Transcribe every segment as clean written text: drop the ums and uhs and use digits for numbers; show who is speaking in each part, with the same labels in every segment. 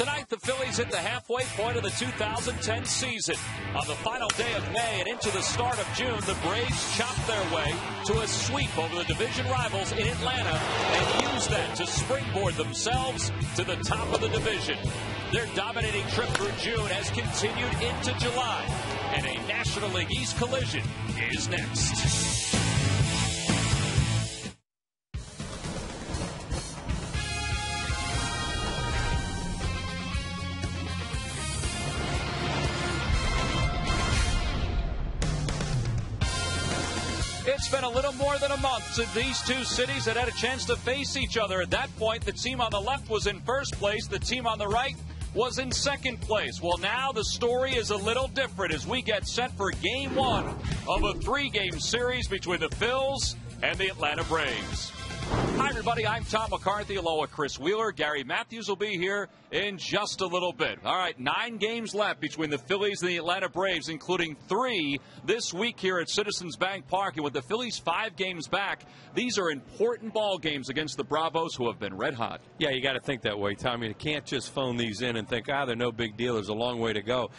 Speaker 1: Tonight, the Phillies hit the halfway point of the 2010 season. On the final day of May and into the start of June, the Braves chopped their way to a sweep over the division rivals in Atlanta and used that to springboard themselves to the top of the division. Their dominating trip through June has continued into July, and a National League East collision is next. It's been a little more than a month since these two cities had a chance to face each other. At that point, the team on the left was in first place. The team on the right was in second place. Well, now the story is a little different as we get set for Game 1 of a 3-game series between the Phils and the Atlanta Braves. Hi, everybody. I'm Tom McCarthy, along with Chris Wheeler. Gary Matthews will be here in just a little bit. All right, 9 games left between the Phillies and the Atlanta Braves, including 3 this week here at Citizens Bank Park. And with the Phillies 5 games back, these are important ball games against the Bravos, who have been red hot.
Speaker 2: Yeah, you got to think that way, Tom. You can't just phone these in and think, they're no big deal. There's a long way to go.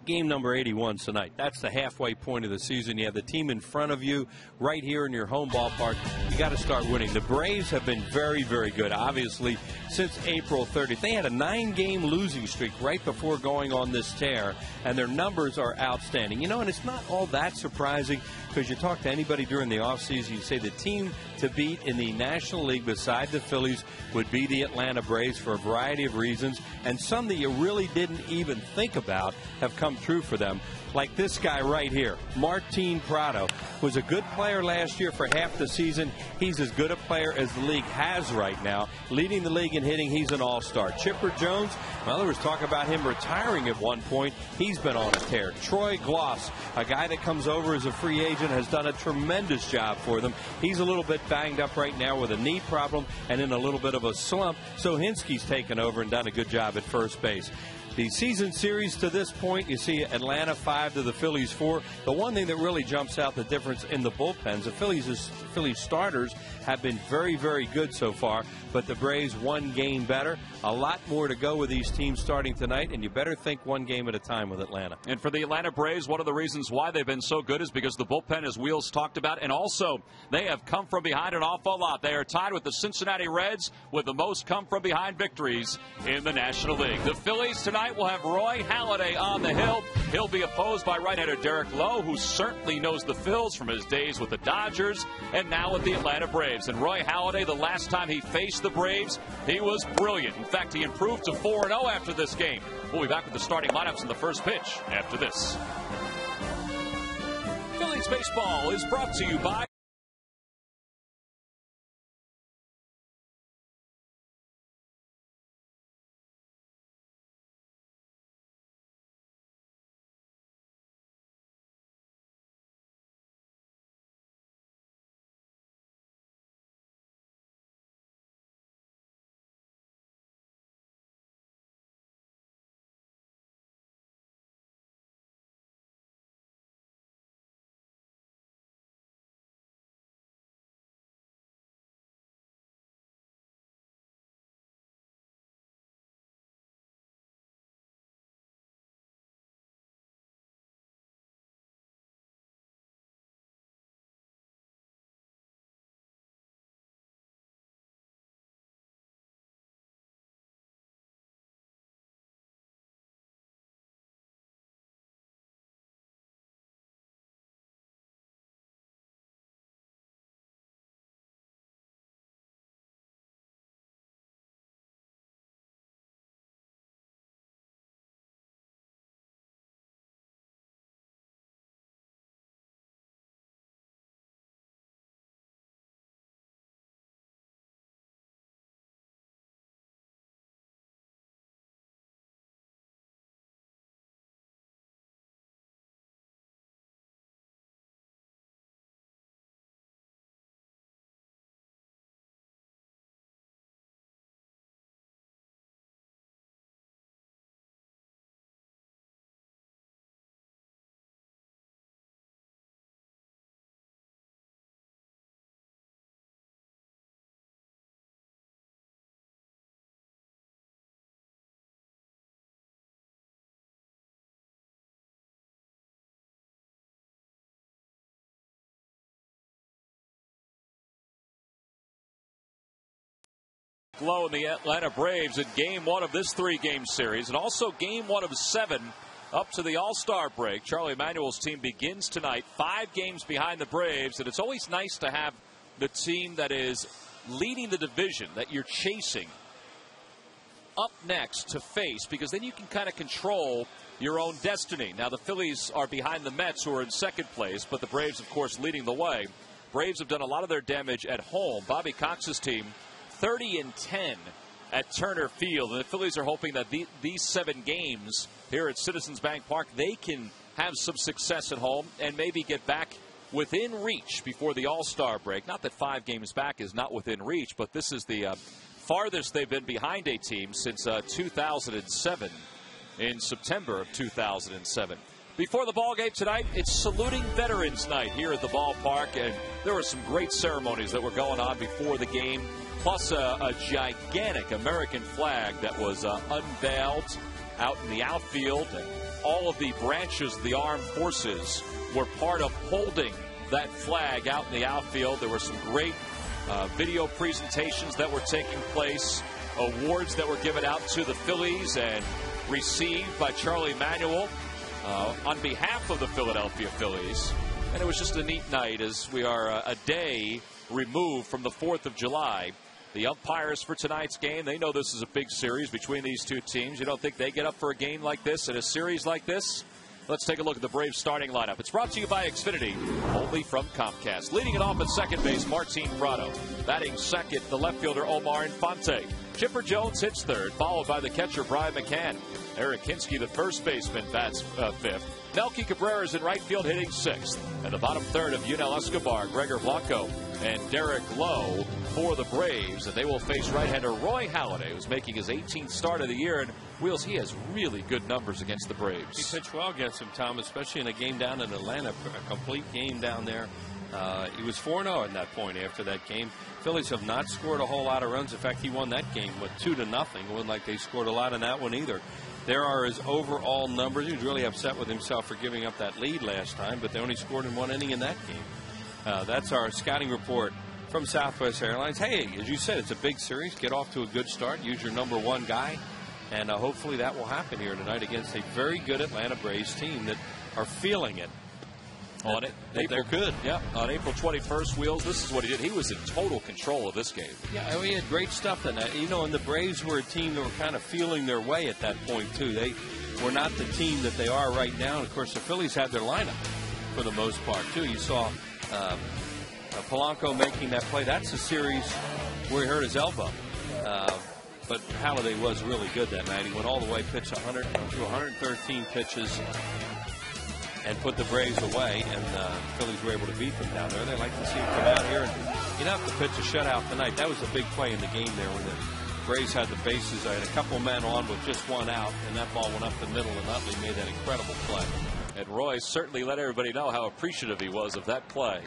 Speaker 2: Game number 81 tonight. That's the halfway point of the season. You have the team in front of you right here in your home ballpark. You got to start winning. The Braves have been very, very good, obviously, since April 30th. They had a 9-game losing streak right before going on this tear, and their numbers are outstanding. And it's not all that surprising because you talk to anybody during the offseason, you say the team to beat in the National League beside the Phillies would be the Atlanta Braves for a variety of reasons, and some that you really didn't even think about have come true for them. Like this guy right here, Martin Prado, was a good player last year for half the season. He's as good a player as the league has right now. Leading the league in hitting, he's an all-star. Chipper Jones, well, there was talk about him retiring at one point. He's been on a tear. Troy Gloss, a guy that comes over as a free agent, has done a tremendous job for them. He's a little bit banged up right now with a knee problem and in a little bit of a slump. So Hinsky's taken over and done a good job at first base. The season series to this point, you see Atlanta 5 to the Phillies 4. The one thing that really jumps out the difference in the bullpens, the Phillies starters have been very, very good so far, but the Braves 1 game better. A lot more to go with these teams starting tonight, and you better think 1 game at a time with Atlanta.
Speaker 1: And for the Atlanta Braves, one of the reasons why they've been so good is because the bullpen, as Wheels talked about, and also they have come from behind an awful lot. They are tied with the Cincinnati Reds with the most come-from-behind victories in the National League. The Phillies tonight will have Roy Halladay on the hill. He'll be opposed by right-hander Derek Lowe, who certainly knows the Phils from his days with the Dodgers and now with the Atlanta Braves. And Roy Halladay, the last time he faced the Braves, he was brilliant. In fact, he improved to 4-0 after this game. We'll be back with the starting lineups in the first pitch after this. Phillies baseball is brought to you by Derek Lowe and the Atlanta Braves in game 1 of this 3-game series, and also game 1 of 7 up to the All-Star break. Charlie Emanuel's team begins tonight, 5 games behind the Braves, and it's always nice to have the team that is leading the division that you're chasing up next to face, because then you can kind of control your own destiny. Now, the Phillies are behind the Mets, who are in second place, but the Braves, of course, leading the way. Braves have done a lot of their damage at home. Bobby Cox's team, 30-10 at Turner Field. And the Phillies are hoping that these 7 games here at Citizens Bank Park, they can have some success at home and maybe get back within reach before the All-Star break. Not that 5 games back is not within reach, but this is the farthest they've been behind a team since 2007, in September of 2007. Before the ball game tonight, it's Saluting Veterans Night here at the ballpark, and there were some great ceremonies that were going on before the game, plus a gigantic American flag that was unveiled out in the outfield, and all of the branches of the armed forces were part of holding that flag out in the outfield. There were some great video presentations that were taking place, awards that were given out to the Phillies and received by Charlie Emanuel on behalf of the Philadelphia Phillies. And it was just a neat night, as we are a day removed from the 4th of July. The umpires for tonight's game, they know this is a big series between these two teams. You don't think they get up for a game like this in a series like this? Let's take a look at the Braves starting lineup. It's brought to you by Xfinity, only from Comcast. Leading it off at second base, Martin Prado. Batting second, the left fielder, Omar Infante. Chipper Jones hits third, followed by the catcher, Brian McCann. Eric Hinsky, the first baseman, bats fifth. Melky Cabrera is in right field, hitting sixth. And the bottom third of Yunel Escobar, Gregor Blanco, and Derek Lowe for the Braves. And they will face right-hander Roy Halladay, who's making his 18th start of the year. And Wheels, he has really good numbers against the Braves.
Speaker 2: He pitched well against him, Tom, especially in a game down in Atlanta, a complete game down there. He was 4-0 at that point after that game. Phillies have not scored a whole lot of runs. In fact, he won that game with 2-0. It wasn't like they scored a lot in that one either. There are his overall numbers. He was really upset with himself for giving up that lead last time, but they only scored in 1 inning in that game. That's our scouting report from Southwest Airlines. Hey, as you said, it's a big series. Get off to a good start. Use your number 1 guy. And hopefully that will happen here tonight against a very good Atlanta Braves team that are feeling it.
Speaker 1: On it,
Speaker 2: they're good.
Speaker 1: Yeah, on April 21st, Wheels, this is what he did. He was in total control of this game.
Speaker 2: Yeah, he had great stuff in that. You know, and the Braves were a team that were kind of feeling their way at that point, too. They were not the team that they are right now. And, of course, the Phillies had their lineup for the most part, too. You saw Polanco making that play. That's the series where he hurt his elbow. But Halladay was really good that night. He went all the way, pitched 113 pitches, and put the Braves away, and the Phillies were able to beat them down there. They like to see him come out here, and you don't have to pitch a shutout tonight. That was a big play in the game there when the Braves had the bases. I had a couple men on with just 1 out, and that ball went up the middle, and Utley made that incredible play.
Speaker 1: And Roy certainly let everybody know how appreciative he was of that play.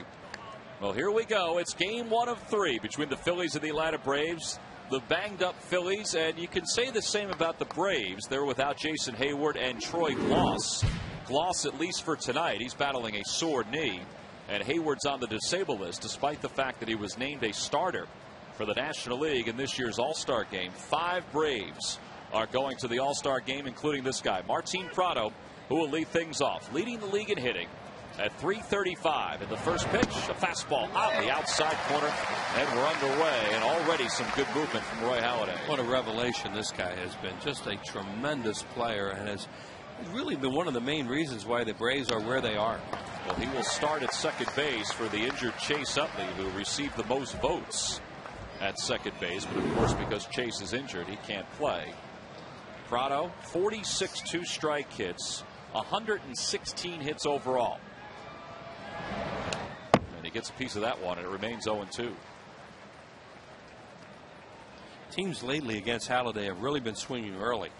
Speaker 1: Well, here we go. It's game 1 of 3 between the Phillies and the Atlanta Braves. The banged-up Phillies, and you can say the same about the Braves. They're without Jason Hayward and Troy Gloss. Gloss, at least for tonight, he's battling a sore knee, and Hayward's on the disabled list, despite the fact that he was named a starter for the National League in this year's All-Star game. 5 Braves are going to the All-Star game, including this guy, Martin Prado, who will lead things off, leading the league in hitting at .335. And the first pitch, a fastball on the outside corner, and we're underway, and already some good movement from Roy Halladay.
Speaker 2: What a revelation this guy has been. Just a tremendous player, and has really been one of the main reasons why the Braves are where they are.
Speaker 1: Well, he will start at second base for the injured Chase Utley, who received the most votes at second base. But, of course, because Chase is injured, he can't play. Prado, 46 two-strike hits, 116 hits overall. And he gets a piece of that one, and it remains 0-2.
Speaker 2: Teams lately against Halladay have really been swinging early.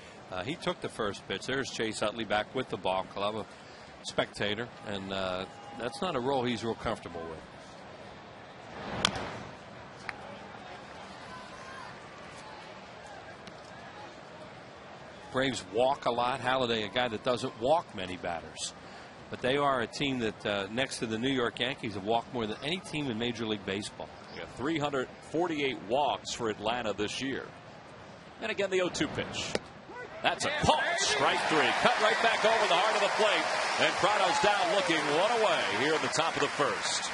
Speaker 2: He took the first pitch. There's Chase Utley back with the ball club, a spectator, and that's not a role he's real comfortable with. Braves walk a lot. Halladay, a guy that doesn't walk many batters. But they are a team that, next to the New York Yankees, have walked more than any team in Major League Baseball.
Speaker 1: Yeah, 348 walks for Atlanta this year. And again, the 0-2 pitch. That's a pull. Strike three. Cut right back over the heart of the plate. And Prado's down looking one away here at the top of the first.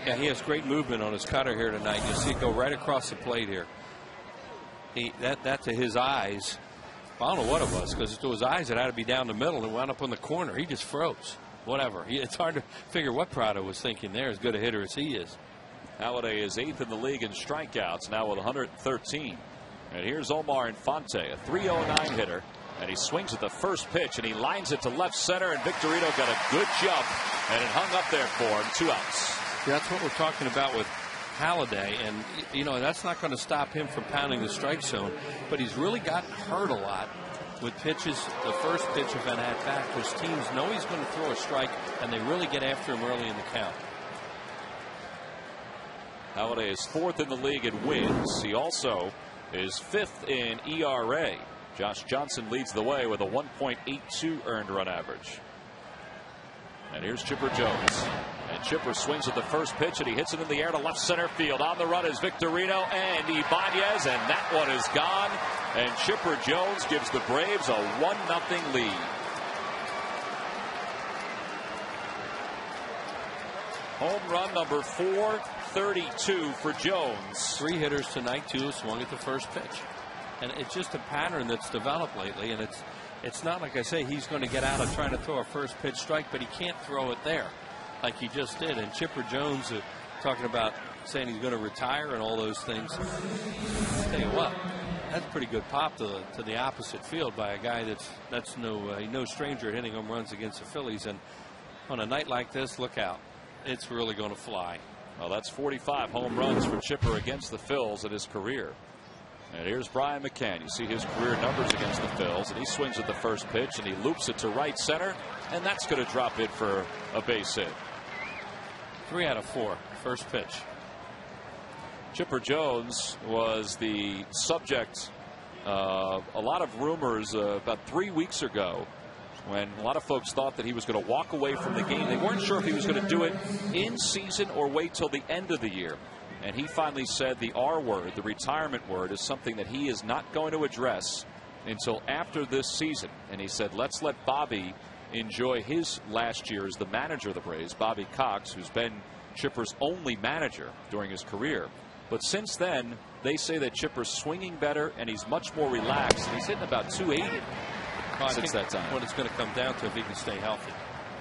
Speaker 2: Yeah, he has great movement on his cutter here tonight. You see it go right across the plate here. That to his eyes, I don't know what it was, because to his eyes it had to be down the middle and wound up in the corner. He just froze. Whatever. It's hard to figure what Prado was thinking there, as good a hitter as he is.
Speaker 1: Halladay is 8th in the league in strikeouts, now with 113. And here's Omar Infante, a 309 hitter. And he swings at the first pitch, and he lines it to left center, and Victorino got a good jump, and it hung up there for him. 2 outs.
Speaker 2: Yeah, that's what we're talking about with Halladay, and you know that's not going to stop him from pounding the strike zone, but he's really gotten hurt a lot with pitches. The first pitch of an at-bat, because teams know he's going to throw a strike, and they really get after him early in the count.
Speaker 1: Halladay is 4th in the league in wins. He also is 5th in ERA. Josh Johnson leads the way with a 1.82 earned run average. And here's Chipper Jones. And Chipper swings at the first pitch, and he hits it in the air to left center field. On the run is Victorino and Ibanez, and that one is gone. And Chipper Jones gives the Braves a 1-0 lead. Home run number 432 for Jones.
Speaker 2: 3 hitters tonight, 2 swung at the first pitch. And it's just a pattern that's developed lately, and it's not like I say he's going to get out of trying to throw a first pitch strike, but he can't throw it there like he just did. And Chipper Jones talking about saying he's going to retire and all those things. I'll tell you what, that's a pretty good pop to the opposite field by a guy that's no stranger at hitting home runs against the Phillies. And on a night like this, look out, it's really going to fly.
Speaker 1: Well, that's 45 home runs for Chipper against the Phils in his career. And here's Brian McCann. You see his career numbers against the Phils, and he swings at the first pitch, and he loops it to right center, and that's going to drop it for a base hit.
Speaker 2: 3 out of 4, first pitch.
Speaker 1: Chipper Jones was the subject of a lot of rumors about 3 weeks ago, when a lot of folks thought that he was going to walk away from the game. They weren't sure if he was going to do it in season or wait till the end of the year. And he finally said the R word, the retirement word, is something that he is not going to address until after this season. And he said, let's let Bobby enjoy his last year as the manager of the Braves, Bobby Cox, who's been Chipper's only manager during his career. But since then, they say that Chipper's swinging better and he's much more relaxed. And he's hitting about 280 since that time.
Speaker 2: What it's going to come down to if he can stay healthy.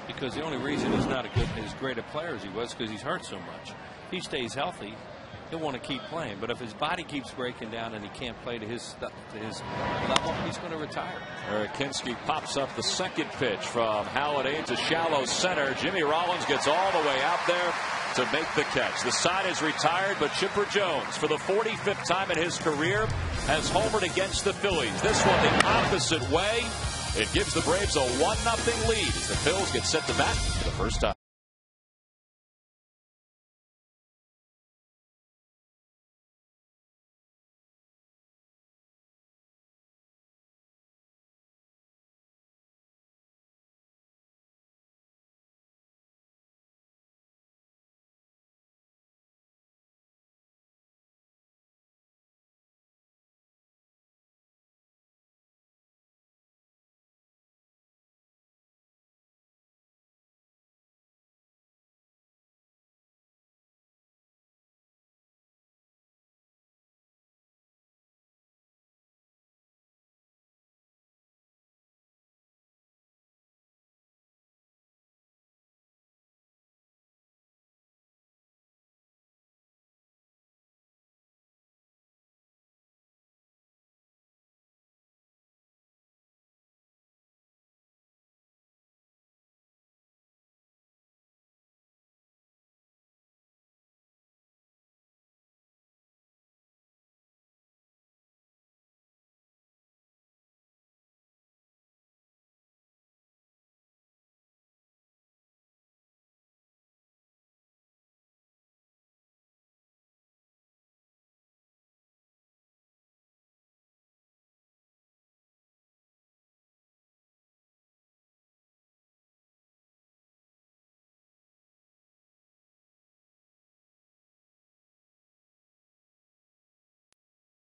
Speaker 2: Because the only reason he's not as great a player as he was because he's hurt so much. If he stays healthy, he'll want to keep playing. But if his body keeps breaking down and he can't play to his level, he's going to retire.
Speaker 1: Eric Kinski pops up the second pitch from Halladay into shallow center. Jimmy Rollins gets all the way out there to make the catch. The side is retired, but Chipper Jones, for the 45th time in his career, has homered against the Phillies. This one the opposite way. It gives the Braves a 1-0 lead as the Phils get set to bat for the first time.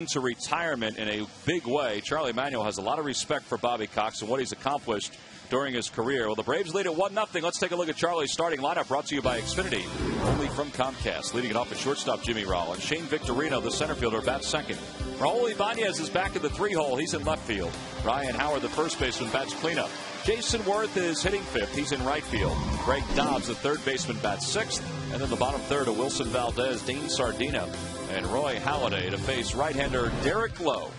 Speaker 1: to retirement in a big way. Charlie Manuel has a lot of respect for Bobby Cox and what he's accomplished during his career. Well, the Braves lead at 1-0. Let's take a look at Charlie's starting lineup, brought to you by Xfinity, only from Comcast. Leading it off at shortstop, Jimmy Rollins. Shane Victorino, the center fielder, bats second. Raul Ibanez is back in the 3-hole. He's in left field. Ryan Howard, the first baseman, bats cleanup. Jason Worth is hitting fifth. He's in right field. Greg Dobbs, the third baseman, bats sixth. And then the bottom third of Wilson Valdez, Dean Sardina, and Roy Halladay to face right-hander Derek Lowe,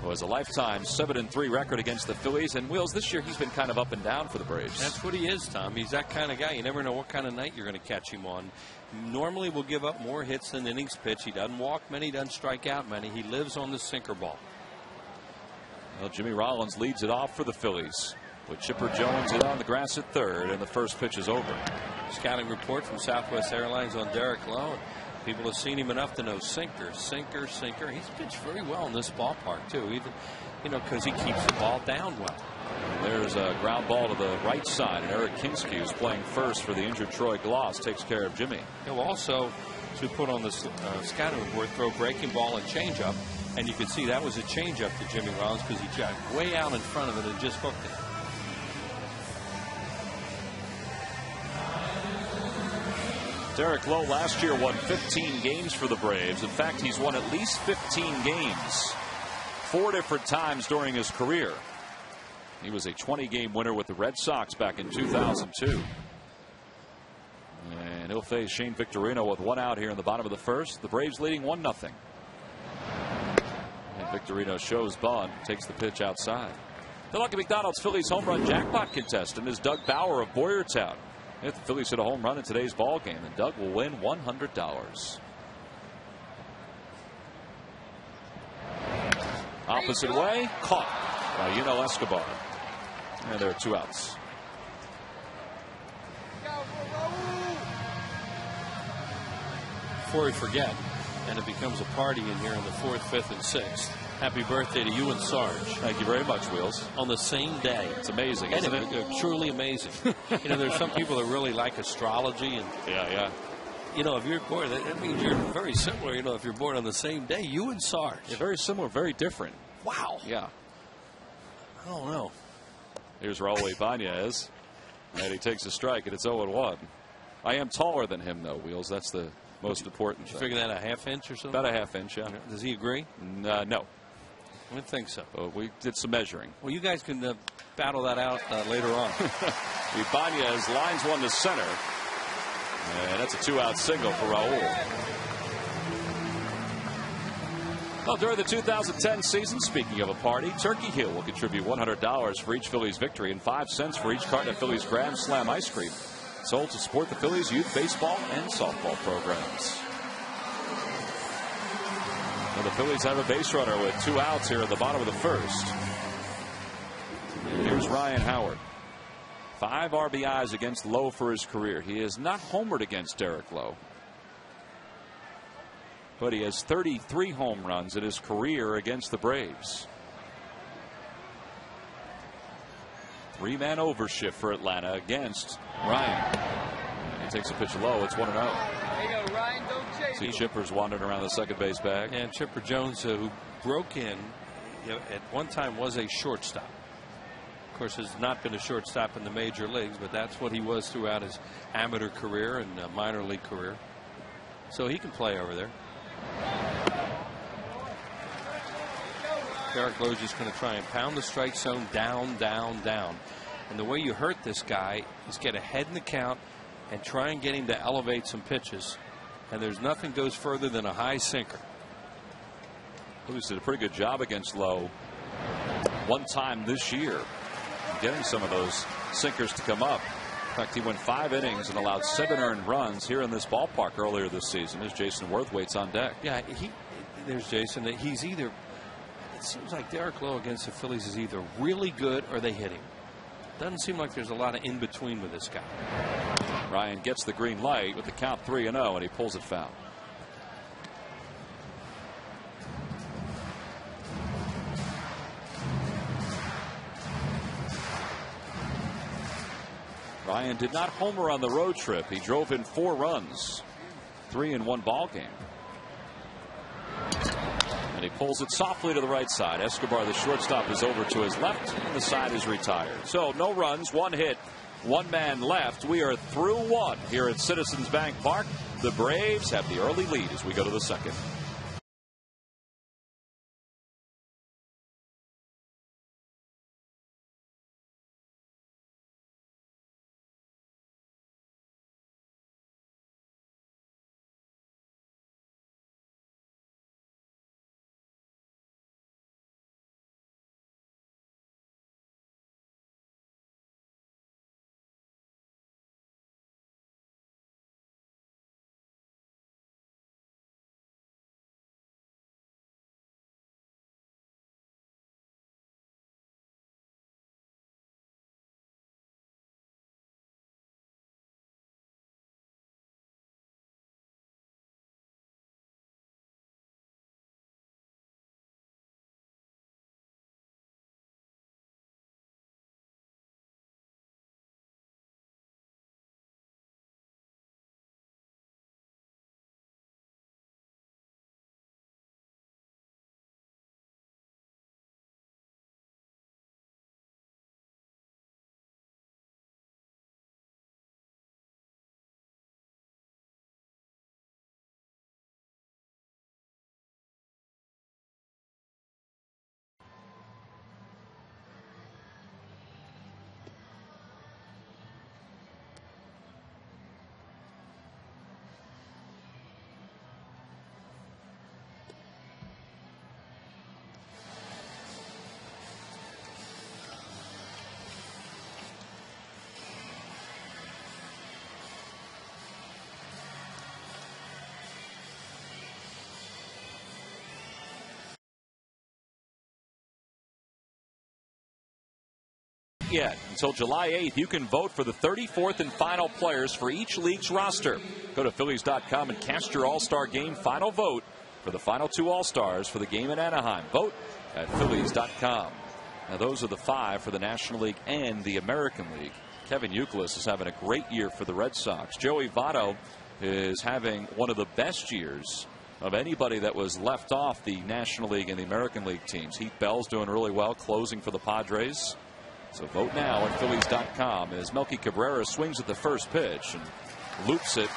Speaker 1: who has a lifetime 7-3 record against the Phillies. And Wheels, this year he's been kind of up and down for the Braves.
Speaker 2: That's what he is, Tom. He's that kind of guy. You never know what kind of night you're going to catch him on. Normally will give up more hits than innings pitch. He doesn't walk many, doesn't strike out many. He lives on the sinker ball.
Speaker 1: Well, Jimmy Rollins leads it off for the Phillies, with Chipper Jones in on the grass at third, and the first pitch is over.
Speaker 2: Scouting report from Southwest Airlines on Derek Lowe. People have seen him enough to know sinker, sinker, sinker. He's pitched very well in this ballpark, too, even, because he keeps the ball down well.
Speaker 1: There's a ground ball to the right side, and Eric Kinsky, who's playing first for the injured Troy Gloss, takes care of Jimmy.
Speaker 2: He'll also, to put on the scouting report, throw breaking ball and changeup, and you can see that was a changeup to Jimmy Rollins because he got way out in front of it and just hooked it.
Speaker 1: Derek Lowe last year won 15 games for the Braves. In fact, he's won at least 15 games 4 different times during his career. He was a 20-game winner with the Red Sox back in 2002. And he'll face Shane Victorino with 1 out here in the bottom of the first. The Braves leading 1-0. And Victorino shows bunt, takes the pitch outside. The Lucky McDonald's Phillies home run jackpot contestant is Doug Bauer of Boyertown. If the Phillies hit a home run in today's ball game, then Doug will win $100. Opposite way, caught by Yunel Escobar. And there are 2 outs.
Speaker 2: Before we forget, and it becomes a party in here in the 4th, 5th, and 6th. Happy birthday to you and Sarge.
Speaker 1: Thank you very much, Wheels.
Speaker 2: On the same day.
Speaker 1: It's amazing, isn't it?
Speaker 2: They're truly amazing. There's some people that really like astrology. And
Speaker 1: yeah.
Speaker 2: If you're born, that means you're very similar. If you're born on the same day, you and Sarge.
Speaker 1: Yeah, very similar, very different.
Speaker 2: Wow.
Speaker 1: Yeah.
Speaker 2: I don't know.
Speaker 1: Here's Raul Ibanez. And he takes a strike, and it's 0-1. I am taller than him, though, Wheels. That's the most important thing.
Speaker 2: You figure that a half inch or something?
Speaker 1: About a half inch, yeah.
Speaker 2: Does he agree?
Speaker 1: No.
Speaker 2: I didn't think so.
Speaker 1: We did some measuring.
Speaker 2: Well, you guys can battle that out later on.
Speaker 1: Ibanez lines one to center. And that's a 2-out single for Raul. Well, during the 2010 season, speaking of a party, Turkey Hill will contribute $100 for each Phillies victory and 5 cents for each carton of Phillies Grand Slam ice cream, sold to support the Phillies youth baseball and softball programs. Well, the Phillies have a base runner with 2 outs here at the bottom of the first. Here's Ryan Howard. 5 RBIs against Lowe for his career. He has not homered against Derek Lowe, but he has 33 home runs in his career against the Braves. 3-man overshift for Atlanta against Ryan. He takes a pitch low. It's 1-0.
Speaker 3: There you go, Ryan. Don't chase.
Speaker 1: See Chipper's wandering around the second base bag.
Speaker 2: And Chipper Jones, who broke in, at one time was a shortstop. Of course, has not been a shortstop in the major leagues, but that's what he was throughout his amateur career and minor league career. So he can play over there. Derek Lowe just going to try and pound the strike zone down, down, down. And the way you hurt this guy is get ahead in the count and try and get him to elevate some pitches. And there's nothing goes further than a high sinker.
Speaker 1: Lewis did a pretty good job against Lowe one time this year, getting some of those sinkers to come up. In fact, he went 5 innings and allowed 7 earned runs here in this ballpark earlier this season as Jason Worth waits on deck.
Speaker 2: Yeah, there's Jason. He's either, it seems like Derek Lowe against the Phillies is either really good or they hit him. Doesn't seem like there's a lot of in between with this guy.
Speaker 1: Ryan gets the green light with the count 3-0, and he pulls it foul. Ryan did not homer on the road trip. He drove in 4 runs, 3 in 1 ball game. And he pulls it softly to the right side. Escobar, the shortstop, is over to his left, and the side is retired. So no runs, one hit, one man left. We are through one here at Citizens Bank Park. The Braves have the early lead as we go to the second. Yet until July 8th, you can vote for the 34th and final players for each league's roster. Go to Phillies.com and cast your All-Star Game final vote for the final 2 All-Stars for the game in Anaheim. Vote at Phillies.com. Now, those are the 5 for the National League and the American League. Kevin Youkilis is having a great year for the Red Sox. Joey Votto is having one of the best years of anybody that was left off the National League and the American League teams. Heath Bell's doing really well, closing for the Padres. So vote now at Phillies.com as Melky Cabrera swings at the first pitch and loops it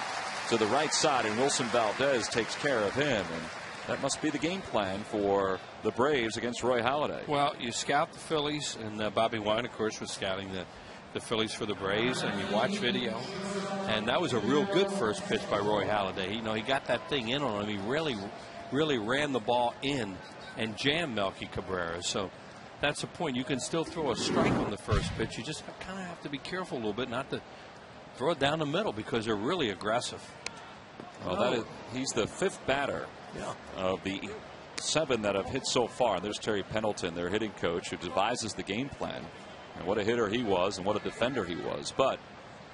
Speaker 1: to the right side, and Wilson Valdez takes care of him. And that must be the game plan for the Braves against Roy Halladay.
Speaker 2: Well, you scout the Phillies, and Bobby Wine, of course, was scouting the Phillies for the Braves, and you watch video, and that was a real good first pitch by Roy Halladay. He got that thing in on him. He really ran the ball in and jammed Melky Cabrera. So that's the point. You can still throw a strike on the first pitch. You just kind of have to be careful a little bit not to throw it down the middle because they're really aggressive.
Speaker 1: Well, he's the 5th batter of the 7 that have hit so far. There's Terry Pendleton, their hitting coach, who devises the game plan. And what a hitter he was and what a defender he was. But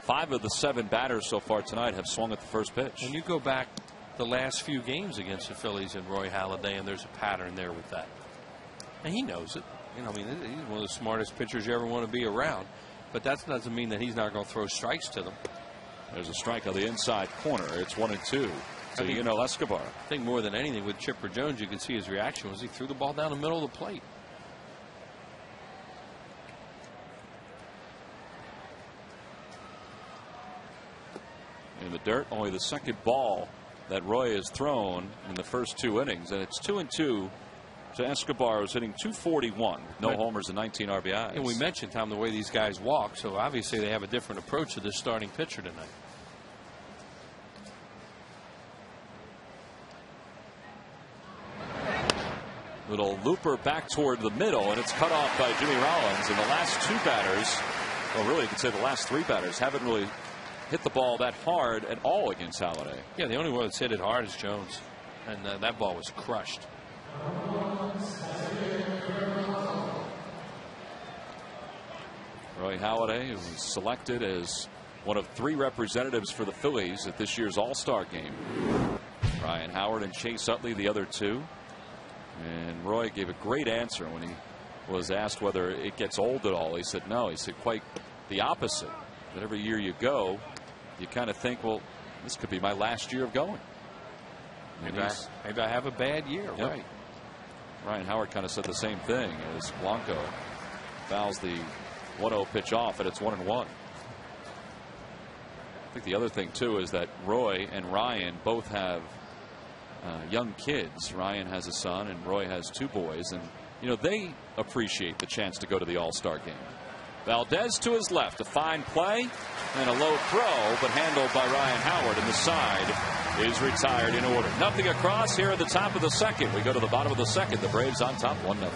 Speaker 1: 5 of the 7 batters so far tonight have swung at the first pitch.
Speaker 2: And you go back the last few games against the Phillies and Roy Halladay, and there's a pattern there with that. And he knows it. He's one of the smartest pitchers you ever want to be around. But that doesn't mean that he's not going to throw strikes to them.
Speaker 1: There's a strike on the inside corner. It's 1-2. So Escobar.
Speaker 2: I think more than anything with Chipper Jones, you could see his reaction was he threw the ball down the middle of the plate.
Speaker 1: In the dirt, only the 2nd ball that Roy has thrown in the first 2 innings, and it's 2-2. So Escobar was hitting .241, no homers and 19 RBIs.
Speaker 2: And we mentioned, Tom, the way these guys walk, so obviously they have a different approach to this starting pitcher tonight.
Speaker 1: Little looper back toward the middle, and it's cut off by Jimmy Rollins. And the last 2 batters, well, really, you could say the last 3 batters, haven't really hit the ball that hard at all against Halladay.
Speaker 2: Yeah, the only one that's hit it hard is Jones, and that ball was crushed.
Speaker 1: Roy Halladay was selected as one of 3 representatives for the Phillies at this year's All-Star game. Ryan Howard and Chase Utley, the other 2. And Roy gave a great answer when he was asked whether it gets old at all. He said no. He said quite the opposite. That every year you go, you kind of think, well, this could be my last year of going.
Speaker 2: Maybe I have a bad year,
Speaker 1: yep.
Speaker 2: Right?
Speaker 1: Ryan Howard kind of said the same thing as Blanco fouls the 1-0 pitch off, and it's 1-1. I think the other thing too is that Roy and Ryan both have young kids. Ryan has a son and Roy has 2 boys, and they appreciate the chance to go to the All-Star game. Valdez to his left, a fine play and a low throw, but handled by Ryan Howard, and the side is retired in order. Nothing across here at the top of the second. We go to the bottom of the second. The Braves on top 1-0.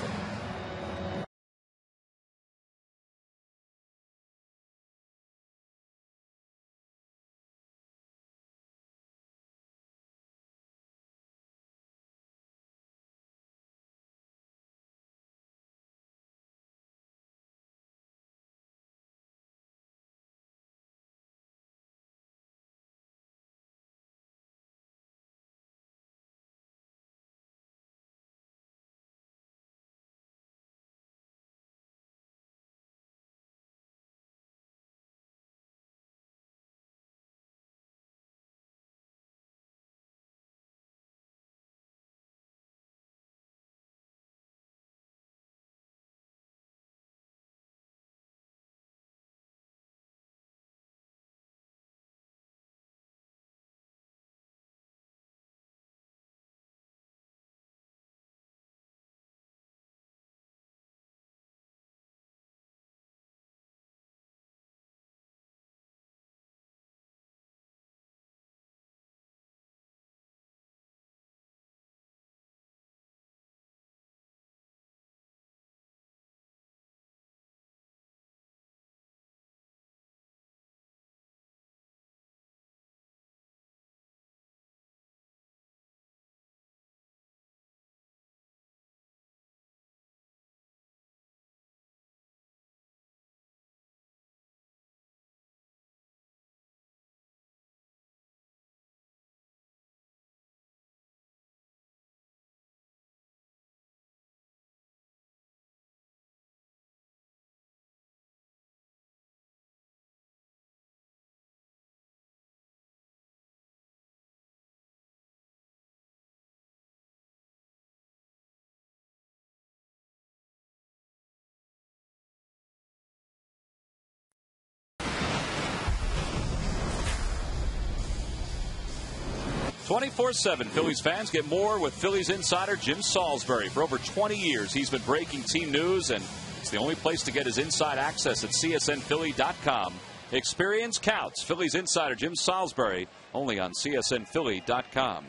Speaker 1: "24/7 Phillies fans get more with Phillies insider Jim Salisbury. For over 20 years, he's been breaking team news, and it's the only place to get his inside access at csnphilly.com. Experience counts. Phillies insider Jim Salisbury, only on csnphilly.com.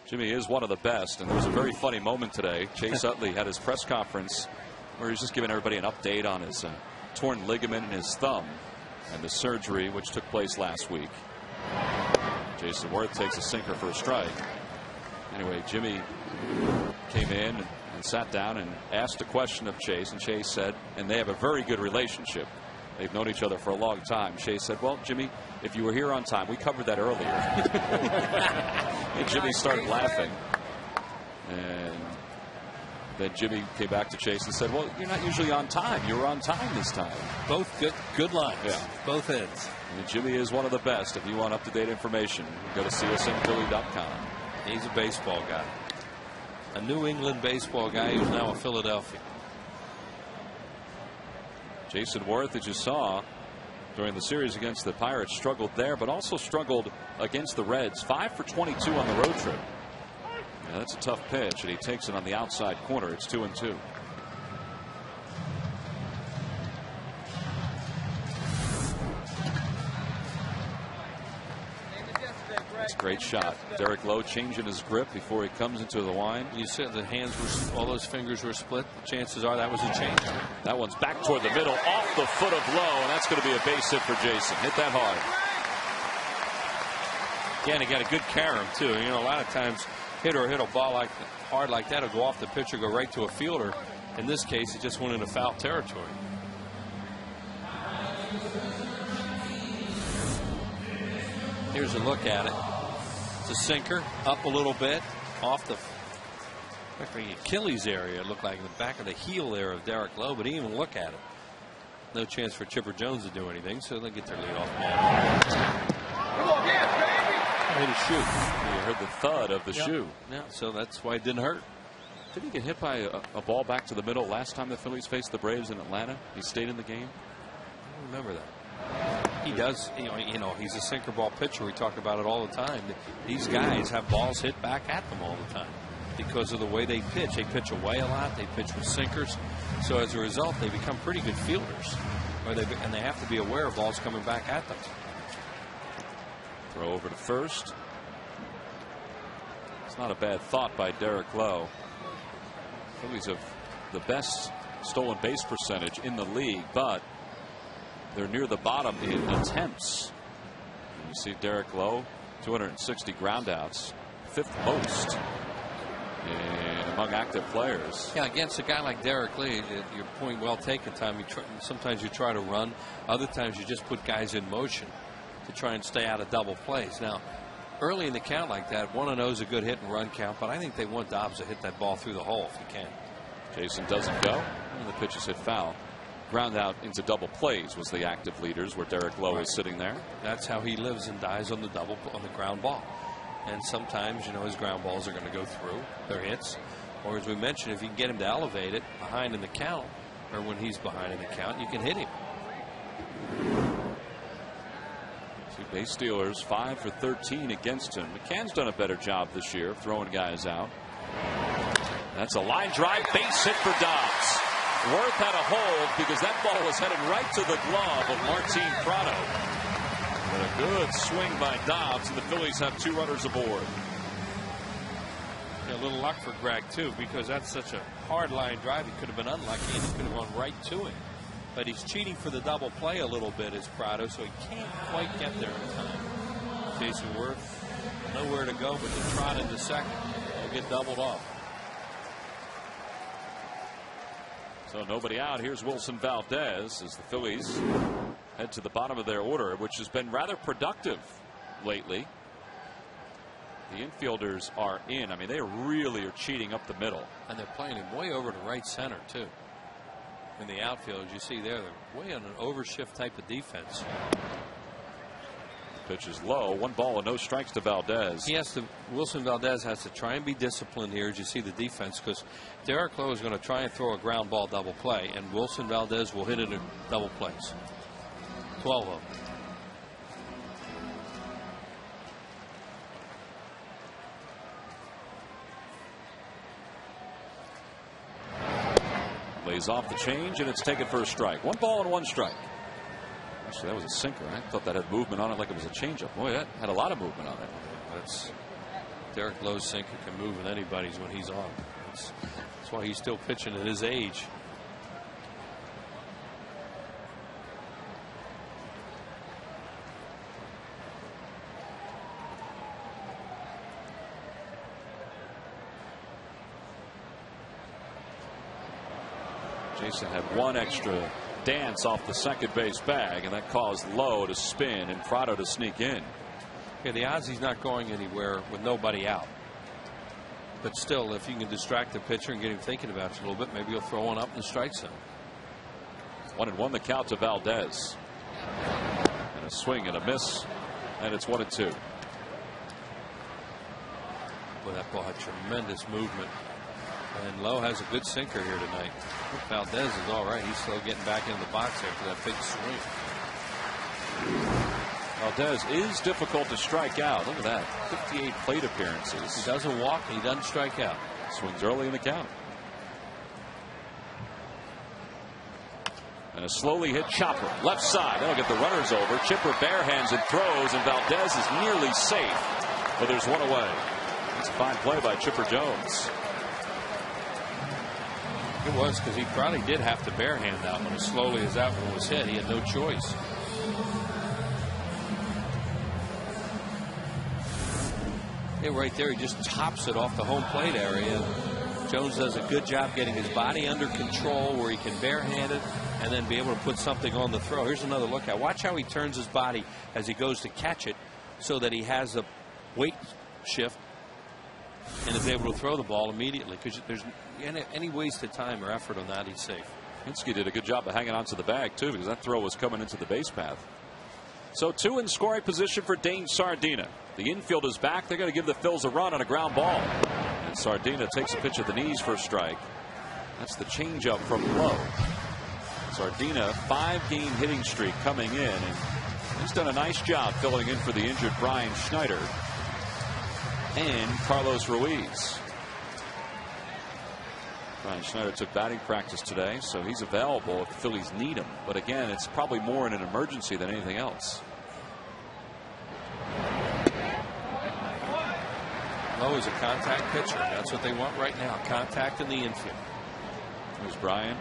Speaker 1: Jimmy is one of the best, and there was a very funny moment today. Chase Utley had his press conference where he was just giving everybody an update on his torn ligament in his thumb and the surgery which took place last week. Jason Worth takes a sinker for a strike. Anyway, Jimmy came in and sat down and asked a question of Chase, and Chase said, and they have a very good relationship. They've known each other for a long time. Chase said, "Well, Jimmy, if you were here on time, we covered that earlier." And Jimmy started laughing. And then Jimmy came back to Chase and said, "Well, you're not usually on time. You were on time this time."
Speaker 2: Both good lines.
Speaker 1: Yeah.
Speaker 2: Both ends.
Speaker 1: And Jimmy is one of the best. If you want up-to-date information, go to csnphilly.com.
Speaker 2: He's a baseball guy. A New England baseball guy who's now a Philadelphia.
Speaker 1: Jason Worth, as you saw during the series against the Pirates, struggled there, but also struggled against the Reds. 5 for 22 on the road trip. Yeah, that's a tough pitch, and he takes it on the outside corner. It's 2-2. That's a great shot. Derek Lowe changing his grip before he comes into the line.
Speaker 2: You said the hands were, all those fingers were split. The chances are that was a change.
Speaker 1: That one's back toward the middle, off the foot of Lowe, and that's going to be a base hit for Jason. Hit that hard.
Speaker 2: Yeah, and he got a good carom too. You know, a lot of times hitter hit a ball like hard like that, it'll go off the pitcher, go right to a fielder. In this case, it just went into foul territory. Here's a look at it. It's a sinker, up a little bit, off the Achilles area. It looked like the back of the heel there of Derek Lowe, but he didn't even look at it. No chance for Chipper Jones to do anything, so they get their leadoff man.
Speaker 3: Come on, yeah, baby!
Speaker 2: Hit a shoe.
Speaker 1: You heard the thud of the shoe.
Speaker 2: Yeah, so that's why it didn't hurt.
Speaker 1: Did he get hit by a ball back to the middle last time the Phillies faced the Braves in Atlanta? He stayed in the game.
Speaker 2: I don't remember that. He does, you know, he's a sinker ball pitcher. We talk about it all the time. These guys have balls hit back at them all the time because of the way they pitch. They pitch away a lot. They pitch with sinkers. So as a result, they become pretty good fielders. And they have to be aware of balls coming back at them.
Speaker 1: Throw over to first. It's not a bad thought by Derek Lowe. Phillies have the best stolen base percentage in the league, but they're near the bottom in attempts. And you see Derek Lowe, 260 groundouts, 5th most among active players.
Speaker 2: Yeah, against a guy like Derek Lee, your point well taken, Tom. Sometimes you try to run, other times you just put guys in motion to try and stay out of double plays. Now, early in the count like that, 1-0 is a good hit and run count, but I think they want Dobbs to hit that ball through the hole if he can.
Speaker 1: Jason doesn't go, and the pitch is hit foul. Ground out into double plays was the active leaders where Derek Lowe is sitting there.
Speaker 2: That's how he lives and dies on the ground ball. And sometimes, you know, his ground balls are going to go through. They're hits. Or as we mentioned, if you can get him to elevate it behind in the count, or when he's behind in the count, you can hit him.
Speaker 1: Two base stealers, 5 for 13 against him. McCann's done a better job this year of throwing guys out. That's a line drive base hit for Dobbs. Worth had a hold because that ball was headed right to the glove of Martin Prado. But a good swing by Dobbs, and the Phillies have 2 runners aboard.
Speaker 2: Yeah, a little luck for Greg, too, because that's such a hard line drive. He could have been unlucky and he could have gone right to him. But he's cheating for the double play a little bit as Prado, so he can't quite get there in time. Jason Worth, nowhere to go but to trot into second. He'll get doubled off.
Speaker 1: So nobody out. Here's Wilson Valdez as the Phillies head to the bottom of their order, which has been rather productive lately. The infielders are in. I mean, they really are cheating up the middle.
Speaker 2: And they're playing him way over to right center, too. In the outfield, as you see there, they're way on an overshift type of defense.
Speaker 1: Pitch is low. 1 ball and no strikes to Valdez.
Speaker 2: Wilson Valdez has to try and be disciplined here as you see the defense, because Derek Lowe is going to try and throw a ground ball double play, and Wilson Valdez will hit it in double plays. 12 of them.
Speaker 1: Lays off the change, and it's taken for a strike. 1 ball and 1 strike. Actually, that was a sinker. I thought that had movement on it like it was a changeup. Boy, that had a lot of movement on it.
Speaker 2: That's Derek Lowe's sinker can move with anybody's when he's on. That's why he's still pitching at his age.
Speaker 1: Jason had 1 extra dance off the second base bag, and that caused Lowe to spin and Prado to sneak in.
Speaker 2: Yeah, the odds he's not going anywhere with nobody out. But still, if you can distract the pitcher and get him thinking about it a little bit, maybe he'll throw one up in the strike zone.
Speaker 1: 1-1 the count to Valdez. And a swing and a miss, and it's 1-2.
Speaker 2: Boy, that ball had tremendous movement. And Lowe has a good sinker here tonight. Valdez is all right. He's still getting back into the box after that big swing.
Speaker 1: Valdez is difficult to strike out. Look at that. 58 plate appearances.
Speaker 2: He doesn't walk and he doesn't strike out.
Speaker 1: Swings early in the count. And a slowly hit chopper. Left side. That'll get the runners over. Chipper barehands and throws, and Valdez is nearly safe. But there's 1 away. It's a fine play by Chipper Jones.
Speaker 2: It was, because he probably did have to barehand that one as slowly as that one was hit. He had no choice. Yeah, right there, he just tops it off the home plate area. Jones does a good job getting his body under control where he can barehand it and then be able to put something on the throw. Here's another look at. Watch how he turns his body as he goes to catch it so that he has a weight shift and is able to throw the ball immediately, because there's any wasted time or effort on that, he's safe.
Speaker 1: Hinske did a good job of hanging on to the bag, too, because that throw was coming into the base path. So 2 in scoring position for Dane Sardina. The infield is back. They're going to give the Phils a run on a ground ball. And Sardina takes a pitch at the knees for a strike. That's the changeup from Lowe. Sardina, 5-game hitting streak coming in, and he's done a nice job filling in for the injured Brian Schneider and Carlos Ruiz. Brian Schneider took batting practice today, so he's available if the Phillies need him. But again, it's probably more in an emergency than anything else.
Speaker 2: Lowe is a contact pitcher. That's what they want right now. Contact in the infield.
Speaker 1: There's Brian,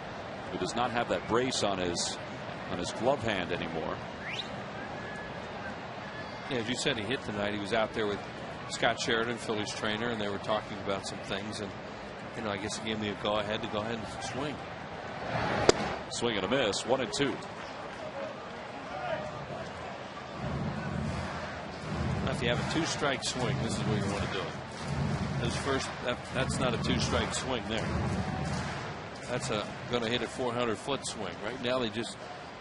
Speaker 1: who does not have that brace on his glove hand anymore.
Speaker 2: Yeah, as you said, he hit tonight. He was out there with Scott Sheridan, Phillies trainer, and they were talking about some things. And I guess he gave me a go ahead and swing.
Speaker 1: Swing and a miss. 1-2.
Speaker 2: If you have a 2-strike swing, this is where you want to do it. That's not a 2-strike swing there. That's going to hit a 400-foot swing. Right now, if you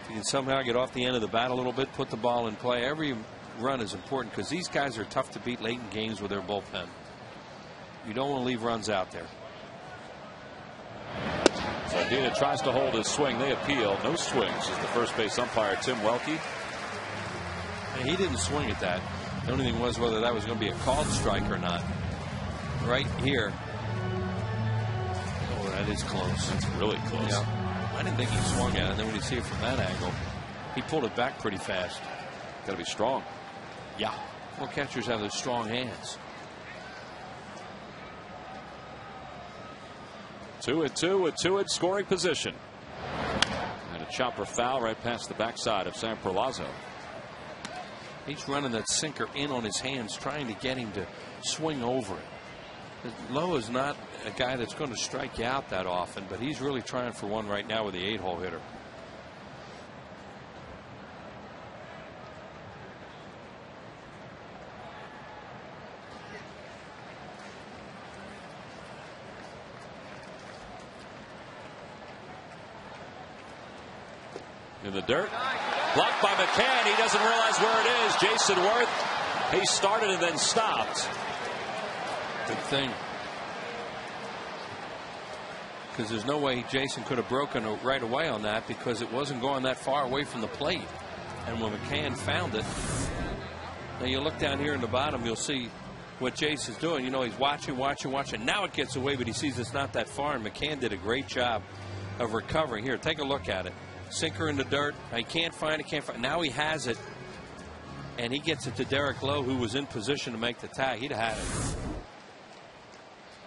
Speaker 2: can somehow get off the end of the bat a little bit, put the ball in play. Every run is important because these guys are tough to beat late in games with their bullpen. You don't want to leave runs out there.
Speaker 1: Sardina tries to hold his swing. They appeal. No swings as the first base umpire, Tim Welke.
Speaker 2: And he didn't swing at that. The only thing was whether that was going to be a called strike or not. Right here. Oh, that is close.
Speaker 1: That's really close.
Speaker 2: Yeah. I didn't think he swung at it. And then when you see it from that angle, he pulled it back pretty fast.
Speaker 1: Got to be strong.
Speaker 2: Yeah. Well, catchers have those strong hands.
Speaker 1: 2-2 with 2 in scoring position. And a chopper foul right past the backside of Sam Perlazo.
Speaker 2: He's running that sinker in on his hands, trying to get him to swing over it. Lowe is not a guy that's going to strike you out that often, but he's really trying for one right now with the 8-hole hitter.
Speaker 1: In the dirt. Blocked by McCann. He doesn't realize where it is. Jason Worth. He started and then stopped.
Speaker 2: Good thing. Because there's no way Jason could have broken right away on that because it wasn't going that far away from the plate. And when McCann found it, now you look down here in the bottom, you'll see what Jason's doing. You know, he's watching. Now it gets away, but he sees it's not that far. And McCann did a great job of recovering. Here, take a look at it. Sinker in the dirt. He can't find it. Now he has it. And he gets it to Derek Lowe, who was in position to make the tag. He'd have had it.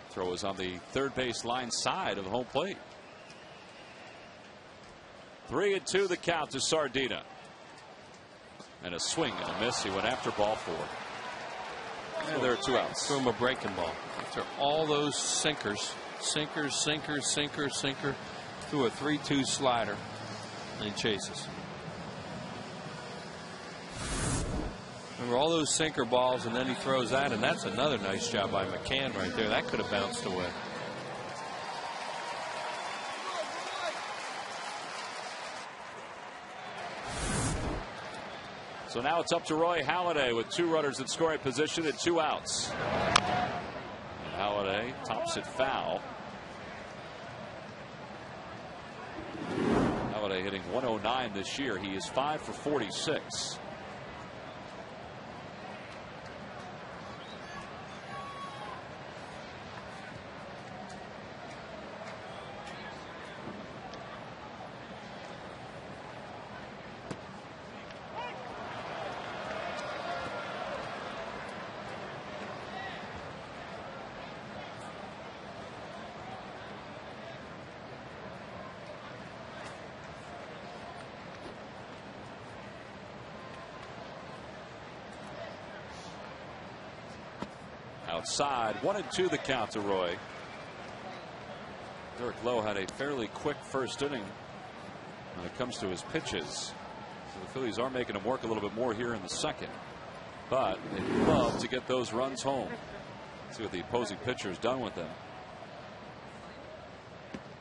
Speaker 1: Throw is on the third base line side of the home plate. 3-2 the count to Sardina. And a swing and a miss. He went after ball 4. And there are 2 outs.
Speaker 2: Throw him a breaking ball. After all those sinkers, sinker, threw a 3-2 slider, and he chases. Remember all those sinker balls, and then he throws that, and that's another nice job by McCann right there. That could have bounced away.
Speaker 1: So now it's up to Roy Halladay with 2 runners in scoring position and 2 outs. And Halladay tops it foul. Halladay hitting 109 this year. He is 5 for 46. Outside, 1-2 the count to Roy. Derek Lowe had a fairly quick first inning when it comes to his pitches. So the Phillies are making him work a little bit more here in the second. But they'd love to get those runs home. See what the opposing pitcher has done with them.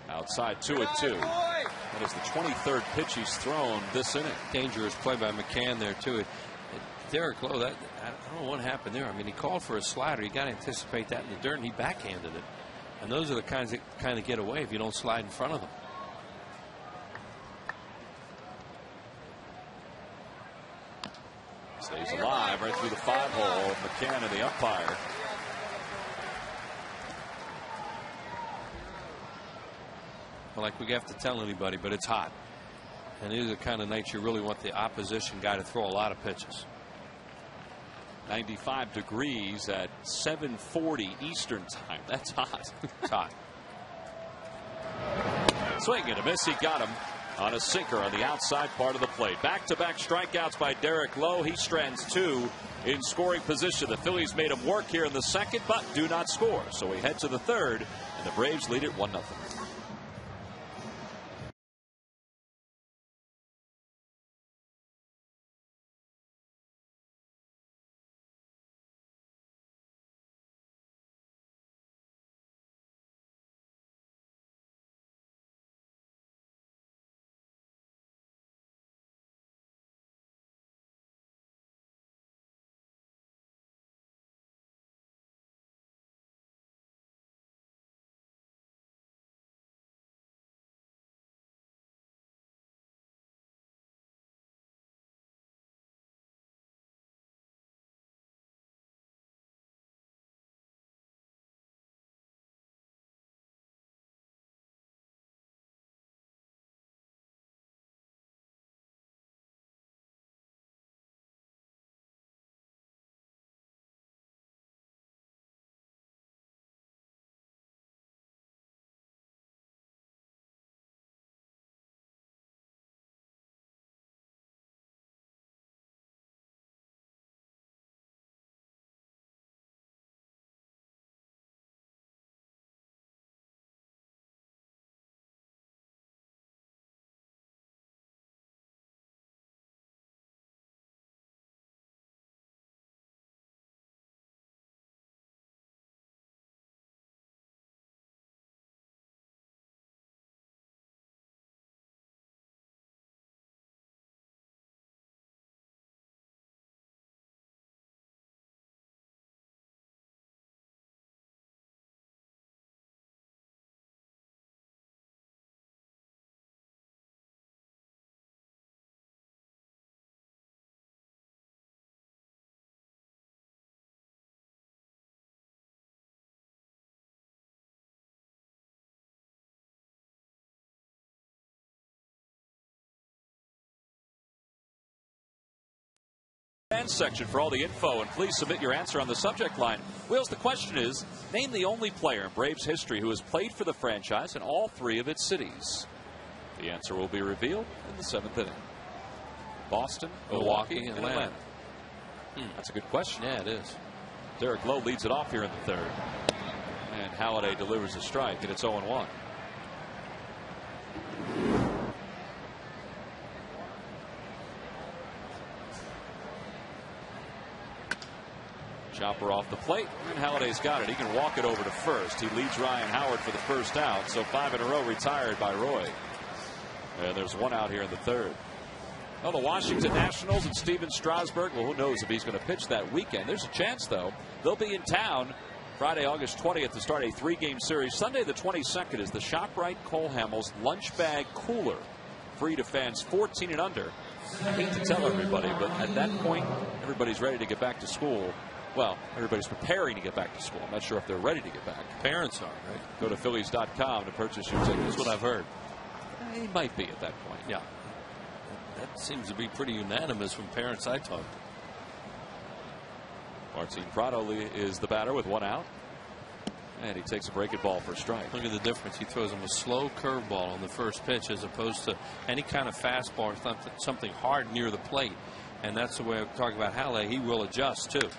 Speaker 1: Outside, 2-2. That is the 23rd pitch he's thrown this inning.
Speaker 2: Dangerous play by McCann there, too. Derek Lowe, I don't don't know what happened there. I mean, he called for a slider. You got to anticipate that in the dirt, and he backhanded it. And those are the kinds that kind of get away if you don't slide in front of them.
Speaker 1: Stays alive right through the 5-hole. McCann and the umpire.
Speaker 2: Well, like we have to tell anybody, but it's hot. And these are the kind of nights you really want the opposition guy to throw a lot of pitches.
Speaker 1: 95 degrees at 7:40 Eastern time. That's hot.
Speaker 2: It's hot.
Speaker 1: Swing and a miss. He got him on a sinker on the outside part of the plate. Back-to-back strikeouts by Derek Lowe. He strands 2 in scoring position. The Phillies made him work here in the second, but do not score. So we head to the third, and the Braves lead it 1-0. Section for all the info, and please submit your answer on the subject line. Wheels, the question is, name the only player in Braves history who has played for the franchise in all 3 of its cities. The answer will be revealed in the 7th inning. Boston, Milwaukee, and Atlanta. That's a good question.
Speaker 2: Yeah, it is.
Speaker 1: Derek Lowe leads it off here in the 3rd. And Halladay delivers a strike, and it's 0-1. Chopper off the plate, and Halladay's got it. He can walk it over to first. He leads Ryan Howard for the first out, so 5 in a row retired by Roy. And there's 1 out here in the 3rd. Well, the Washington Nationals and Steven Strasburg, well, who knows if he's going to pitch that weekend. There's a chance, though. They'll be in town Friday, August 20th to start a 3-game series. Sunday, the 22nd, is the ShopRite Cole Hamels Lunch Bag Cooler. Free to fans 14 and under. I hate to tell everybody, but at that point, everybody's ready to get back to school. Well, everybody's preparing to get back to school. I'm not sure if they're ready to get back.
Speaker 2: Parents are, right?
Speaker 1: Go to Phillies.com to purchase your tickets.
Speaker 2: That's what I've heard.
Speaker 1: He might be at that point.
Speaker 2: Yeah. That seems to be pretty unanimous from parents I talk to.
Speaker 1: Martin Prado is the batter with 1 out. And he takes a breaking ball for a strike.
Speaker 2: Look at the difference. He throws him a slow curveball on the first pitch as opposed to any kind of fastball or something hard near the plate. And that's the way I'm talking about Halladay. He will adjust, too.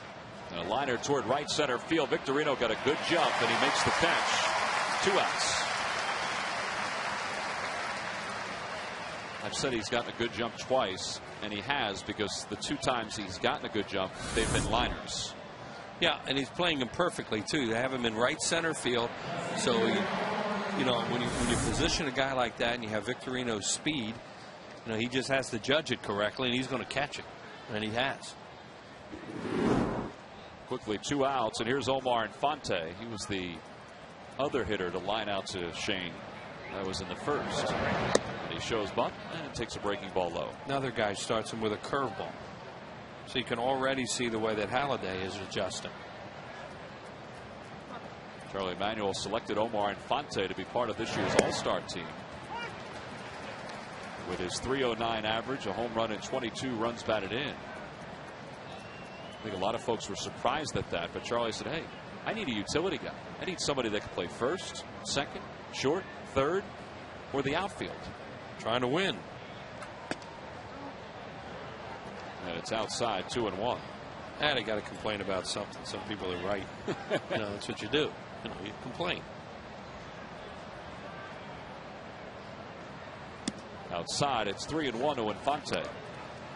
Speaker 1: And a liner toward right center field. Victorino got a good jump, and he makes the catch. 2 outs. I've said he's gotten a good jump twice, and he has, because the 2 times he's gotten a good jump, they've been liners.
Speaker 2: Yeah, and he's playing them perfectly, too. They have him in right center field. So, you know, when you position a guy like that and you have Victorino's speed, you know, he just has to judge it correctly, and he's going to catch it. And he has.
Speaker 1: Quickly 2 outs, and here's Omar Infante. He was the other hitter to line out to Shane. That was in the first. And he shows bunt and takes a breaking ball low.
Speaker 2: Another guy starts him with a curveball. So you can already see the way that Halladay is adjusting.
Speaker 1: Charlie Emanuel selected Omar Infante to be part of this year's All-Star team. With his .309 average, a home run and 22 runs batted in. I think a lot of folks were surprised at that, but Charlie said, hey, I need a utility guy. I need somebody that can play first, second, short, third, or the outfield.
Speaker 2: Trying to win.
Speaker 1: And it's outside, 2-1.
Speaker 2: And I got to complain about something. Some people are right. That's what you do. You complain.
Speaker 1: Outside, it's 3-1 to Infante.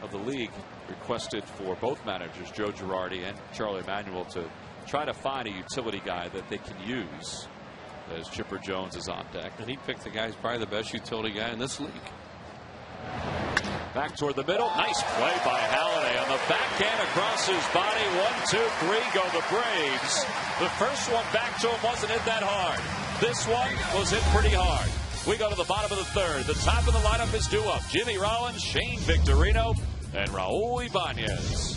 Speaker 1: Of the league requested for both managers, Joe Girardi and Charlie Emanuel, to try to find a utility guy that they can use as Chipper Jones is on deck.
Speaker 2: And he picked the guy who's probably the best utility guy in this league.
Speaker 1: Back toward the middle. Nice play by Halladay on the backhand across his body. 1, 2, 3 go the Braves. The first one back to him wasn't hit that hard. This one was hit pretty hard. We go to the bottom of the third. The top of the lineup is due up. Jimmy Rollins, Shane Victorino, and Raul Ibanez.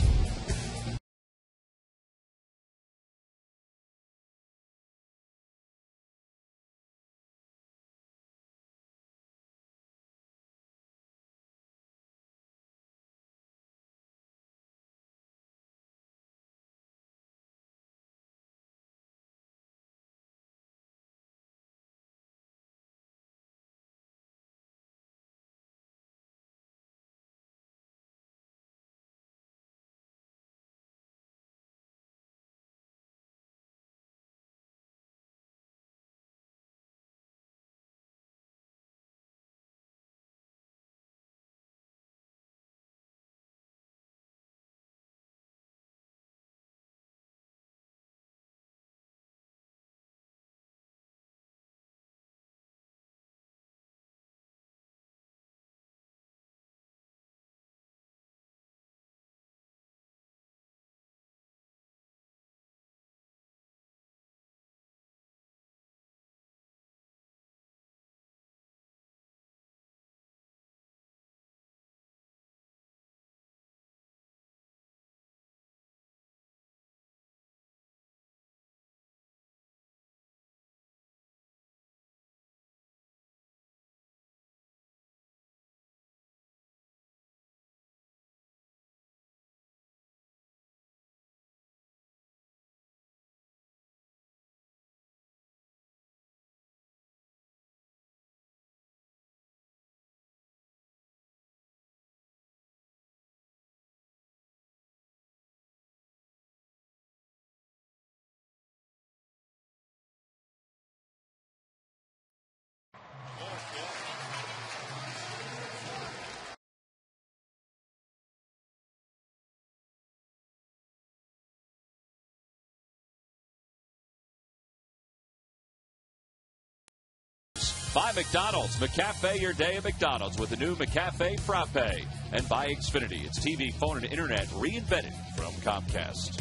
Speaker 1: By McDonald's. McCafe your day at McDonald's with the new McCafe Frappe. And by Xfinity. It's TV, phone, and internet reinvented from Comcast.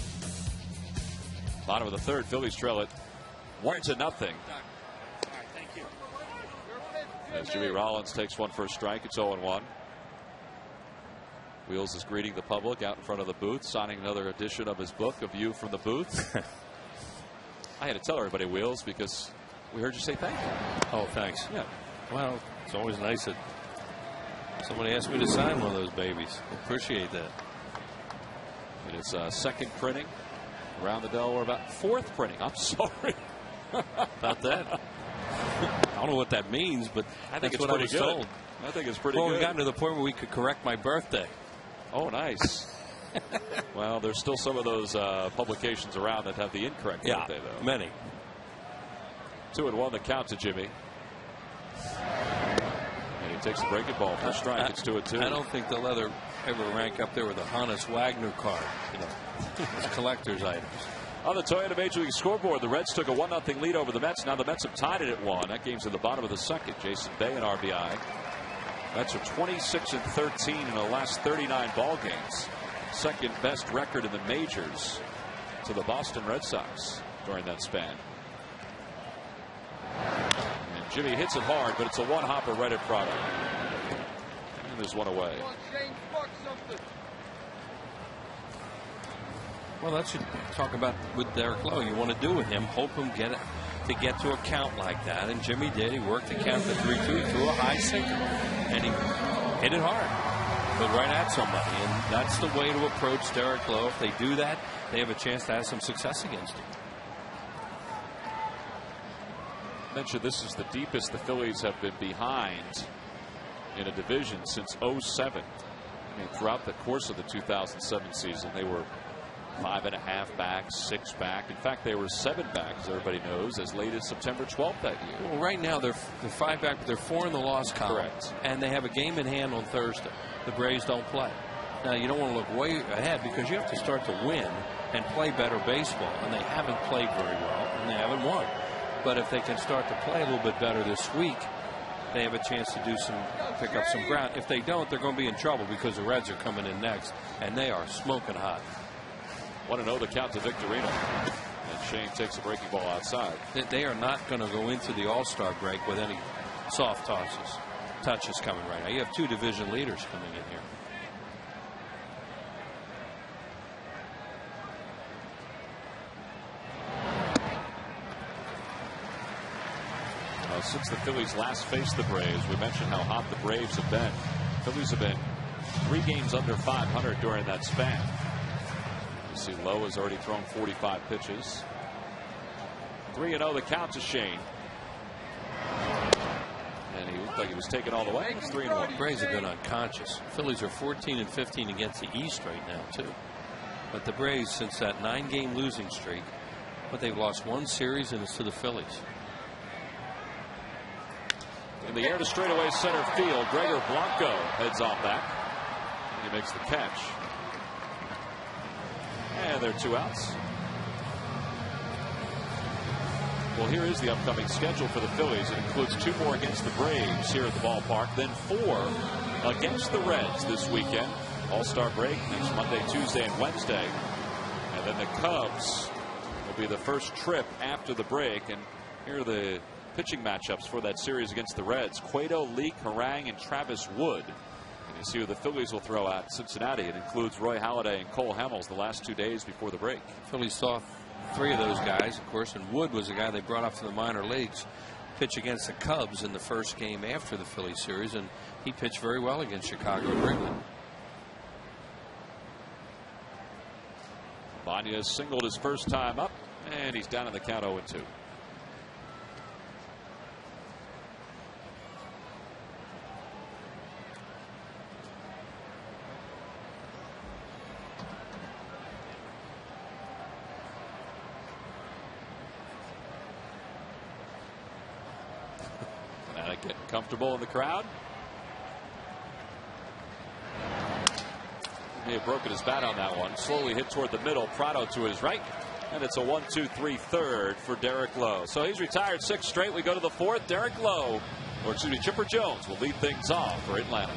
Speaker 1: Bottom of the third. Phillies trail it 1-0.
Speaker 2: Thank you.
Speaker 1: As Jimmy Rollins takes one for a strike, it's 0-1. Wheels is greeting the public out in front of the booth, signing another edition of his book, A View from the Booth. I had to tell everybody, Wheels, because we heard you say thank you.
Speaker 2: Oh, thanks.
Speaker 1: Yeah.
Speaker 2: Well, it's always nice that somebody asked me to sign one of those babies. Appreciate that.
Speaker 1: It is second printing around the Delaware, about fourth printing. I'm sorry
Speaker 2: about that. I don't know what that means, but
Speaker 1: I think
Speaker 2: that's
Speaker 1: it's
Speaker 2: what
Speaker 1: pretty
Speaker 2: I was
Speaker 1: good.
Speaker 2: told.
Speaker 1: I think it's pretty
Speaker 2: well,
Speaker 1: good.
Speaker 2: We've gotten to the point where we could correct my birthday.
Speaker 1: Oh, nice. Well, there's still some of those publications around that have the incorrect birthday, though.
Speaker 2: Many.
Speaker 1: 2-1 the count to Jimmy. And he takes the breaking ball for a strike. It's 2-2.
Speaker 2: I don't think they'll ever rank up there with a Hannes Wagner card, as collector's items.
Speaker 1: On the Toyota Major League scoreboard, the Reds took a 1-0 lead over the Mets. Now the Mets have tied it at 1. That game's in the bottom of the second. Jason Bay and RBI. Mets are 26-13 in the last 39 ball games. Second best record in the majors to for the Boston Red Sox during that span. And Jimmy hits it hard, but it's a one-hopper right at Prado. And there's one away.
Speaker 2: Well, that's what you talk about with Derek Lowe. You want to do with him, hope him get to a count like that. And Jimmy did. He worked the count to 3-2. He threw a high sinker. And he hit it hard. But right at somebody. And that's the way to approach Derek Lowe. If they do that, they have a chance to have some success against him.
Speaker 1: I mentioned this is the deepest the Phillies have been behind in a division since '07. I mean, throughout the course of the 2007 season, they were 5.5 back, 6 back. In fact, they were 7 back, as everybody knows, as late as September 12th that year.
Speaker 2: Well, right now they're 5 back, but they're 4 in the loss column.
Speaker 1: Correct.
Speaker 2: And they have a game in hand on Thursday. The Braves don't play. Now, you don't want to look way ahead because you have to start to win and play better baseball. And they haven't played very well, and they haven't won. But if they can start to play a little bit better this week, they have a chance to pick up some ground. If they don't, they're going to be in trouble because the Reds are coming in next, and they are smoking hot.
Speaker 1: 1-0 the count to Victorino. And Shane takes a breaking ball outside.
Speaker 2: They are not going to go into the All-Star break with any soft touches coming right now. You have 2 division leaders coming in here.
Speaker 1: Since the Phillies last faced the Braves, we mentioned how hot the Braves have been. Phillies have been 3 games under 500 during that span. You see Lowe has already thrown 45 pitches. 3-0 the count to Shane. And he looked like he was taken all the way. It's 3-1.
Speaker 2: Braves have been unconscious. Phillies are 14-15 against the East right now, too. But the Braves, since that 9-game losing streak, they've lost 1 series, and it's to the Phillies.
Speaker 1: In the air to straightaway center field, Gregor Blanco heads on back. He makes the catch. And there are 2 outs. Well, here is the upcoming schedule for the Phillies. It includes 2 more against the Braves here at the ballpark, then 4 against the Reds this weekend. All-Star break next Monday, Tuesday, and Wednesday. And then the Cubs will be the first trip after the break. And here are the pitching matchups for that series against the Reds. Cueto, Leake, Harang, and Travis Wood. And you see who the Phillies will throw at Cincinnati. It includes Roy Halladay and Cole Hamels the last 2 days before the break.
Speaker 2: Phillies saw 3 of those guys, of course, and Wood was the guy they brought up to the minor leagues. Pitch against the Cubs in the first game after the Phillies series, and he pitched very well against Chicago at Wrigley.
Speaker 1: Banya singled his first time up, and he's down in the count 0-2. Getting comfortable in the crowd. He had broken his bat on that one. Slowly hit toward the middle. Prado to his right. And it's a 1-2-3 third for Derek Lowe. So he's retired 6 straight. We go to the 4th. Derek Lowe, or excuse me, Chipper Jones will lead things off for Atlanta.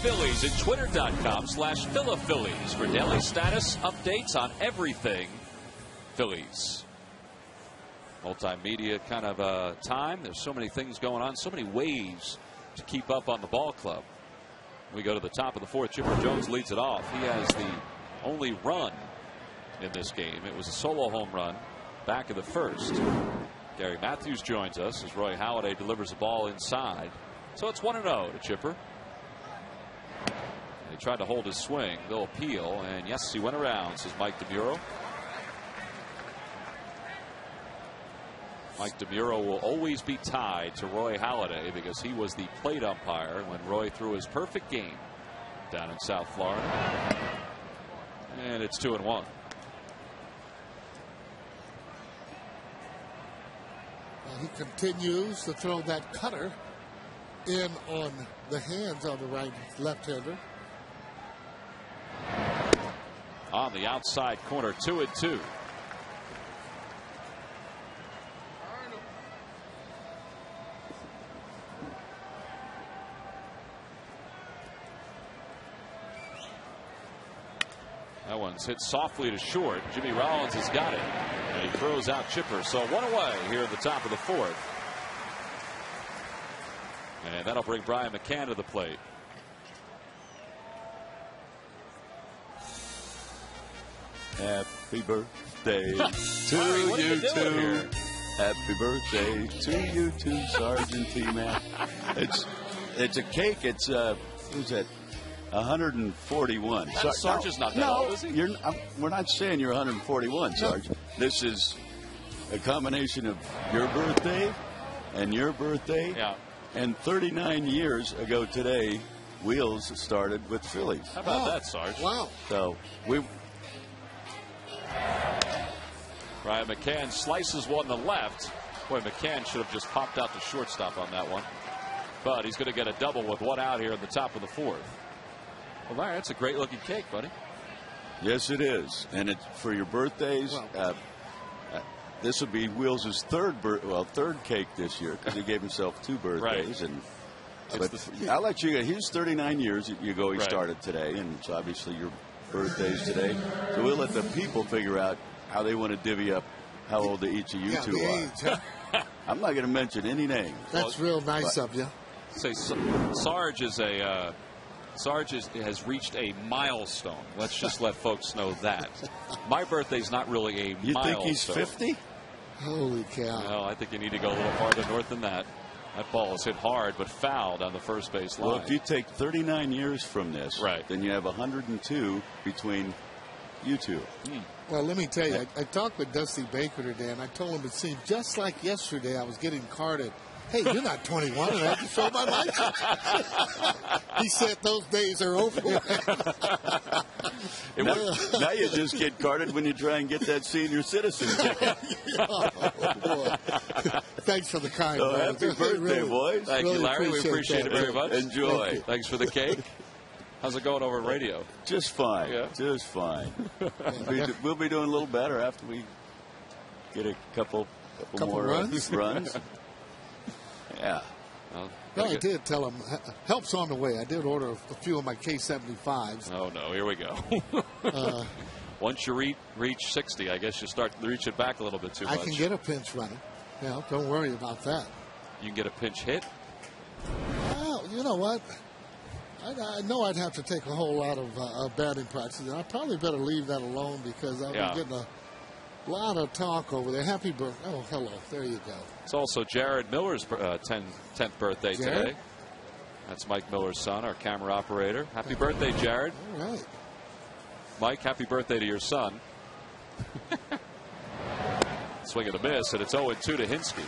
Speaker 1: Phillies at twitter.com/PhilaPhillies for daily status updates on everything Phillies. Multimedia kind of time. There's so many things going on, so many ways to keep up on the ball club. We go to the top of the fourth. Chipper Jones leads it off. He has the only run in this game. It was a solo home run back of the first. Gary Matthews joins us as Roy Halladay delivers the ball inside. So it's 1-0 to Chipper. He tried to hold his swing. They'll appeal, and yes, he went around, says Mike DeMuro. Mike DeMuro will always be tied to Roy Halladay because he was the plate umpire when Roy threw his perfect game down in South Florida. And it's 2-1.
Speaker 4: He continues to throw that cutter in on the hands of the left-hander.
Speaker 1: On the outside corner, 2-2. That one's hit softly to short. Jimmy Rollins has got it. And he throws out Chipper. So one away here at the top of the fourth. And that'll bring Brian McCann to the plate.
Speaker 5: Happy birthday to
Speaker 1: What are
Speaker 5: you
Speaker 1: doing
Speaker 5: too.
Speaker 1: here?
Speaker 5: Happy birthday to you too, Sergeant T-Man. It's a cake. It's who's that? 141.
Speaker 1: Sarge is not that old, is he?
Speaker 5: We're not saying you're 141, Sarge. This is a combination of your birthday and your birthday.
Speaker 1: Yeah.
Speaker 5: And 39 years ago today, Wheels started with Phillies.
Speaker 1: How about that, Sarge?
Speaker 4: Wow.
Speaker 5: So
Speaker 1: Brian McCann slices one to left. Boy, McCann should have just popped out to shortstop on that one. But he's going to get a double with one out here at the top of the fourth. Well, Larry, that's a great looking cake, buddy.
Speaker 5: Yes, it is. And it's for your birthdays. This would be Wheels' third cake this year because he gave himself 2 birthdays.
Speaker 1: Right.
Speaker 5: But I'll let you. He's 39 years ago he started today, and it's obviously your birthday's today. So we'll let the people figure out how they want to divvy up how old each of you two are.
Speaker 4: Age, huh?
Speaker 5: I'm not going to mention any names.
Speaker 4: That's real nice of you.
Speaker 1: Say Sarge is Sarge has reached a milestone. Let's just let folks know that. My birthday's not really a milestone.
Speaker 5: You think he's 50?
Speaker 4: Holy cow.
Speaker 1: No, I think you need to go a little farther north than that. That ball is hit hard but fouled on the first base line.
Speaker 5: Well, if you take 39 years from this, then you have 102 between you two.
Speaker 4: Well, let me tell you, I talked with Dusty Baker today, and I told him it seemed just like yesterday I was getting carded. Hey, you're not 21, and I have to show my license. He said those days are over.
Speaker 5: Now you just get carded when you try and get that senior citizen ticket.
Speaker 4: Oh, boy. Thanks for the kind words.
Speaker 5: Happy birthday,
Speaker 4: really,
Speaker 5: boys.
Speaker 1: Thank you, Larry. We appreciate it very much.
Speaker 5: Enjoy.
Speaker 1: Thanks for the cake. How's it going over radio?
Speaker 5: Just fine.
Speaker 1: Yeah.
Speaker 5: Just fine. We'll be doing a little better after we get a couple more runs. Yeah.
Speaker 4: Well, I did tell him help's on the way. I did order a few of my K75s.
Speaker 1: Oh no, here we go. Once you reach 60, I guess you start to reach it back a little bit too much.
Speaker 4: I can get a pinch running. Yeah, don't worry about that.
Speaker 1: You can get a pinch hit.
Speaker 4: Well, you know what? I know I'd have to take a whole lot of batting practice, and I probably better leave that alone because I've been getting a lot of talk over there. Happy birthday. Oh, hello. There you go.
Speaker 1: It's also Jared Miller's 10th birthday today. That's Mike Miller's son, our camera operator. Happy birthday, Jared.
Speaker 4: All right.
Speaker 1: Mike, happy birthday to your son. Swing and a miss, and it's 0-2 to Hinsky.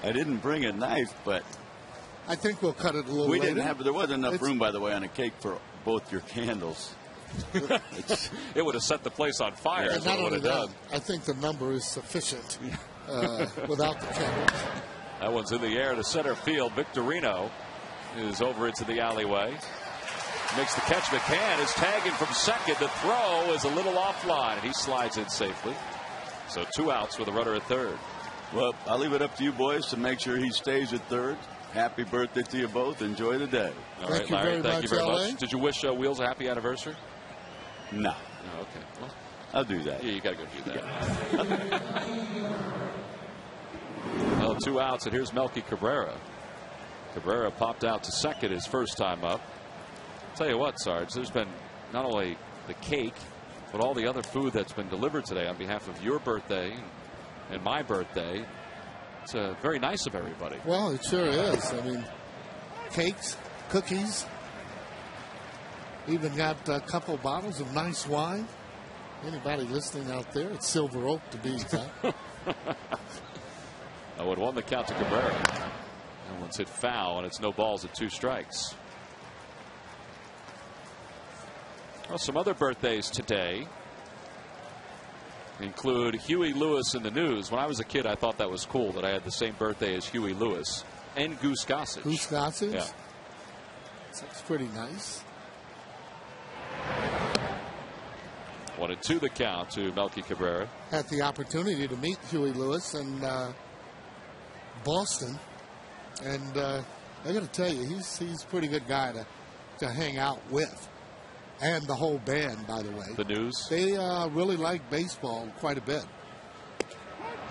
Speaker 5: I didn't bring a knife, but
Speaker 4: I think we'll cut it a little later.
Speaker 5: There wasn't enough room, by the way, on a cake for both your candles.
Speaker 1: It would have set the place on fire.
Speaker 4: And not only that, I think the number is sufficient without the candles.
Speaker 1: That one's in the air to center field. Victorino is over into the alleyway. Makes the catch. McCann is tagging from second. The throw is a little offline, and he slides in safely. So 2 outs with a runner at third.
Speaker 5: Well, I'll leave it up to you boys to make sure he stays at third. Happy birthday to you both. Enjoy the day.
Speaker 1: All right, Larry, thank you very much. Did you wish Wheels a happy anniversary?
Speaker 5: No.
Speaker 1: Oh, okay. Well,
Speaker 5: I'll do that.
Speaker 1: Yeah, you got to go do that. Well, 2 outs, and here's Melky Cabrera. Cabrera popped out to second his first time up. I'll tell you what, Sarge, there's been not only the cake, but all the other food that's been delivered today on behalf of your birthday and my birthday. It's very nice of everybody.
Speaker 4: Well, it sure is. I mean, cakes, cookies, even got a couple bottles of nice wine. Anybody listening out there, it's Silver Oak to be exact.
Speaker 1: Oh, it won the count to Cabrera. That one's hit foul, and it's no balls at 2 strikes. Well, some other birthdays today include Huey Lewis in the news. When I was a kid, I thought that was cool that I had the same birthday as Huey Lewis and Goose Gossage.
Speaker 4: Goose Gossage?
Speaker 1: Yeah.
Speaker 4: That's pretty nice.
Speaker 1: 1-2 the count to Melky Cabrera.
Speaker 4: Had the opportunity to meet Huey Lewis in Boston, and I got to tell you, he's a pretty good guy to hang out with, and the whole band, by the way.
Speaker 1: The news.
Speaker 4: They really like baseball quite a bit.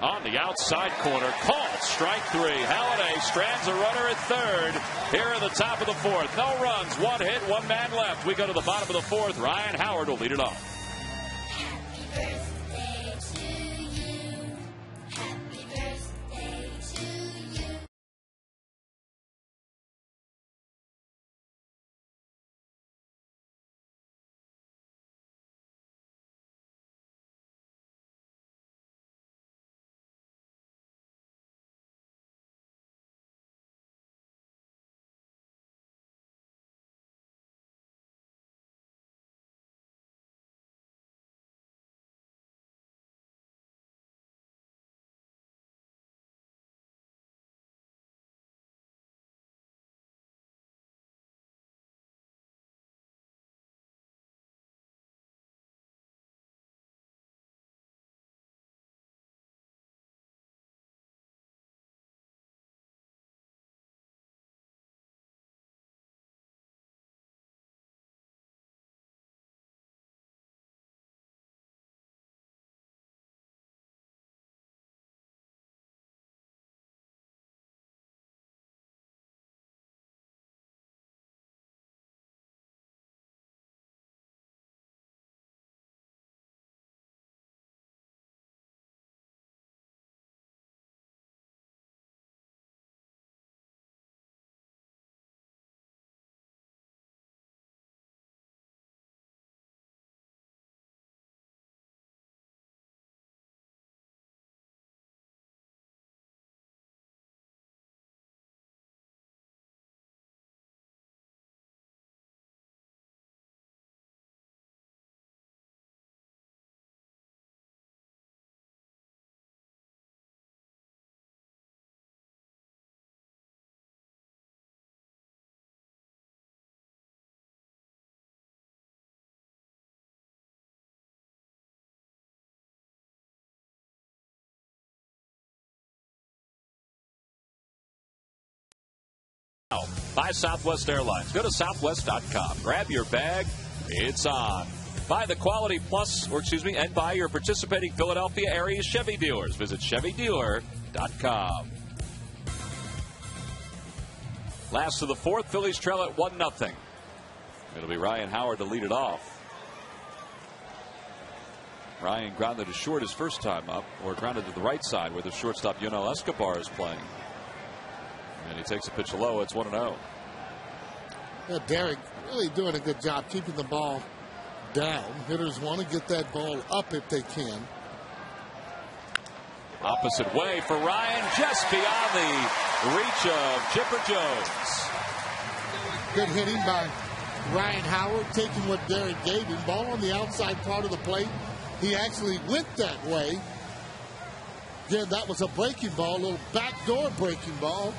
Speaker 1: On the outside corner, called strike 3. Halladay strands a runner at third here in the top of the 4th. No runs, 1 hit, 1 man left. We go to the bottom of the 4th. Ryan Howard will lead it off. By Southwest Airlines. Go to southwest.com. Grab your bag. It's on. Buy the Quality Plus, and buy your participating Philadelphia area Chevy dealers. Visit ChevyDealer.com. Last of the 4th, Phillies trail at 1-0. It'll be Ryan Howard to lead it off. Ryan grounded to short his first time up, or grounded to the right side where the shortstop Yonel Escobar is playing. And he takes a pitch low. It's 1-0.
Speaker 4: Yeah, Derek really doing a good job keeping the ball down. Hitters want to get that ball up if they can.
Speaker 1: Opposite way for Ryan, just beyond the reach of Chipper Jones.
Speaker 4: Good hitting by Ryan Howard, taking what Derek gave him. Ball on the outside part of the plate. He actually went that way. Again, that was a breaking ball, a little backdoor breaking ball.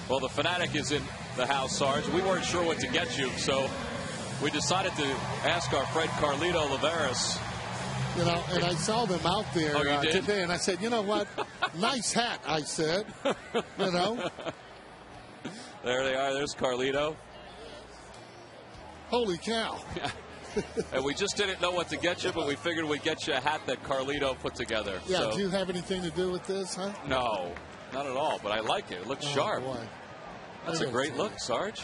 Speaker 1: Well, the Fanatic is in the house, Sarge. We weren't sure what to get you, so we decided to ask our friend Carlito Olivares
Speaker 4: You know, and I saw them out there today, and I said, you know what? Nice hat, I said. You know.
Speaker 1: There they are. There's Carlito.
Speaker 4: Holy cow.
Speaker 1: And we just didn't know what to get you, but we figured we'd get you a hat that Carlito put together.
Speaker 4: Yeah,
Speaker 1: so.
Speaker 4: Do you have anything to do with this, huh?
Speaker 1: No, not at all, but I like it. It looks sharp.
Speaker 4: Boy.
Speaker 1: That's a great look, Sarge.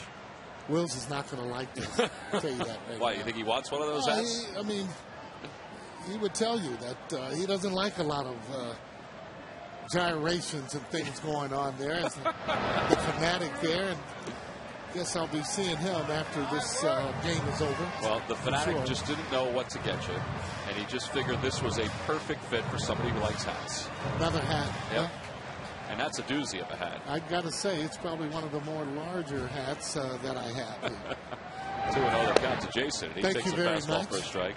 Speaker 4: Wills is not going to like this. I'll tell you that right
Speaker 1: Why,
Speaker 4: now.
Speaker 1: you think he wants one of those hats?
Speaker 4: I mean, he would tell you that he doesn't like a lot of gyrations and things going on there. As the fanatic there, and guess I'll be seeing him after this game is over.
Speaker 1: Well, the fanatic just didn't know what to get you, and he just figured this was a perfect fit for somebody who likes hats.
Speaker 4: Another hat.
Speaker 1: Yep. And that's a doozy of a hat.
Speaker 4: I got to say, it's probably one of the more larger hats that I have.
Speaker 1: 2-0 the count to Jason. He
Speaker 4: Thank
Speaker 1: takes
Speaker 4: you
Speaker 1: a
Speaker 4: very
Speaker 1: fastball
Speaker 4: much.
Speaker 1: for a strike.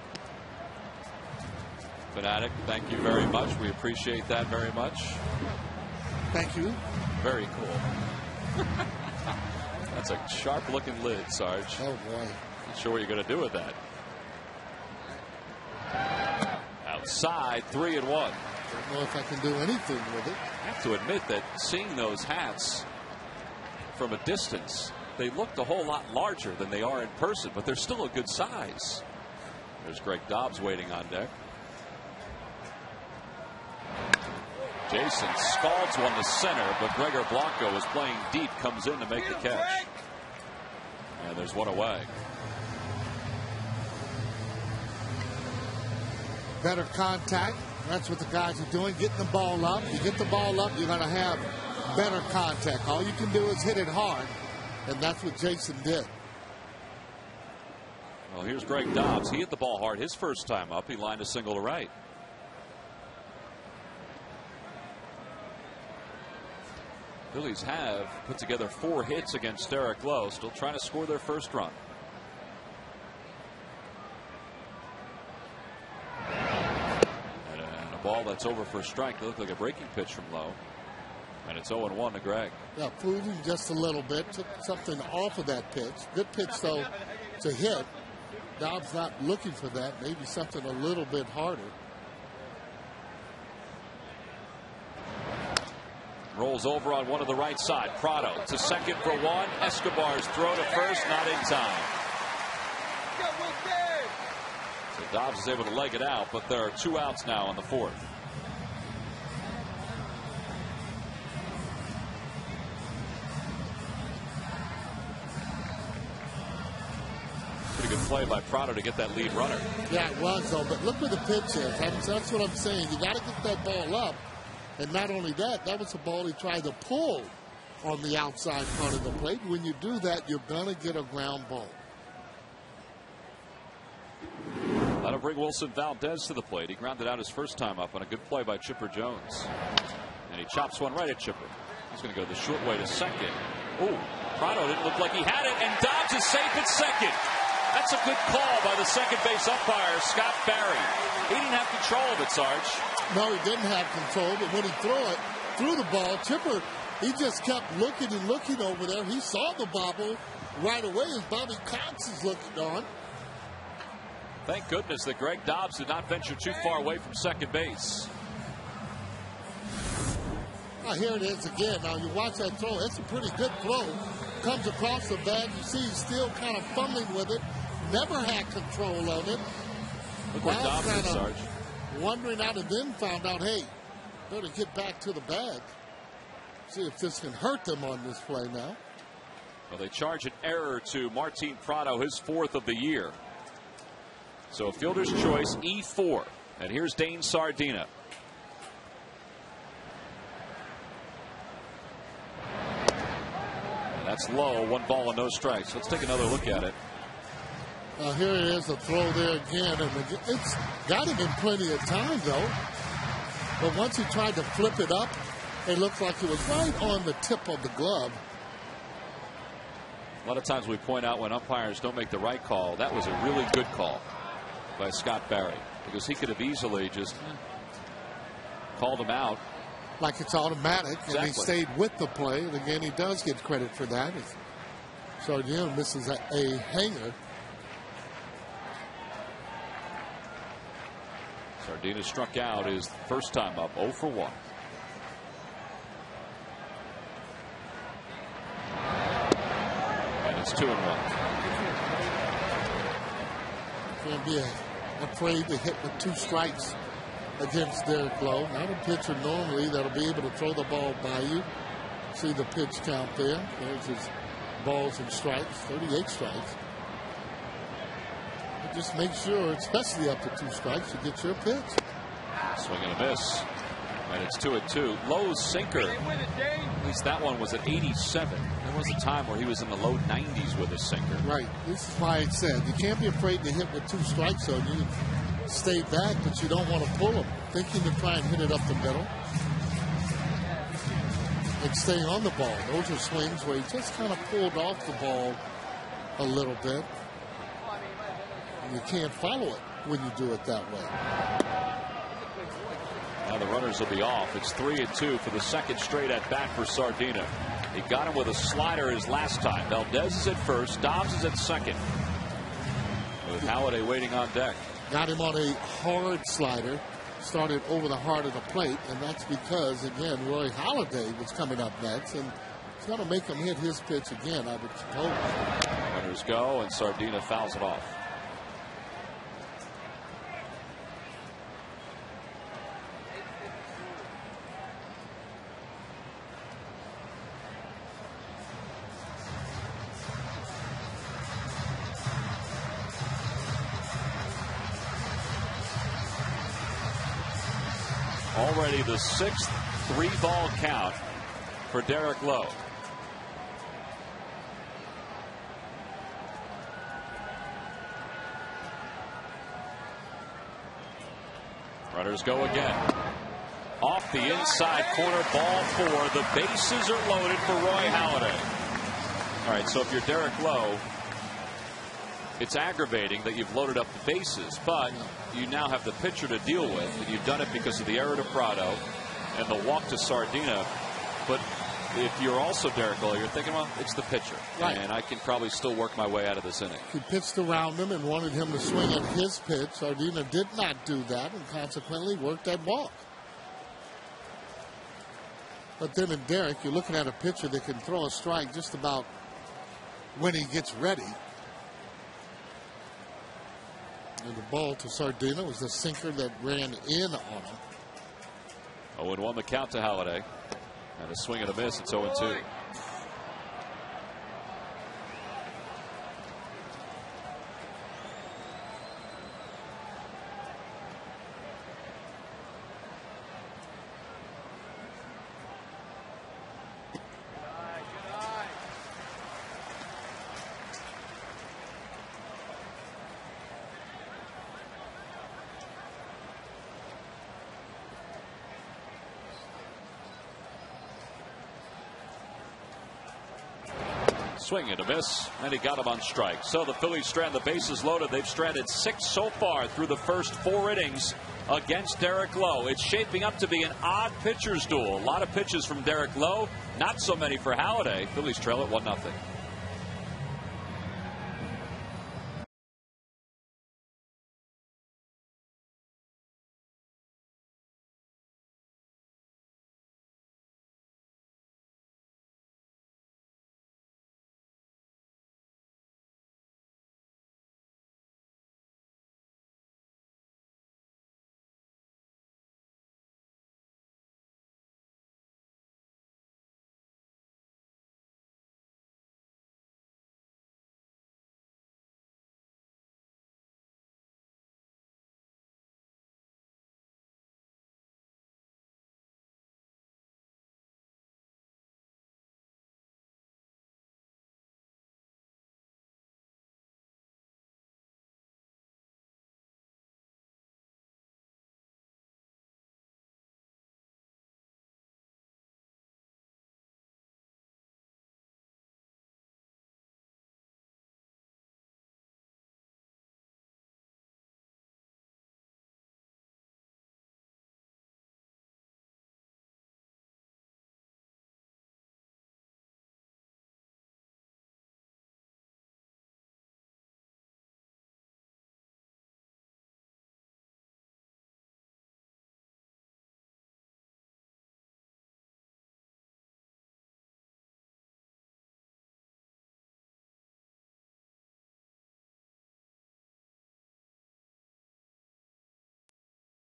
Speaker 1: Fanatic, thank you very much. We appreciate that very much.
Speaker 4: Thank you.
Speaker 1: Very cool. That's a sharp-looking lid, Sarge.
Speaker 4: Oh, boy.
Speaker 1: Not sure what you're going to do with that. Outside, 3-1.
Speaker 4: Don't know if I can do anything with it.
Speaker 1: I have to admit that seeing those hats from a distance, they looked a whole lot larger than they are in person, but they're still a good size. There's Greg Dobbs waiting on deck. Jason scalds one to center, but Gregor Blanco is playing deep, comes in to make the catch. And there's one away.
Speaker 4: Better contact. That's what the guys are doing, getting the ball up. You get the ball up, you're going to have better contact. All you can do is hit it hard, and that's what Jason did.
Speaker 1: Well, here's Greg Dobbs. He hit the ball hard his first time up. He lined a single to right. Phillies have put together 4 hits against Derek Lowe, still trying to score their first run. And a ball that's over for a strike. It looked like a breaking pitch from Lowe. And it's 0-1 to Greg.
Speaker 4: Yeah, fooled him just a little bit. Took something off of that pitch. Good pitch, though, to hit. Dobbs not looking for that. Maybe something a little bit harder.
Speaker 1: Rolls over on one of the right side. Prado to second for one. Escobar's throw to first, not in time. So Dobbs is able to leg it out, but there are 2 outs now in the 4th. Pretty good play by Prado to get that lead runner.
Speaker 4: Yeah, it was, though. But look where the pitch is. That's what I'm saying. You got to get that ball up. And not only that, that was a ball he tried to pull on the outside part of the plate. When you do that, you're going to get a ground ball.
Speaker 1: That'll bring Wilson Valdez to the plate. He grounded out his first time up on a good play by Chipper Jones. And he chops one right at Chipper. He's going to go the short way to second. Oh, Prado didn't look like he had it, and Dobbs is safe at second. That's a good call by the second base umpire, Scott Barry. He didn't have control of it, Sarge.
Speaker 4: No, he didn't have control, but when he threw the ball, Chipper, he just kept looking and looking over there. He saw the bobble right away as Bobby Cox is looking on.
Speaker 1: Thank goodness that Greg Dobbs did not venture too far away from second base.
Speaker 4: Now, here it is again. Now, you watch that throw. It's a pretty good throw. Comes across the bag. You see he's still kind of fumbling with it. Never had control of it.
Speaker 1: Look where Dobbs is, Sarge.
Speaker 4: Wondering out, and then found out, hey, better get back to the bag. See if this can hurt them on this play now.
Speaker 1: Well, they charge an error to Martin Prado, his 4th of the year. So fielder's choice, E4. And here's Dane Sardina. And that's low, 1 ball and no strikes. Let's take another look at it.
Speaker 4: Here it is, a throw there again. And it's got him in plenty of time, though. But once he tried to flip it up, it looked like it was right on the tip of the glove.
Speaker 1: A lot of times we point out when umpires don't make the right call. That was a really good call by Scott Barry, because he could have easily just called him out.
Speaker 4: Like it's automatic,
Speaker 1: Exactly.
Speaker 4: And he stayed with the play. And again, he does get credit for that. So again, misses a hanger.
Speaker 1: Sardina struck out his first time up, 0 for 1. And it's 2-1.
Speaker 4: Can't be afraid to hit with 2 strikes against Derek Lowe. Not a pitcher normally that'll be able to throw the ball by you. See the pitch count there. There's his balls and strikes, 38 strikes. But just make sure, especially up to 2 strikes, you get your pitch.
Speaker 1: Swing and a miss. And it's 2-2. Lowe's sinker, at least that one was at 87. There was a time where he was in the low 90s with his sinker.
Speaker 4: Right. This is why I said you can't be afraid to hit with 2 strikes on you. Stay back, but you don't want to pull them. Thinking to try and hit it up the middle. And stay on the ball. Those are swings where he just kind of pulled off the ball a little bit. And you can't follow it when you do it that way.
Speaker 1: Now the runners will be off. It's 3-2 for the second straight at bat for Sardina. He got him with a slider his last time. Valdez is at first. Dobbs is at second. With Halladay waiting on deck.
Speaker 4: Got him on a hard slider. Started over the heart of the plate. And that's because, again, Roy Halladay was coming up next. And it's going to make him hit his pitch again, I would suppose.
Speaker 1: Runners go, and Sardina fouls it off. Already the 6th 3-ball count for Derek Lowe. Runners go again. Off the inside corner, ball 4. The bases are loaded for Roy Halladay. All right, so if you're Derek Lowe, it's aggravating that you've loaded up the bases, but you now have the pitcher to deal with, and you've done it because of the error to Prado and the walk to Sardina. But if you're also Derek Lowe, you're thinking, well, it's the pitcher, right, and I can probably still work my way out of this inning.
Speaker 4: He pitched around him and wanted him to swing at his pitch. Sardina did not do that, and consequently worked that walk. But then in Derek, you're looking at a pitcher that can throw a strike just about when he gets ready. And the ball to Sardina was the sinker that ran in on him.
Speaker 1: 0-1 the count to Halladay. And a swing and a miss. It's 0-2. Swing and a miss, and he got him on strike. So the Phillies strand the bases loaded. They've stranded 6 so far through the first 4 innings against Derek Lowe. It's shaping up to be an odd pitcher's duel. A lot of pitches from Derek Lowe, not so many for Halladay. Phillies trail at 1-0.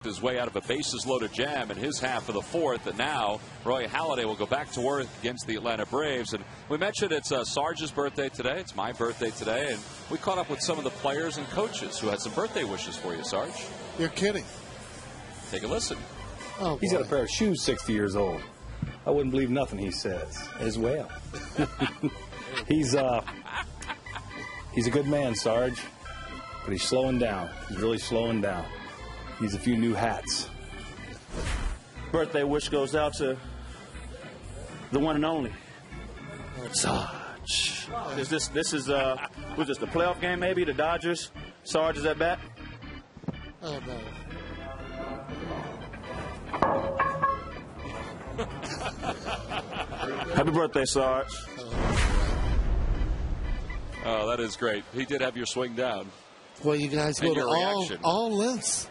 Speaker 1: his way out of a bases-loaded jam in his half of the fourth, and now Roy Halladay will go back to work against the Atlanta Braves. And we mentioned it's Sarge's birthday today. It's my birthday today, and we caught up with some of the players and coaches who had some birthday wishes for you, Sarge.
Speaker 4: You're kidding.
Speaker 1: Take a listen.
Speaker 4: Oh,
Speaker 6: he's got a pair of shoes 60 years old. I wouldn't believe nothing he says as well. He's a good man, Sarge, but he's slowing down. He's really slowing down. Needs a few new hats.
Speaker 7: Birthday wish goes out to the one and only Sarge. Was this the playoff game maybe? The Dodgers? Sarge is at bat?
Speaker 4: Oh, no.
Speaker 7: Happy birthday, Sarge.
Speaker 1: Oh, that is great. He did have your swing down.
Speaker 4: Well, you guys go to all lengths.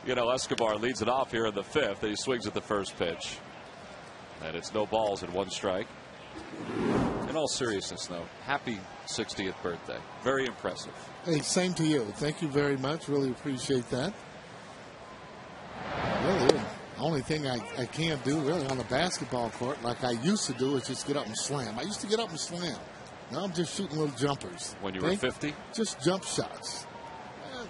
Speaker 1: You know, Escobar leads it off here in the fifth. He swings at the first pitch. And it's no balls and one strike. In all seriousness, though, happy 60th birthday. Very impressive.
Speaker 4: Hey, same to you. Thank you very much. Really appreciate that. Really, the only thing I can't do really on the basketball court like I used to do is just get up and slam. I used to get up and slam. Now I'm just shooting little jumpers.
Speaker 1: When you were 50?
Speaker 4: Just jump shots.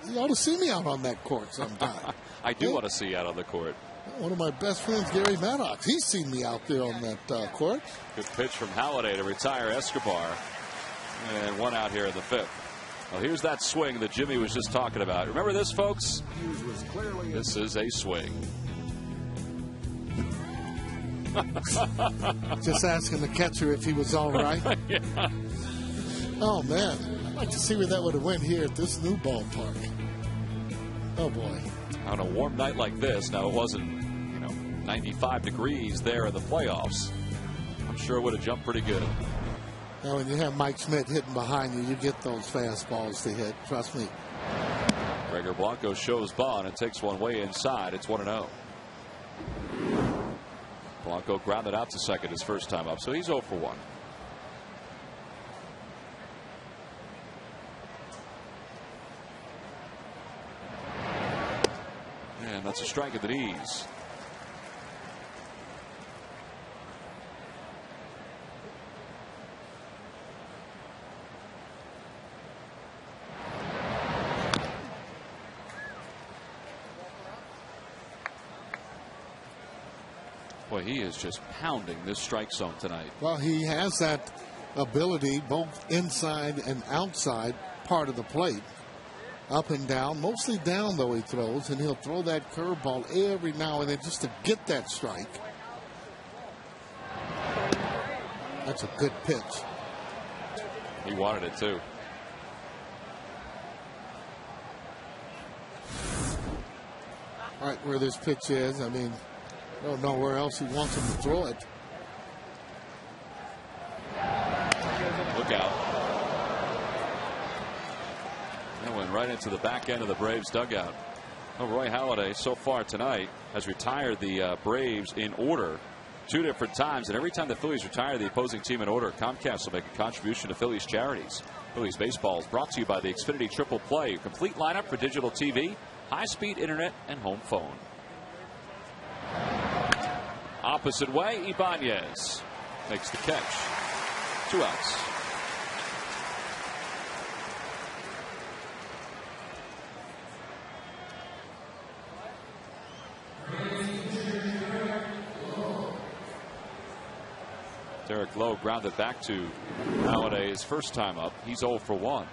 Speaker 4: You ought to see me out on that court sometime.
Speaker 1: I do want to see you out on the court.
Speaker 4: One of my best friends, Gary Maddox, he's seen me out there on that court.
Speaker 1: Good pitch from Halladay to retire Escobar. And one out here in the fifth. Well, here's that swing that Jimmy was just talking about. Remember this, folks? This is a swing.
Speaker 4: Just asking the catcher if he was all right.
Speaker 1: Yeah.
Speaker 4: Oh, man. I'd like to see where that would have went here at this new ballpark. Oh, boy.
Speaker 1: On a warm night like this, now it wasn't, 95 degrees there in the playoffs. I'm sure it would have jumped pretty good.
Speaker 4: Now, when you have Mike Schmidt hitting behind you, you get those fastballs to hit. Trust me.
Speaker 1: Gregor Blanco shows Bond and takes one way inside. It's 1-0. Blanco grounded out to second his first time up, so he's 0 for 1. And that's a strike at the knees. Boy, he is just pounding this strike zone tonight.
Speaker 4: Well, he has that ability both inside and outside part of the plate. Up and down, mostly down though he throws, and he'll throw that curveball every now and then just to get that strike. That's a good pitch.
Speaker 1: He wanted it too.
Speaker 4: Right where this pitch is, I mean, I don't know where else he wants him to throw it.
Speaker 1: Look out. That went right into the back end of the Braves dugout. Well, Roy Halladay so far tonight has retired the Braves in order 2 different times, and every time the Phillies retire the opposing team in order, Comcast will make a contribution to Phillies charities. Phillies baseball is brought to you by the Xfinity Triple Play, your complete lineup for digital TV, high-speed internet, and home phone. Opposite way, Ibanez makes the catch. 2 outs. Derek Lowe grounded back to Halladay his first time up. He's 0 for 1.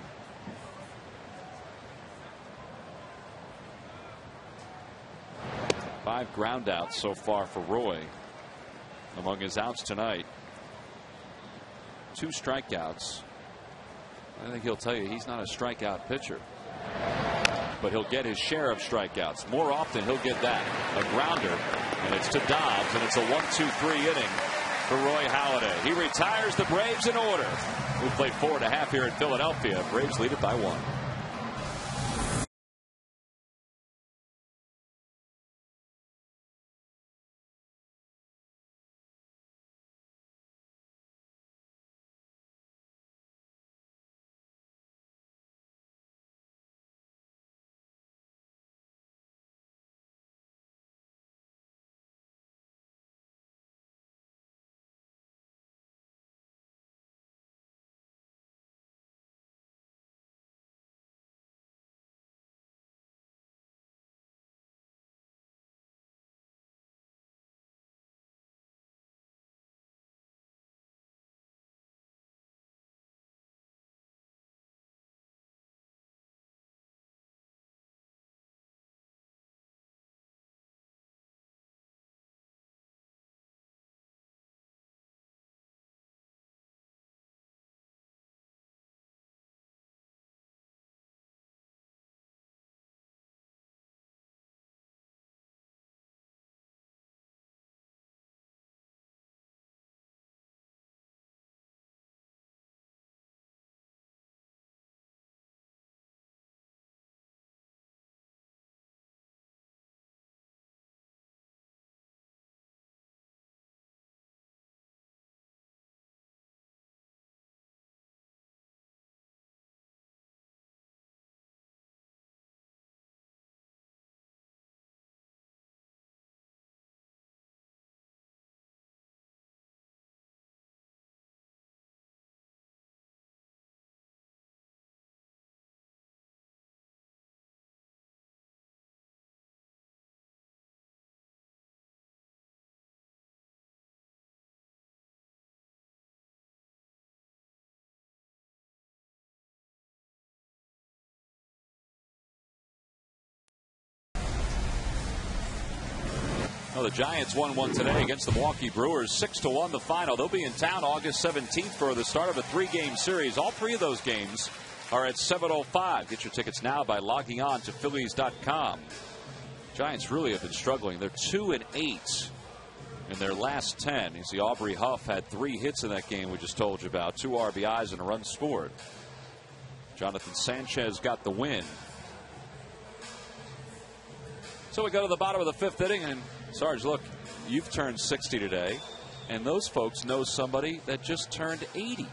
Speaker 1: Five ground outs so far for Roy. Among his outs tonight, 2 strikeouts. I think he'll tell you he's not a strikeout pitcher, but he'll get his share of strikeouts. More often he'll get that, a grounder, and it's to Dobbs, and it's a 1-2-3 inning for Roy Halladay. He retires the Braves in order. We played 4.5 here in Philadelphia. Braves lead it by 1. Well, the Giants won one today against the Milwaukee Brewers, 6-1 the final. They'll be in town August 17th for the start of a 3-game series. All 3 of those games are at 7:05. Get your tickets now by logging on to Phillies.com. Giants really have been struggling. They're 2-8 in their last 10. You see Aubrey Huff had 3 hits in that game we just told you about, 2 RBIs and a run scored. Jonathan Sanchez got the win. So we go to the bottom of the 5th inning, and Sarge, look, you've turned 60 today, and those folks know somebody that just turned 80. It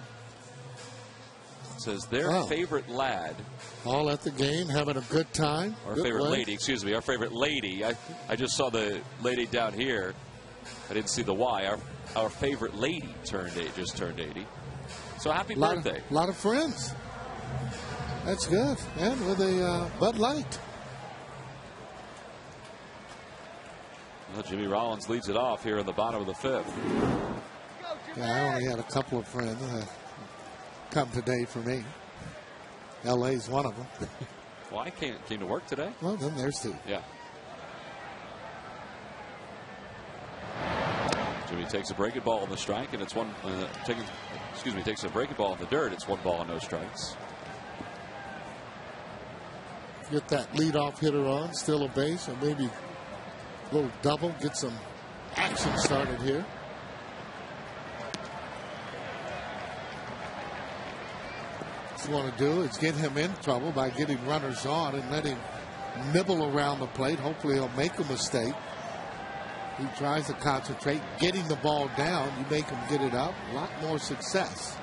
Speaker 1: says their favorite lad.
Speaker 4: All at the game, having a good time.
Speaker 1: Our favorite lady, excuse me, our favorite lady. I just saw the lady down here. I didn't see the Y. Our favorite lady just turned 80. So happy birthday.
Speaker 4: A lot of friends. That's good. And with a Bud Light.
Speaker 1: Well, Jimmy Rollins leads it off here in the bottom of the 5th.
Speaker 4: Yeah, I only had a couple of friends come today for me. LA's one of them.
Speaker 1: Well, I came to work today.
Speaker 4: Well, then there's 2.
Speaker 1: Yeah. Jimmy takes a breaking ball on the strike, and it's takes a breaking ball in the dirt. It's 1 ball and no strikes.
Speaker 4: Get that leadoff hitter on, steal a base, or maybe a little double, get some action started here. What you want to do is get him in trouble by getting runners on and let him nibble around the plate. Hopefully he'll make a mistake. He tries to concentrate, getting the ball down. You make him get it up. A lot more success.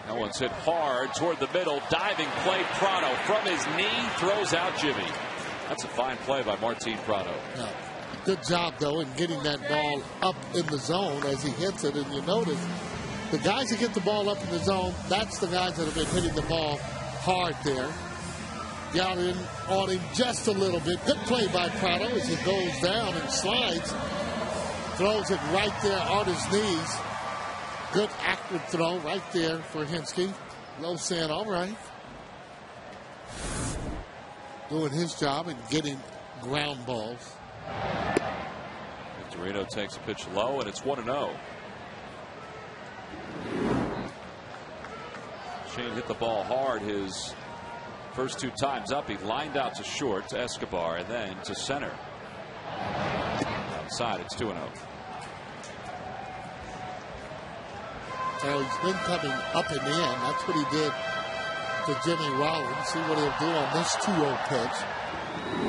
Speaker 1: That one's hit hard toward the middle. Diving play. Prado from his knee throws out Jimmy. That's a fine play by Martin Prado.
Speaker 4: Yeah. Good job, though, in getting that ball up in the zone as he hits it. And you notice the guys that get the ball up in the zone, that's the guys that have been hitting the ball hard there. Got in on him just a little bit. Good play by Prado as he goes down and slides. Throws it right there on his knees. Good accurate throw right there for Hinske. Low saying, all right. Doing his job and getting ground balls.
Speaker 1: Victorino takes a pitch low, and it's 1-0. Shane hit the ball hard his first 2 times up. He lined out to short to Escobar and then to center. Outside, it's 2-0.
Speaker 4: So he's been coming up and in. That's what he did to Jimmy Rollins. See what he'll do on this 2-0 pitch.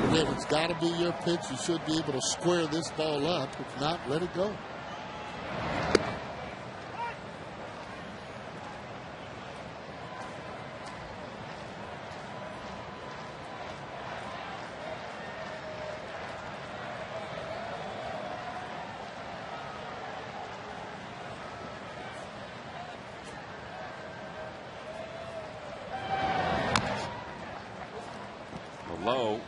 Speaker 4: Again, it's got to be your pitch. You should be able to square this ball up. If not, let it go.
Speaker 1: Low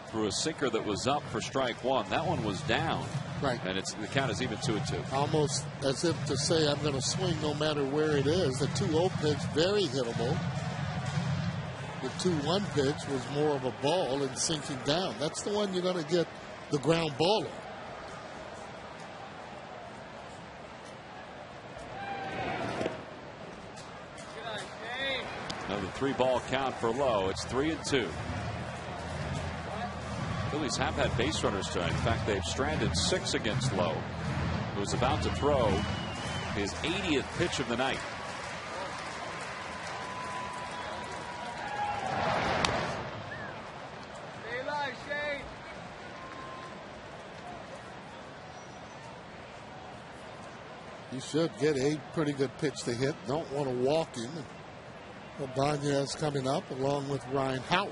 Speaker 1: threw a sinker that was up for strike 1. That one was down.
Speaker 4: Right.
Speaker 1: And the count is even 2-2.
Speaker 4: Almost as if to say, I'm going to swing no matter where it is. The 2-0 pitch, very hittable. The 2-1 pitch was more of a ball and sinking down. That's the one you're going to get the ground ball on.
Speaker 1: Another 3-ball count for Lowe. It's 3-2. Phillies have had base runners tonight. In fact, they've stranded 6 against Lowe, who was about to throw his 80th pitch of the night.
Speaker 4: You should get a pretty good pitch to hit. Don't want to walk him. Ibanez coming up along with Ryan Howard.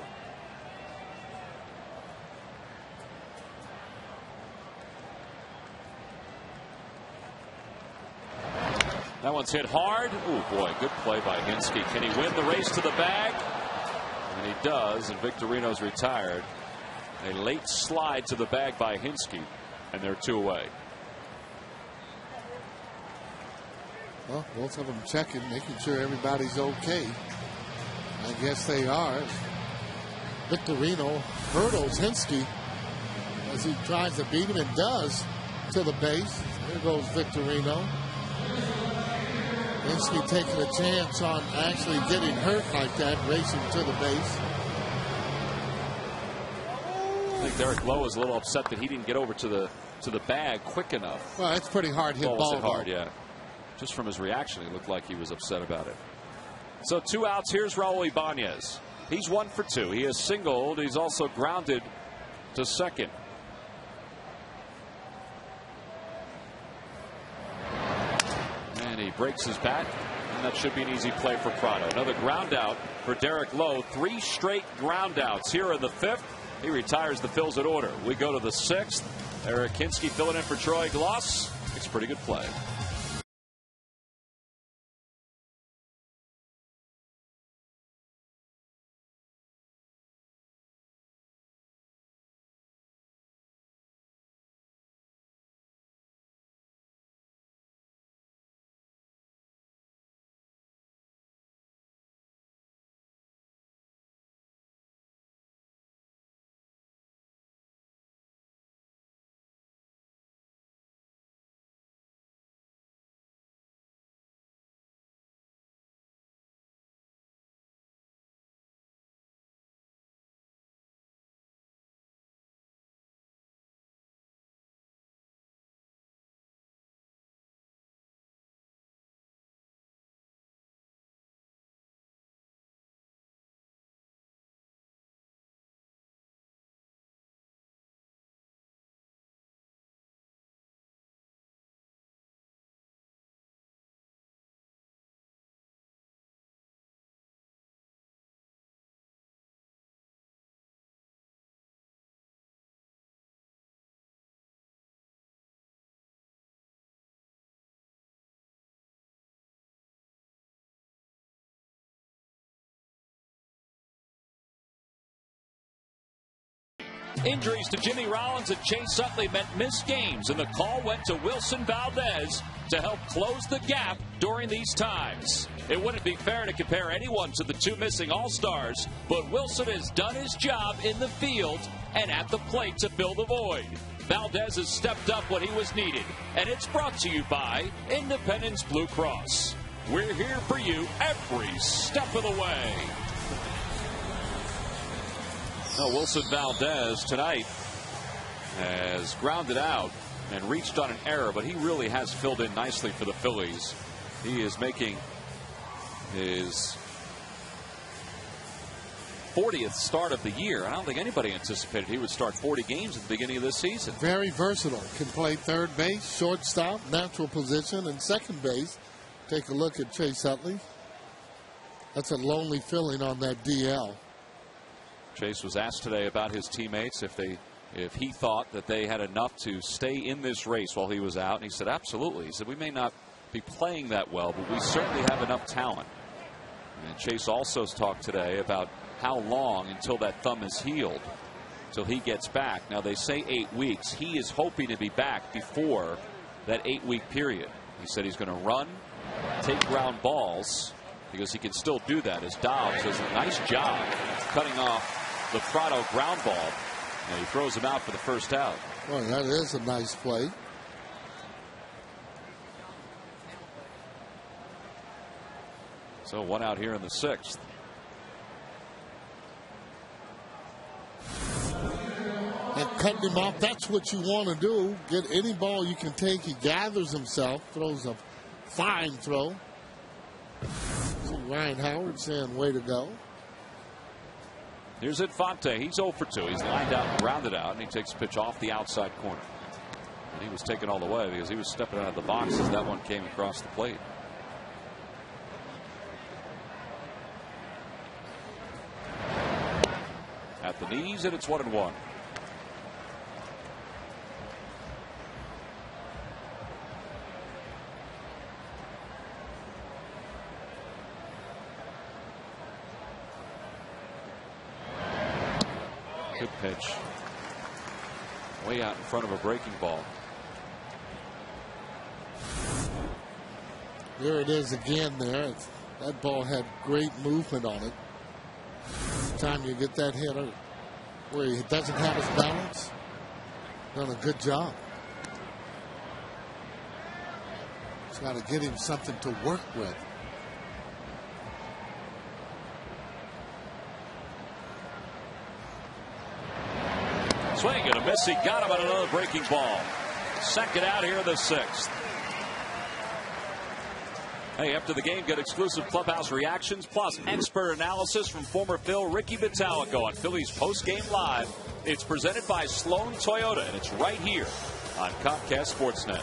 Speaker 1: That one's hit hard. Oh boy, good play by Hinske. Can he win the race to the bag? And he does, and Victorino's retired. A late slide to the bag by Hinske, and they're 2 away.
Speaker 4: Well, both of them checking, making sure everybody's okay. I guess they are. Victorino hurdles Hinske as he tries to beat him and does to the base. There goes Victorino. Linsky taking a chance on actually getting hurt like that, racing to the base.
Speaker 1: I think Derek Lowe is a little upset that he didn't get over to the bag quick enough.
Speaker 4: Well, it's pretty hard hit ball.
Speaker 1: Hard, yeah. Just from his reaction, he looked like he was upset about it. So 2 outs. Here's Raul Ibanez. He's 1 for 2. He has singled. He's also grounded to second. And he breaks his bat, and that should be an easy play for Prado. Another ground out for Derek Lowe. 3 straight ground outs here in the 5th. He retires the Phils at order. We go to the 6th. Eric Kinski filling in for Troy Gloss. Makes a pretty good play. Injuries to Jimmy Rollins and Chase Utley meant missed games, and the call went to Wilson Valdez to help close the gap during these times. It wouldn't be fair to compare anyone to the 2 missing All-Stars, but Wilson has done his job in the field and at the plate to fill the void. Valdez has stepped up when he was needed, and it's brought to you by Independence Blue Cross. We're here for you every step of the way. No, Wilson Valdez tonight has grounded out and reached on an error, but he really has filled in nicely for the Phillies. He is making his 40th start of the year. I don't think anybody anticipated he would start 40 games at the beginning of this season.
Speaker 4: Very versatile. Can play third base, shortstop, natural position, and second base. Take a look at Chase Utley. That's a lonely feeling on that DL.
Speaker 1: Chase was asked today about his teammates if he thought that they had enough to stay in this race while he was out, and he said absolutely. He said we may not be playing that well, but we certainly have enough talent. And Chase also talked today about how long until that thumb is healed, till he gets back. Now they say 8 weeks. He is hoping to be back before that 8-week period. He said he's going to run, take ground balls, because he can still do that, as Dobbs does a nice job cutting off the Prado ground ball, and he throws him out for the first out.
Speaker 4: Well, that is a nice play.
Speaker 1: So 1 out here in the 6th.
Speaker 4: And cutting him off, that's what you want to do. Get any ball you can take. He gathers himself, throws a fine throw. See Ryan Howard saying, way to go.
Speaker 1: Here's Infante. He's 0 for 2. He's lined out and grounded out, and he takes a pitch off the outside corner. And he was taken all the way because he was stepping out of the box as that one came across the plate. At the knees, and it's 1-1. Good pitch. Way out in front of a breaking ball.
Speaker 4: There it is again there. That ball had great movement on it. Every time you get that hitter where he doesn't have his balance, Done a good job. It's got to get him something to work with.
Speaker 1: Swing and a miss. He got him on another breaking ball. Second out here in the sixth. Hey, after the game, get exclusive clubhouse reactions plus expert analysis from former Phil Ricky Vitalico on Phillies Postgame Live. It's presented by Sloan Toyota, and it's right here on Comcast Sportsnet.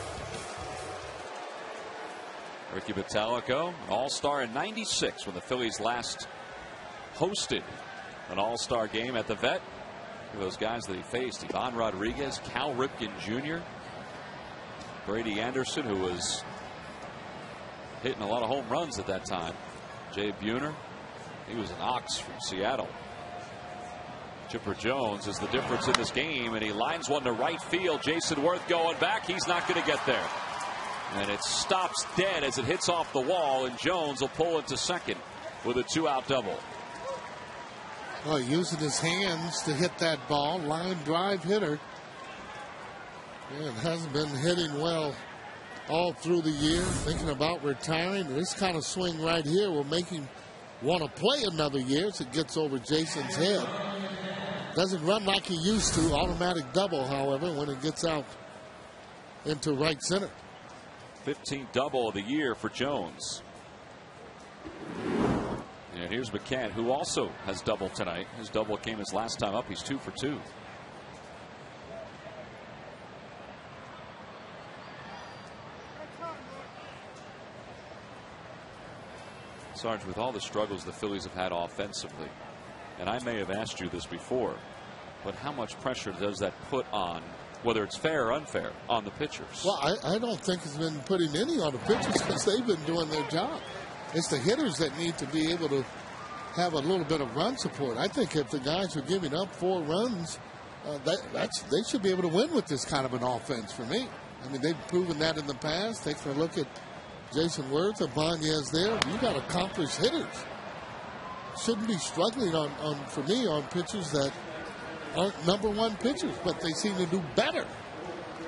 Speaker 1: Ricky Vitalico, an all-star in '96 when the Phillies last hosted an all-star game at the Vet. Those guys that he faced: Ivan Rodriguez, Cal Ripken Jr., Brady Anderson, who was hitting a lot of home runs at that time. Jay Buhner, he was an Ox from Seattle. Chipper Jones is the difference in this game, and he lines one to right field. Jason Worth going back. He's not going to get there. And it stops dead as it hits off the wall, and Jones will pull into second with a 2-out double.
Speaker 4: Well, using his hands to hit that ball. Line drive hitter. And hasn't been hitting well all through the year. Thinking about retiring. This kind of swing right here will make him want to play another year as it gets over Jason's head. Doesn't run like he used to. Automatic double, however, when it gets out into right center.
Speaker 1: 15th double of the year for Jones. And here's McCann, who also has doubled tonight. His double came his last time up. He's 2 for 2. Sarge, with all the struggles the Phillies have had offensively, and I may have asked you this before, but how much pressure does that put on, whether it's fair or unfair, on the pitchers?
Speaker 4: Well, I don't think it's been putting any on the pitchers because they've been doing their job. It's the hitters that need to be able to have a little bit of run support. I think if the guys are giving up 4 runs, they should be able to win with this kind of an offense for me. I mean, they've proven that in the past. Taking a look at Jason Worth, Ibanez there. You got accomplished hitters. Shouldn't be struggling for me on pitchers that aren't #1 pitchers, but they seem to do better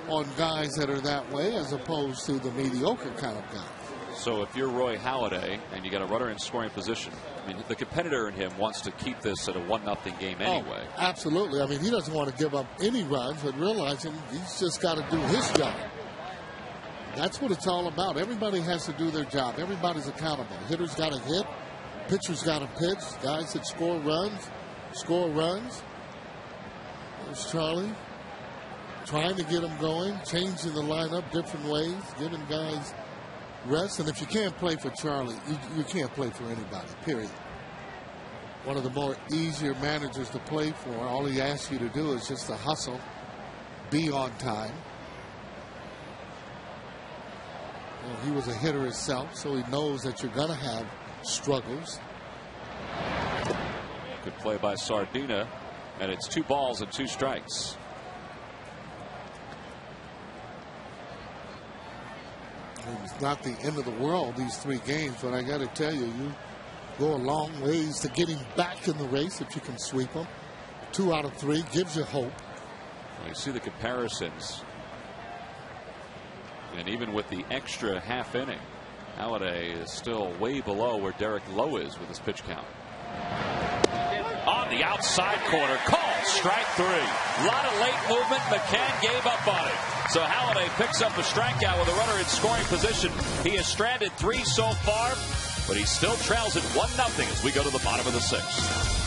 Speaker 4: on guys that are that way as opposed to the mediocre kind of guys.
Speaker 1: So if you're Roy Halladay and you got a runner in scoring position, I mean, the competitor in him wants to keep this at a 1-0 game anyway.
Speaker 4: Oh, absolutely. I mean, he doesn't want to give up any runs, but realizing he's just got to do his job. That's what it's all about. Everybody has to do their job. Everybody's accountable. Hitters got to hit. Pitchers got to pitch. Guys that score runs, score runs. There's Charlie trying to get them going, changing the lineup different ways, giving guys rest. And if you can't play for Charlie, you can't play for anybody, period. One of the more easier managers to play for. All he asks you to do is just to hustle, be on time. Well, he was a hitter himself, so he knows that you're going to have struggles.
Speaker 1: Good play by Sardina, and it's 2 balls and 2 strikes.
Speaker 4: It's not the end of the world, these 3 games, but I got to tell you, you go a long ways to getting back in the race if you can sweep them. 2 out of 3 gives you hope.
Speaker 1: Well, you see the comparisons. And even with the extra half inning, Halladay is still way below where Derek Lowe is with his pitch count. On the outside corner, called strike 3. A lot of late movement. McCann gave up on it. So Halladay picks up a strikeout with a runner in scoring position. He has stranded 3 so far, but he still trails it 1-0 as we go to the bottom of the 6th.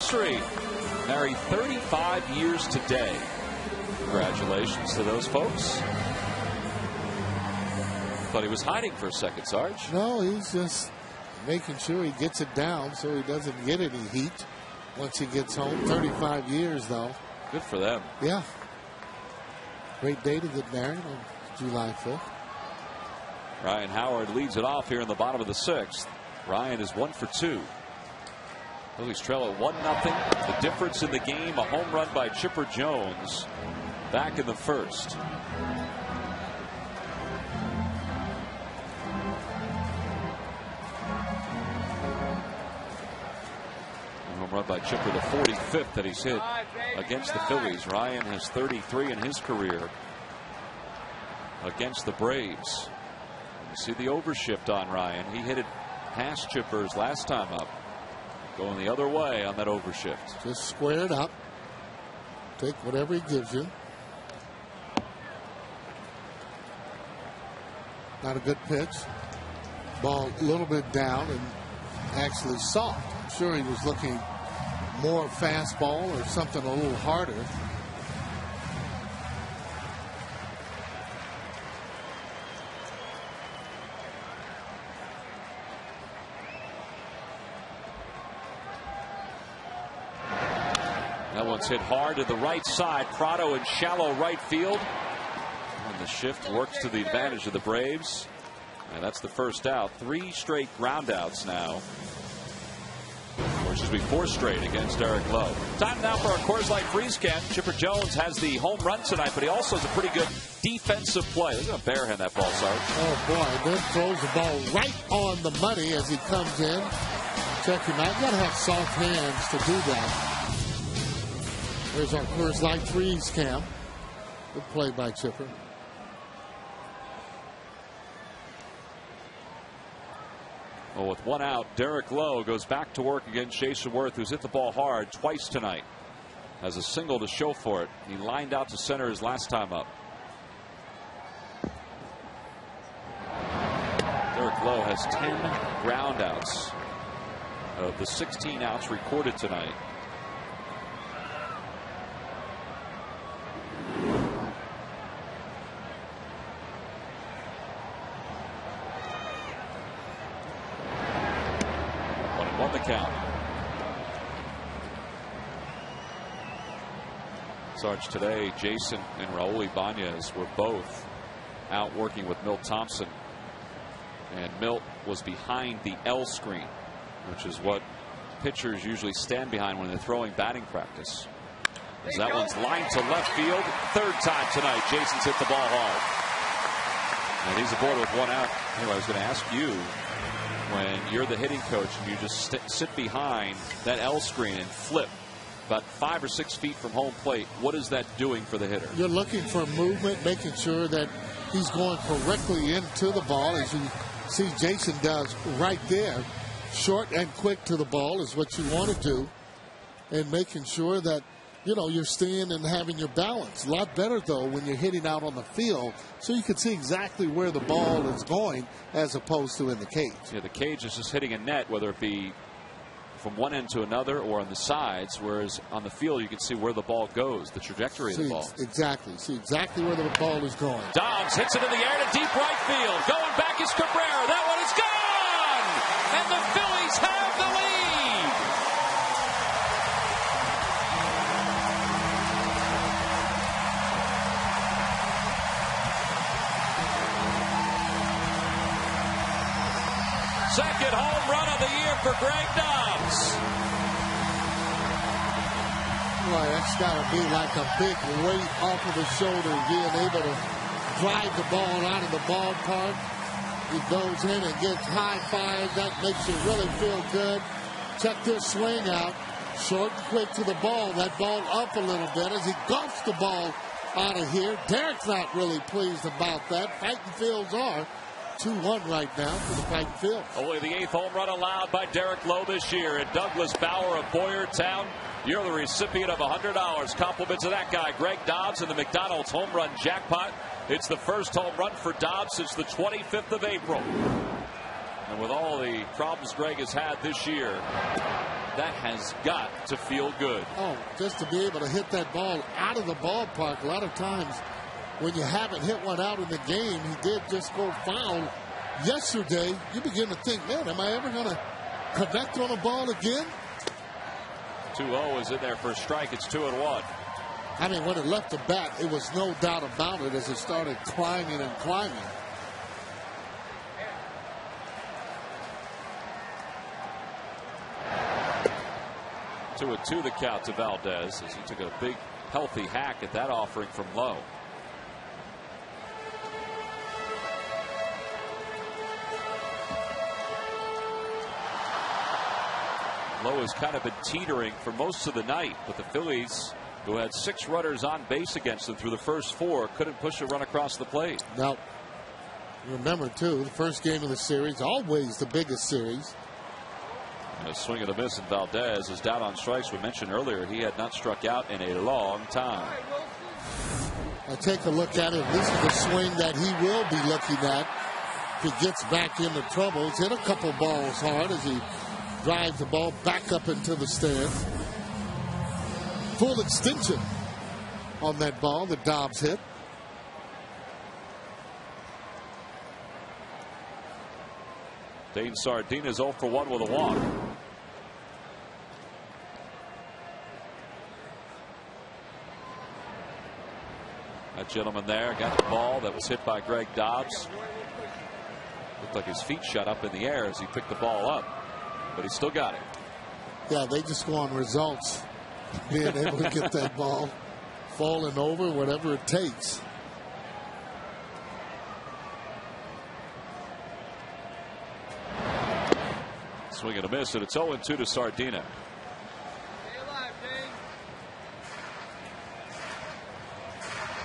Speaker 1: anniversary. Married 35 years today. Congratulations to those folks. Thought he was hiding for a second, Sarge.
Speaker 4: No, he's just making sure he gets it down so he doesn't get any heat once he gets home. 35 years, though.
Speaker 1: Good for them.
Speaker 4: Yeah. Great day to get married on July 5th.
Speaker 1: Ryan Howard leads it off here in the bottom of the 6th. Ryan is 1 for 2. Phillies trail at 1-0. The difference in the game, a home run by Chipper Jones back in the first. Home run by Chipper, the 45th that he's hit against the Phillies. Ryan has 33 in his career against the Braves. You see the overshift on Ryan. He hit it past Chipper's last time up. Going the other way on that overshift.
Speaker 4: Just square it up. Take whatever he gives you. Not a good pitch. Ball a little bit down and actually soft. I'm sure he was looking more fastball or something a little harder.
Speaker 1: That one's hit hard to the right side. Prado in shallow right field. And the shift works to the advantage of the Braves. And that's the first out. 3 straight ground outs now. Or excuse me, 4 straight against Derek Lowe. Time now for our Coors Light Freeze Can. Chipper Jones has the home run tonight, but he also has a pretty good defensive play. They're going to barehand that ball, Sarge.
Speaker 4: Oh, boy. Then throws the ball right on the money as he comes in. Check him out. You got to have soft hands to do that. There's our Coors Light Freeze Cam. Good play by Chipper.
Speaker 1: Well, with 1 out, Derek Lowe goes back to work against Jason Worth, who's hit the ball hard twice tonight. Has a single to show for it. He lined out to center his last time up. Derek Lowe has 10 ground outs of the 16 outs recorded tonight. Count. Sarge, today Jason and Raul Ibanez were both out working with Milt Thompson, and Milt was behind the L screen, which is what pitchers usually stand behind when they're throwing batting practice. As that one's lined to left field. 3rd time tonight Jason's hit the ball hard, and he's aboard with 1 out. Anyway, I was going to ask you, when you're the hitting coach and you just sit behind that L screen and flip about 5 or 6 feet from home plate, what is that doing for the hitter?
Speaker 4: You're looking for movement, making sure that he's going correctly into the ball, as you see Jason does right there. Short and quick to the ball is what you want to do, and making sure that, you know, you're staying and having your balance. A lot better, though, when you're hitting out on the field, so you can see exactly where the ball is going as opposed to in the cage.
Speaker 1: Yeah, the cage is just hitting a net, whether it be from one end to another or on the sides, whereas on the field you can see where the ball goes, the trajectory of the ball.
Speaker 4: Exactly. See exactly where the ball is going.
Speaker 1: Dobbs hits it in the air to deep right field. Going back is Cabrera. That one is gone! And the Phillies have the lead! Second home run of the year for Greg Dobbs.
Speaker 4: Boy, that's got to be like a big weight off of his shoulder, being able to drive the ball out of the ballpark. He goes in and gets high five. That makes you really feel good. Check this swing out. Short and quick to the ball. That ball up a little bit as he gulps the ball out of here. Derek's not really pleased about that. Fighting Fields are. 2-1 right now for the Fighting Fields.
Speaker 1: Only the 8th home run allowed by Derek Lowe this year. And Douglas Bauer of Boyertown, you're the recipient of $100. Compliments of that guy, Greg Dobbs, in the McDonald's home run jackpot. It's the first home run for Dobbs since the 25th of April. And with all the problems Greg has had this year, That has got to feel good.
Speaker 4: Oh, just to be able to hit that ball out of the ballpark. A lot of times when you haven't hit one out in the game, he did just go foul yesterday. You begin to think, man, am I ever going to connect on a ball again?
Speaker 1: 2-0 is in there for a strike. It's 2-1.
Speaker 4: I mean, when it left the bat, it was no doubt about it as it started climbing and climbing.
Speaker 1: Two and two the count to Valdez as he took a big, healthy hack at that offering from Lowe. Lowe has kind of been teetering for most of the night, but the Phillies, who had 6 runners on base against them through the first 4, couldn't push a run across the plate.
Speaker 4: Now, remember, too, the first game of the series, always the biggest series.
Speaker 1: And a swing and a miss, and Valdez is down on strikes. We mentioned earlier he had not struck out in a long time.
Speaker 4: I take a look at it. This is the swing that he will be looking at if he gets back into trouble. He's hit a couple balls hard as he drives the ball back up into the stands. Full extension on that ball that Dobbs hit.
Speaker 1: Dane Sardina's 0 for 1 with a walk. That gentleman there got the ball that was hit by Greg Dobbs. Looked like his feet shut up in the air as he picked the ball up, but he still got it.
Speaker 4: Yeah, they just go on results. Being able to get that ball falling over, whatever it takes.
Speaker 1: Swing and a miss, and it's 0-2 to Sardina.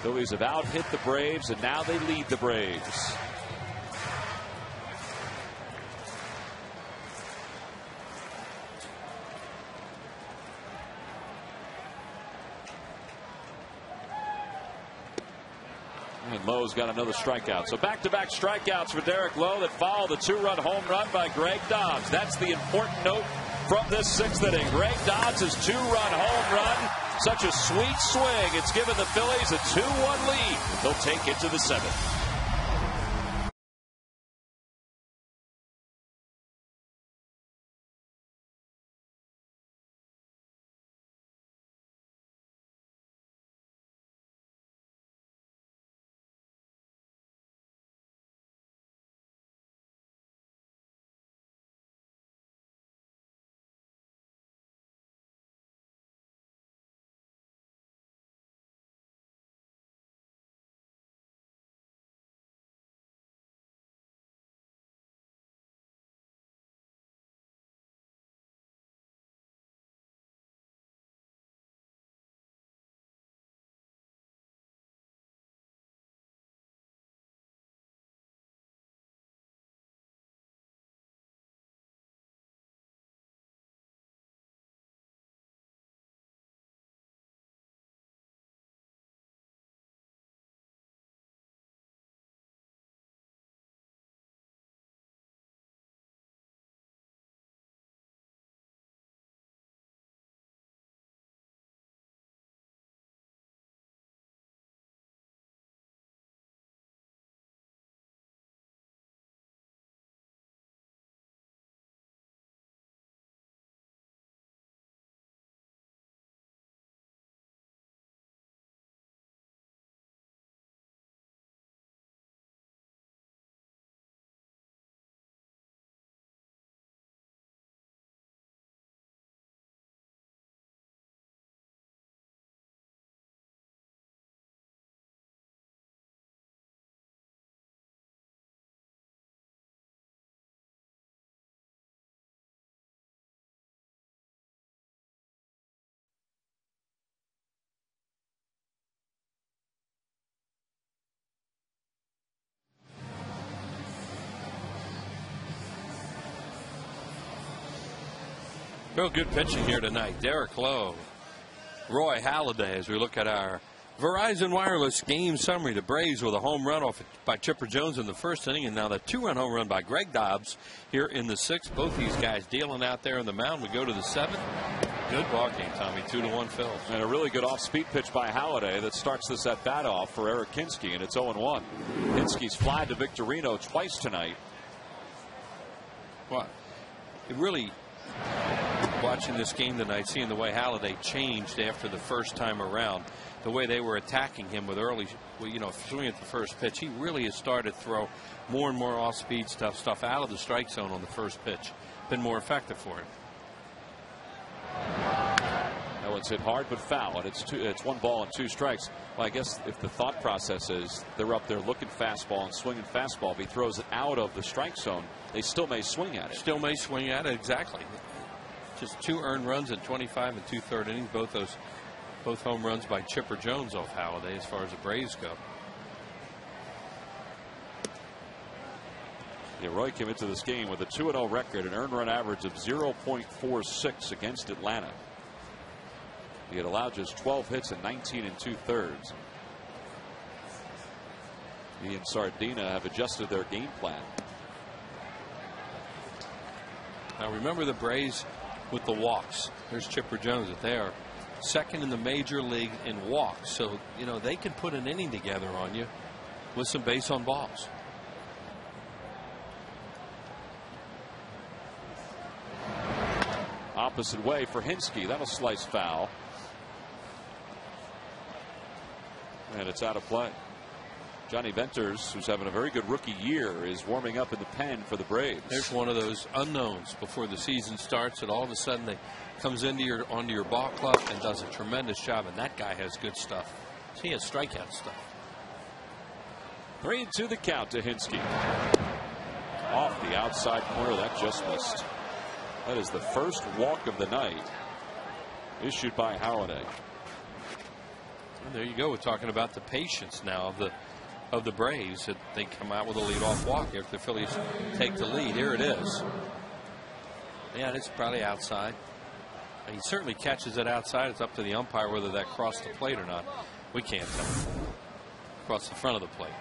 Speaker 1: Phillies have out-hit the Braves, and now they lead the Braves. And Lowe's got another strikeout. So back-to-back strikeouts for Derek Lowe that follow the 2-run home run by Greg Dobbs. That's the important note from this 6th inning. Greg Dobbs' 2-run home run. Such a sweet swing. It's given the Phillies a 2-1 lead. They'll take it to the 7th.
Speaker 2: Real good pitching here tonight. Derek Lowe, Roy Halladay, as we look at our Verizon Wireless game summary. The Braves with a home run off by Chipper Jones in the first inning, and now the 2-run home run by Greg Dobbs here in the 6th. Both these guys dealing out there on the mound. We go to the 7th. Good ball game, Tommy. 2-1 Phils.
Speaker 1: And a really good off-speed pitch by Halladay that starts this at bat off for Eric Hinske, and it's 0-1. Hinske's fly to Victorino twice tonight.
Speaker 2: Well, it really, watching this game tonight, seeing the way Halladay changed after the first time around, the way they were attacking him with early, swinging at the first pitch, he really has started to throw more and more off-speed stuff out of the strike zone on the first pitch. Been more effective for him.
Speaker 1: That one's hit hard but foul, and it's 1 ball and 2 strikes. Well, I guess if the thought process is they're up there looking fastball and swinging fastball, if he throws it out of the strike zone, they still may swing at it.
Speaker 2: Still may swing at it, exactly. Just 2 earned runs in 25 and 2/3 innings. Both home runs by Chipper Jones off Halladay as far as the Braves go.
Speaker 1: Yeah, Roy came into this game with a 2-0 record, an earned run average of 0.46 against Atlanta. He had allowed just 12 hits in 19 2/3. He and Sardina have adjusted their game plan.
Speaker 2: Now remember the Braves with the walks. There's Chipper Jones. They are second in the major league in walks, so they can put an inning together on you with some base on balls.
Speaker 1: Opposite way for Hinske. That'll slice foul. And it's out of play. Johnny Venters, who's having a very good rookie year, is warming up in the pen for the Braves.
Speaker 2: There's one of those unknowns before the season starts, and all of a sudden they comes onto your ball club and does a tremendous job. And that guy has good stuff. He has strikeout stuff.
Speaker 1: 3-2 the count to Hinske. Off the outside corner, that just missed. That is the first walk of the night issued by Halladay.
Speaker 2: And there you go. We're talking about the patience now of the Braves, that they come out with a leadoff walk after the Phillies take the lead. Here it is. Yeah, it's probably outside. And he certainly catches it outside. It's up to the umpire whether that crossed the plate or not. We can't tell. Across the front of the plate.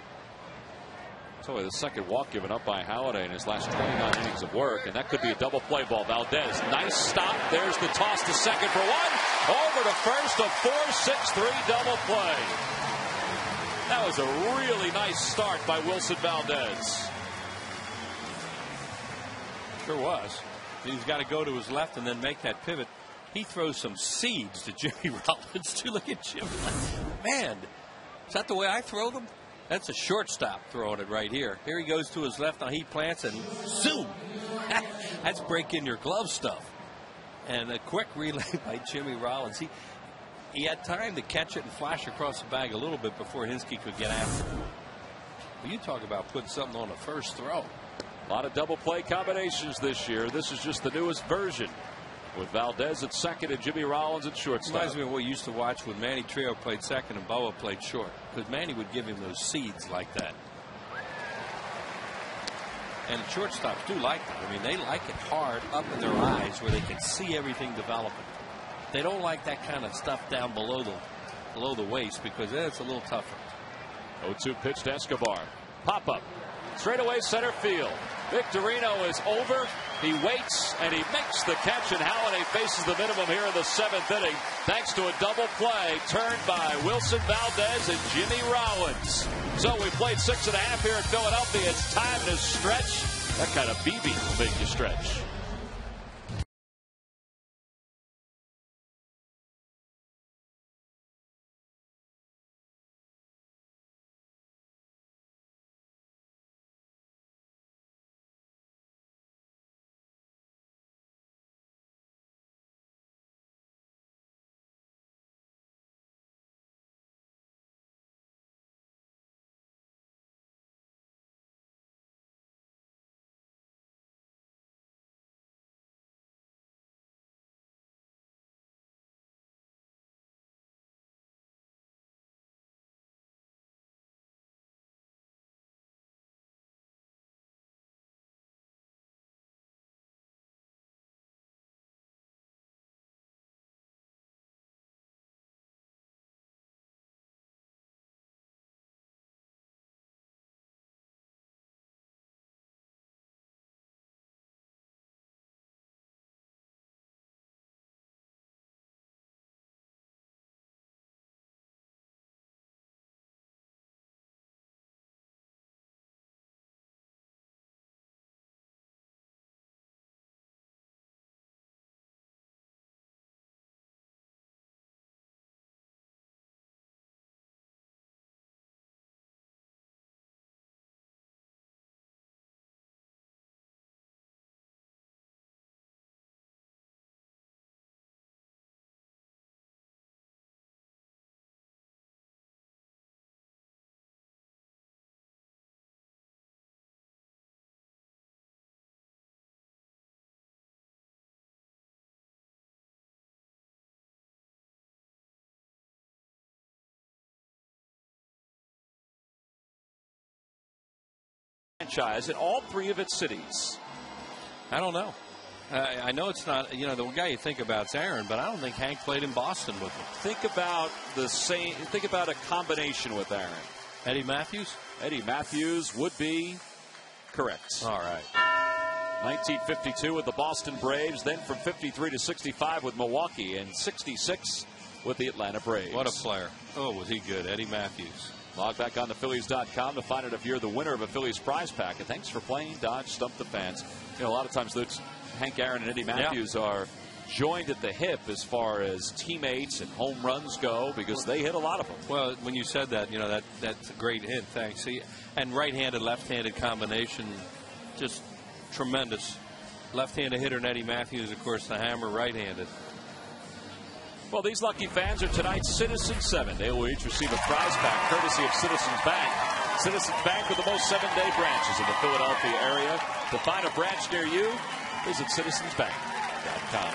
Speaker 1: So the second walk given up by Halladay in his last 29 innings of work, and that could be a double play ball. Valdez, nice stop. There's the toss to second for 1. Over to first, a 4-6-3 double play. That was a really nice start by Wilson Valdez.
Speaker 2: Sure was. He's got to go to his left and then make that pivot. He throws some seeds to Jimmy Rollins too. Look at Jim. Man, is that the way I throw them? That's a shortstop throwing it right here. Here he goes to his left. Now he plants and zoom. That's break in your glove stuff. And a quick relay by Jimmy Rollins. He had time to catch it and flash across the bag a little bit before Hinske could get after it. Well, you talk about putting something on the first throw.
Speaker 1: A lot of double play combinations this year. This is just the newest version, with Valdez at second and Jimmy Rollins at shortstop.
Speaker 2: Reminds me of what we used to watch when Manny Trio played second and Boa played short, because Manny would give him those seeds like that. And shortstops do like it. I mean, they like it hard up in their eyes where they can see everything developing. They don't like that kind of stuff down below the waist, because then it's a little tougher.
Speaker 1: 0-2 pitch to Escobar. Pop up. Straight away center field. Victorino is over. He waits and he makes the catch, and Halladay faces the minimum here in the 7th inning thanks to a double play turned by Wilson Valdez and Jimmy Rollins. So we played 6.5 here in Philadelphia. It's time to stretch. That kind of BB will make you stretch. franchise in all 3 of its cities?
Speaker 2: I don't know. I know it's not, you know, the guy you think about is Aaron, but I don't think Hank played in Boston with him.
Speaker 1: Think about a combination with Aaron.
Speaker 2: Eddie Matthews?
Speaker 1: Eddie Matthews would be correct.
Speaker 2: All right.
Speaker 1: 1952 with the Boston Braves, then from 53 to 65 with Milwaukee, and 66 with the Atlanta Braves.
Speaker 2: What a player. Oh, was he good, Eddie Matthews.
Speaker 1: Log back on to Phillies.com to find out if you're the winner of a Phillies prize pack. And thanks for playing Dodge Stump the Fans. You know, a lot of times those Hank Aaron and Eddie Matthews are joined at the hip as far as teammates and home runs go, because they hit a lot of them.
Speaker 2: Well, when you said that, you know, that's a great hint. Thanks. See, and right-handed, left-handed combination, just tremendous. Left-handed hitter, and Eddie Matthews, of course, the hammer, right-handed.
Speaker 1: Well, these lucky fans are tonight's Citizens 7. They will each receive a prize pack courtesy of Citizens Bank. Citizens Bank with the most 7-day branches in the Philadelphia area. To find a branch near you, visit citizensbank.com.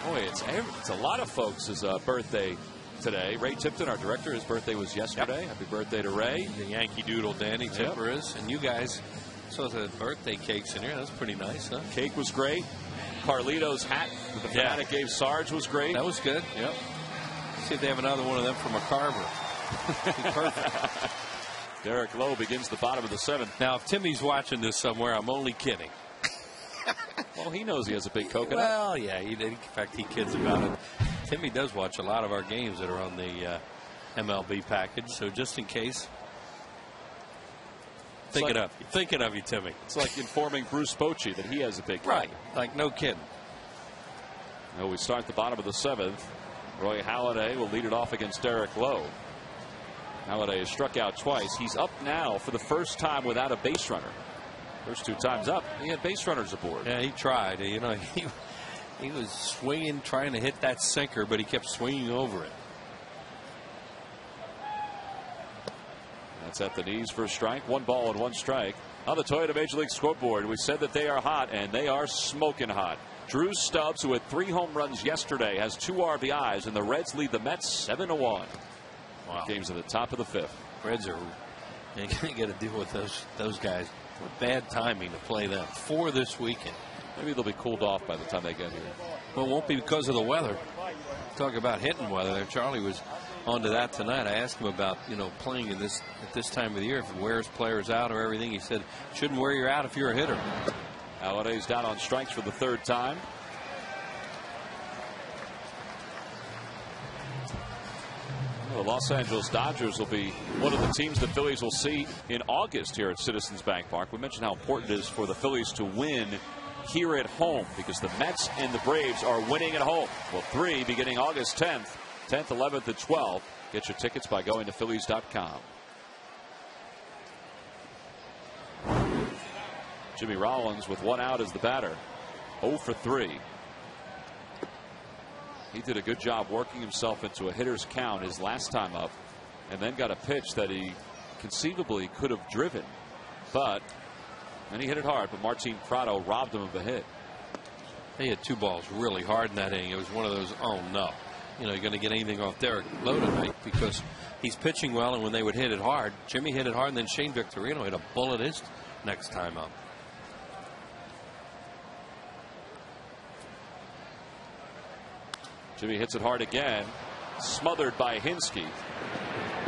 Speaker 1: Boy, it's a lot of folks' birthday today. Ray Tipton, our director, his birthday was yesterday. Yep. Happy birthday to Ray.
Speaker 2: The Yankee Doodle Danny Tipper is. And you guys saw the birthday cakes in here. That's pretty nice, huh?
Speaker 1: Cake was great. Carlito's hat that the Fanatic gave Sarge was great.
Speaker 2: That was good. Yep. See if they have another one of them from a Carver. Perfect.
Speaker 1: Derek Lowe begins the bottom of the 7th.
Speaker 2: Now, if Timmy's watching this somewhere, I'm only kidding.
Speaker 1: Well, he knows he has a big coconut.
Speaker 2: Well, yeah. In fact, he kids about it. Timmy does watch a lot of our games that are on the MLB package. So just in case. Thinking of you, Timmy.
Speaker 1: It's like informing Bruce Bochy that he has a big
Speaker 2: right. Like, no kidding.
Speaker 1: Now we start the bottom of the 7th. Roy Halladay will lead it off against Derek Lowe. Halladay has struck out twice. He's up now for the first time without a base runner. First 2 times up, he had base runners aboard.
Speaker 2: Yeah, he tried. You know, he was swinging, trying to hit that sinker, but he kept swinging over it.
Speaker 1: That's at the knees for a strike. 1 ball and 1 strike. On the Toyota Major League scoreboard, we said that they are hot, and they are smoking hot. Drew Stubbs, who had 3 home runs yesterday, has 2 RBIs, and the Reds lead the Mets 7-1. Wow. Game's at the top of the 5th.
Speaker 2: Reds are going to get to deal with those guys. Bad timing to play them. 4 this weekend.
Speaker 1: Maybe they'll be cooled off by the time they get here.
Speaker 2: Well, it won't be because of the weather. Talk about hitting weather there. Charlie was onto that tonight. I asked him about, you know, playing at this time of the year, if it wears players out or everything. He said, shouldn't wear you out if you're a hitter.
Speaker 1: Halladay's down on strikes for the 3rd time. The Los Angeles Dodgers will be one of the teams the Phillies will see in August here at Citizens Bank Park. We mentioned how important it is for the Phillies to win here at home, because the Mets and the Braves are winning at home. Well, 3 beginning August 10th, 11th, and 12th. Get your tickets by going to Phillies.com. Jimmy Rollins with 1 out as the batter. 0 for 3. He did a good job working himself into a hitter's count his last time up, and then got a pitch that he conceivably could have driven. And he hit it hard, but Martin Prado robbed him of a hit.
Speaker 2: He had 2 balls really hard in that inning. It was one of those, oh no. You know, you're going to get anything off Derek Lowe tonight, because he's pitching well, and when they would hit it hard, Jimmy hit it hard, and then Shane Victorino hit a bullet his next time up.
Speaker 1: Jimmy hits it hard again, smothered by Hinsky.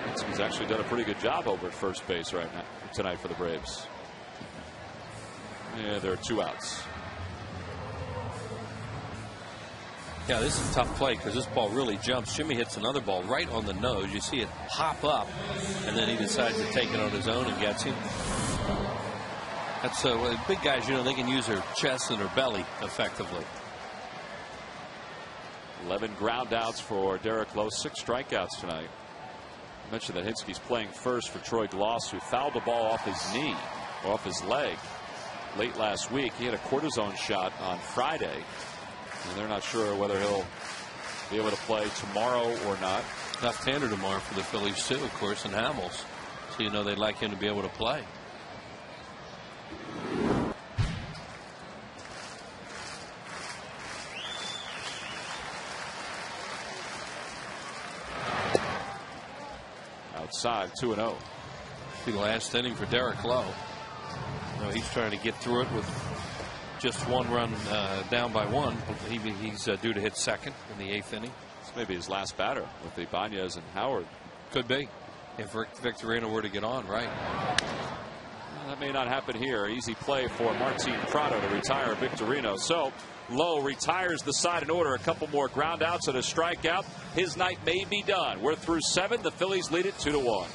Speaker 1: Hinsky's actually done a pretty good job over at first base right now tonight for the Braves. Yeah, there are 2 outs.
Speaker 2: Yeah, this is a tough play, because this ball really jumps. Jimmy hits another ball right on the nose. You see it hop up, and then he decides to take it on his own and gets him. That's big guys, you know, they can use their chest and their belly effectively.
Speaker 1: 11 ground outs for Derek Lowe, 6 strikeouts tonight. I mentioned that Hinsky's playing first for Troy Gloss, who fouled the ball off his knee, or off his leg, late last week. He had a cortisone shot on Friday, and they're not sure whether he'll be able to play tomorrow or not.
Speaker 2: Left-hander tomorrow for the Phillies too, of course, and Hamels. So you know they'd like him to be able to play.
Speaker 1: Outside, 2-0.
Speaker 2: Be the last inning for Derek Lowe. He's trying to get through it with just 1 run down by 1. He's due to hit second in the 8th inning.
Speaker 1: This may be his last batter with Ibanez and Howard.
Speaker 2: Could be. If Victorino were to get on, right.
Speaker 1: That may not happen here. Easy play for Martin Prado to retire Victorino. So Lowe retires the side in order. A couple more ground outs and a strikeout. His night may be done. We're through 7. The Phillies lead it 2-1.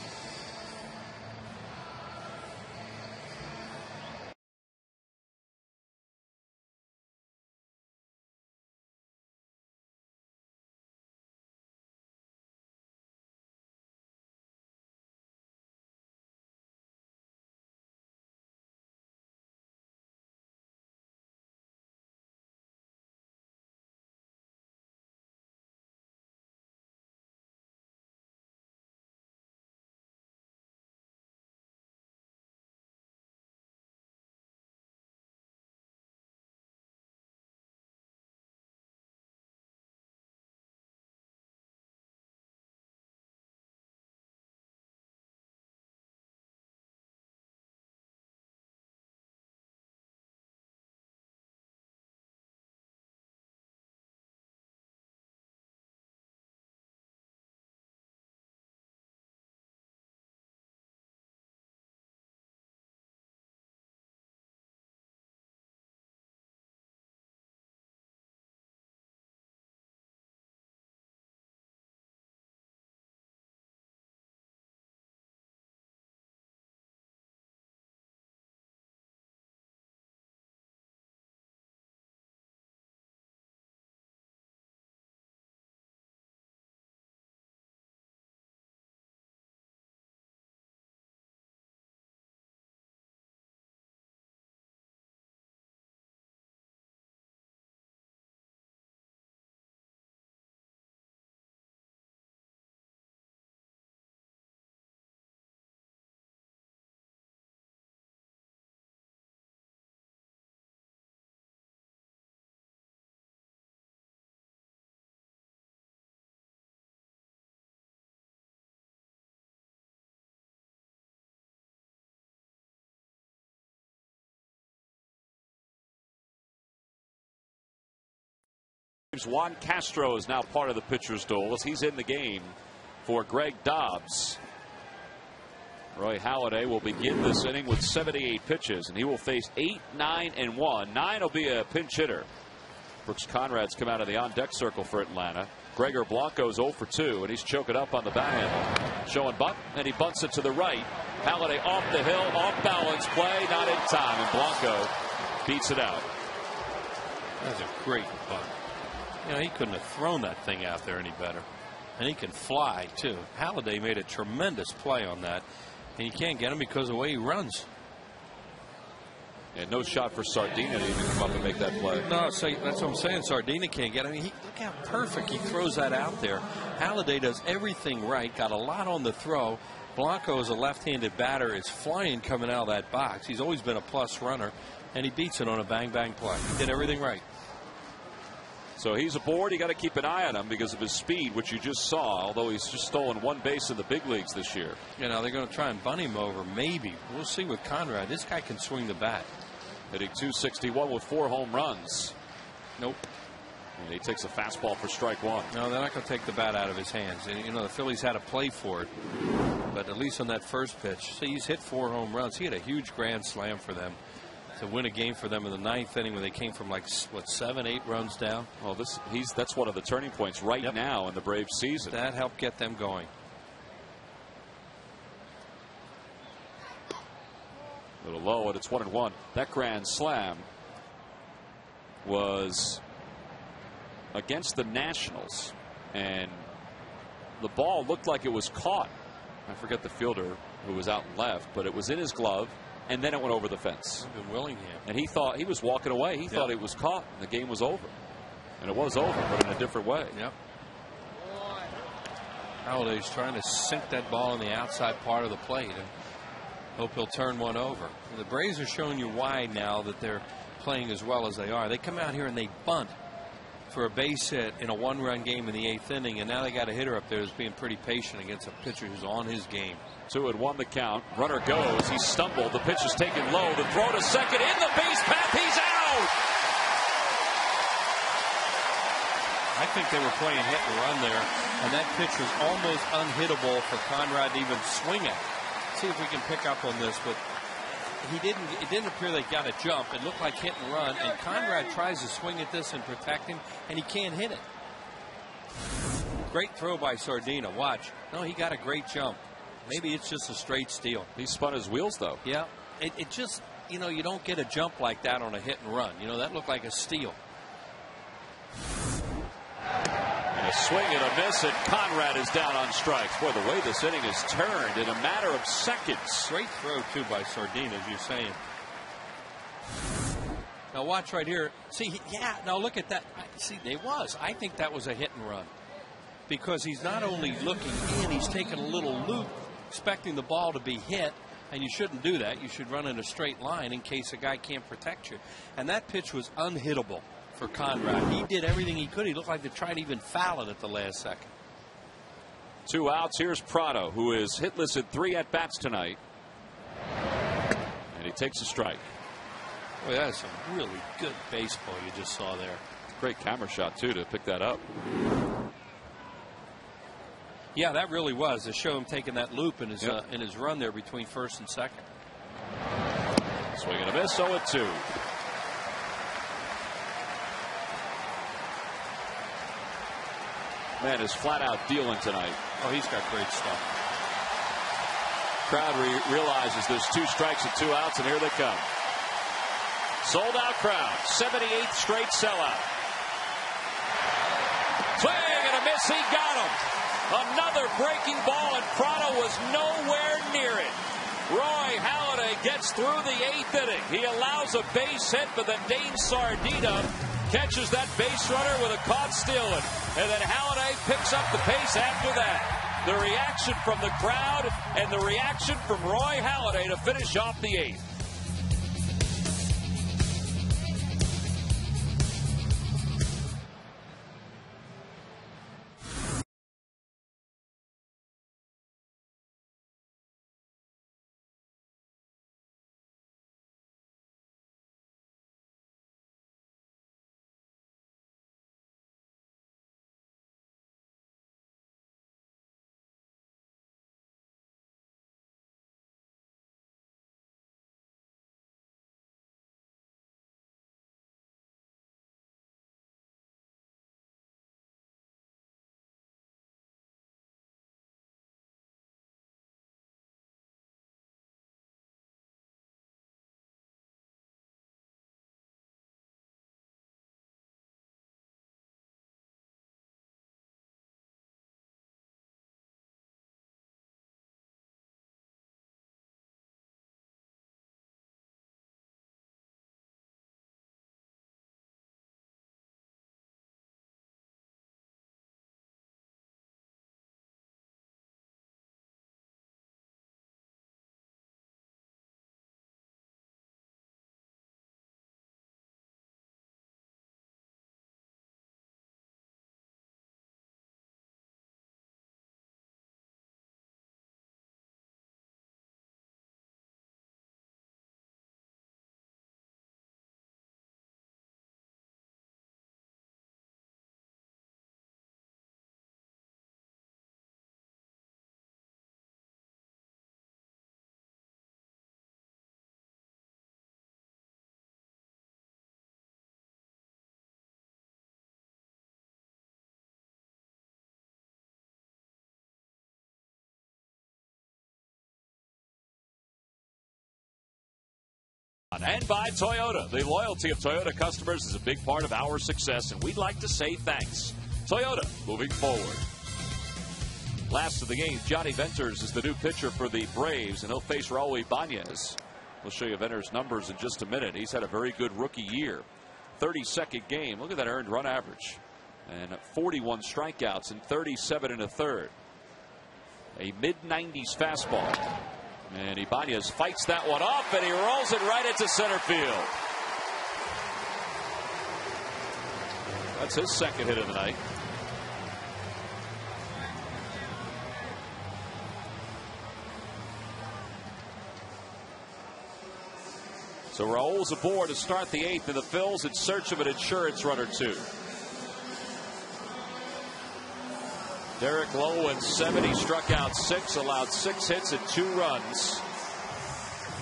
Speaker 1: Juan Castro is now part of the pitcher's duel as he's in the game for Greg Dobbs. Roy Halladay will begin this inning with 78 pitches, and he will face 8, 9, and 1. 9 will be a pinch hitter. Brooks Conrad's come out of the on-deck circle for Atlanta. Gregor Blanco's 0 for 2, and he's choking up on the backhand. Showing bunt, and he bunts it to the right. Halladay off the hill, off balance play, not in time, and Blanco beats it out.
Speaker 2: That's a great bunt. He couldn't have thrown that thing out there any better. And he can fly, too. Halladay made a tremendous play on that. And you can't get him because of the way he runs.
Speaker 1: And no shot for Sardina to even come up and make that play.
Speaker 2: No, so that's what I'm saying. Sardina can't get him. Look how perfect he throws that out there. Halladay does everything right. Got a lot on the throw. Blanco is a left-handed batter. Is flying coming out of that box. He's always been a plus runner. And he beats it on a bang-bang play. He did everything right.
Speaker 1: So he's aboard. You got to keep an eye on him because of his speed, which you just saw, although he's just stolen 1 base in the big leagues this year.
Speaker 2: They're going to try and bunt him over, maybe. We'll see with Conrad. This guy can swing the bat.
Speaker 1: Hitting .261 with 4 home runs.
Speaker 2: Nope.
Speaker 1: And he takes a fastball for strike 1.
Speaker 2: No, they're not going to take the bat out of his hands. And, the Phillies had to play for it. But at least on that first pitch, see, he's hit 4 home runs. He had a huge grand slam for them to win a game for them in the 9th inning when they came from 7, 8 runs down.
Speaker 1: Well, that's one of the turning points right now in the Braves season.
Speaker 2: That helped get them going.
Speaker 1: A little low, and it's 1-1. That grand slam was against the Nationals, and the ball looked like it was caught. I forget the fielder who was out and left, but it was in his glove. And then it went over the fence.
Speaker 2: Willingham.
Speaker 1: And he thought he was walking away. He thought it was caught and the game was over. And it was over, but in a different way.
Speaker 2: Yep. Halladay's trying to sink that ball in the outside part of the plate and hope he'll turn one over. And the Braves are showing you why now that they're playing as well as they are. They come out here and they bunt. for a base hit in a one-run game in the 8th inning, and now they got a hitter up there who's being pretty patient against a pitcher who's on his game.
Speaker 1: 2-1 the count. Runner goes. He stumbled. The pitch is taken low. The throw to second in the base path. He's out.
Speaker 2: I think they were playing hit and run there, and that pitch was almost unhittable for Conrad to even swing at. See if we can pick up on this, but he didn't. It didn't appear they got a jump. It looked like hit and run, and Conrad tries to swing at this and protect him, and he can't hit it. Great throw by Sardina. Watch. No, he got a great jump. Maybe it's just a straight steal.
Speaker 1: He spun his wheels, though.
Speaker 2: Yeah. It just, you know, you don't get a jump like that on a hit and run. You know, that looked like a steal.
Speaker 1: And a swing and a miss, and Conrad is down on strikes. Boy, the way this inning is turned in a matter of seconds.
Speaker 2: Great throw, too, by Sardina, as you're saying. Now, watch right here. See, yeah, now look at that. See, it was. I think that was a hit and run. Because he's not only looking in, he's taking a little loop, expecting the ball to be hit, and you shouldn't do that. You should run in a straight line in case a guy can't protect you. And that pitch was unhittable for Conrad. He did everything he could. He looked like they tried to even foul it at the last second.
Speaker 1: 2 outs. Here's Prado, who is hitless in 3 at-bats tonight. And he takes a strike.
Speaker 2: Boy, that's some really good baseball you just saw there.
Speaker 1: Great camera shot, too, to pick that up.
Speaker 2: Yeah, that really was to show him taking that loop in his run there between first and second.
Speaker 1: Swing and a miss, 0-2. Man is flat out dealing tonight.
Speaker 2: Oh, he's got great stuff.
Speaker 1: Crowd realizes there's 2 strikes and 2 outs, and here they come. Sold out crowd. 78th straight sellout. Swing and a miss. He got him. Another breaking ball, and Prado was nowhere near it. Roy Halladay gets through the 8th inning. He allows a base hit, but then Dane Sardina catches that base runner with a caught stealing. And then Halladay picks up the pace after that. The reaction from the crowd and the reaction from Roy Halladay to finish off the 8th. And by Toyota. The loyalty of Toyota customers is a big part of our success, and we'd like to say thanks. Toyota, moving forward. Last of the game, Johnny Venters is the new pitcher for the Braves, and he'll face Raul Ibanez. We'll show you Venters' numbers in just a minute. He's had a very good rookie year. 32nd game. Look at that earned run average. And 41 strikeouts in 37 1/3. A mid-90s fastball. And Ibanez fights that one off, and he rolls it right into center field. That's his second hit of the night. So Raul's aboard to start the 8th, and the Phils in search of an insurance run or two. Derek Lowe at 70 struck out 6, allowed 6 hits and 2 runs.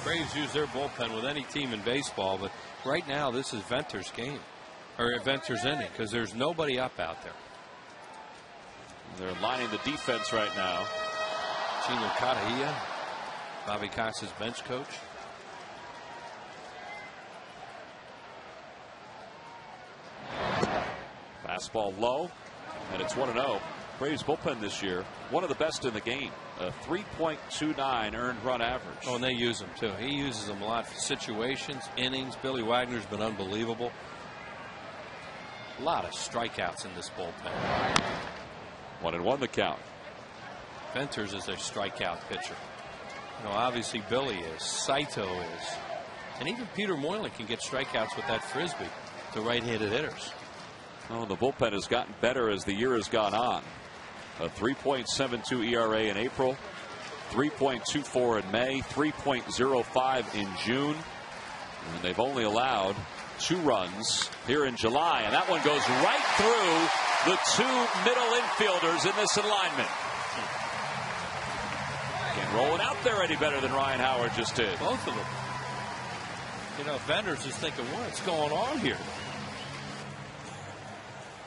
Speaker 2: Braves use their bullpen with any team in baseball, but right now this is Venter's game, or Venter's inning, because there's nobody up out there.
Speaker 1: They're lining the defense right now.
Speaker 2: Gino Cadilla, Bobby Cox's bench coach.
Speaker 1: Fastball low, and it's 1-0. Braves bullpen this year, one of the best in the game. A 3.29 earned run average.
Speaker 2: Oh, and they use them too. He uses them a lot for situations, innings. Billy Wagner's been unbelievable. A lot of strikeouts in this bullpen.
Speaker 1: 1-1 the count.
Speaker 2: Venters is a strikeout pitcher. You know, obviously Billy is, Saito is, and even Peter Moylan can get strikeouts with that frisbee to right-handed hitters.
Speaker 1: Oh, the bullpen has gotten better as the year has gone on. A 3.72 ERA in April, 3.24 in May, 3.05 in June. And they've only allowed 2 runs here in July, and that one goes right through the 2 middle infielders in this alignment. Can't roll it out there any better than Ryan Howard just did.
Speaker 2: Both of them. You know, Venters is thinking, what's going on here?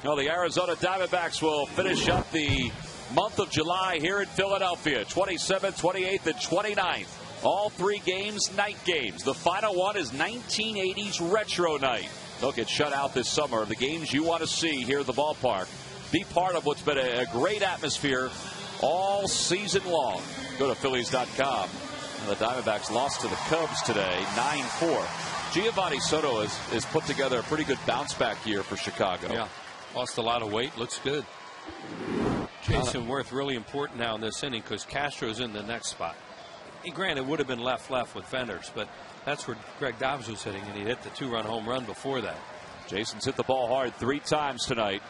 Speaker 1: Well, the Arizona Diamondbacks will finish up the month of July here in Philadelphia. 27th, 28th, and 29th. All 3 games, night games. The final one is 1980s Retro Night. They'll get shut out this summer. The games you want to see here at the ballpark. Be part of what's been a great atmosphere all season long. Go to Phillies.com. The Diamondbacks lost to the Cubs today, 9-4. Giovanni Soto has put together a pretty good bounce-back year for Chicago.
Speaker 2: Yeah. Lost a lot of weight. Looks good. Jason Worth really important now in this inning because Castro's in the next spot. Granted, it would have been left with Venters, but that's where Greg Dobbs was hitting, and he hit the 2-run home run before that.
Speaker 1: Jason's hit the ball hard 3 times tonight,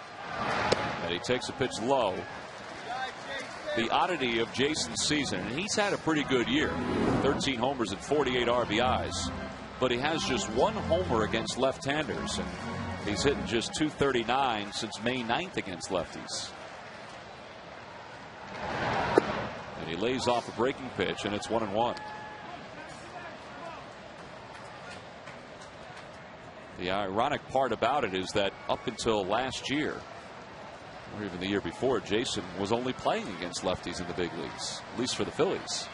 Speaker 1: and he takes a pitch low. The oddity of Jason's season, and he's had a pretty good year, 13 homers and 48 RBIs, but he has just 1 homer against left-handers, and he's hitting just .239 since May 9th against lefties. And he lays off a breaking pitch, and it's 1-1. The ironic part about it is that up until last year, or even the year before, Jason was only playing against lefties in the big leagues, at least for the Phillies.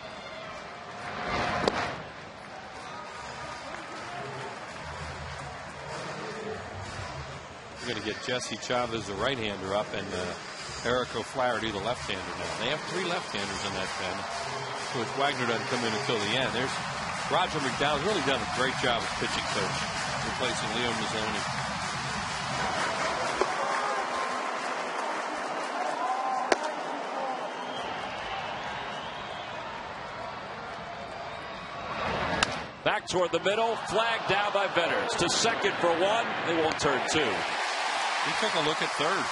Speaker 2: We're going to get Jesse Chavez, the right-hander, up, and Eric O'Flaherty, the left-hander now. They have 3 left-handers in that pen. So if Wagner doesn't come in until the end, there's Roger McDowell's really done a great job as pitching coach, replacing Leo Mazzoni.
Speaker 1: Back toward the middle, flag down by Venters. To second for 1. They won't turn 2.
Speaker 2: He took a look at third.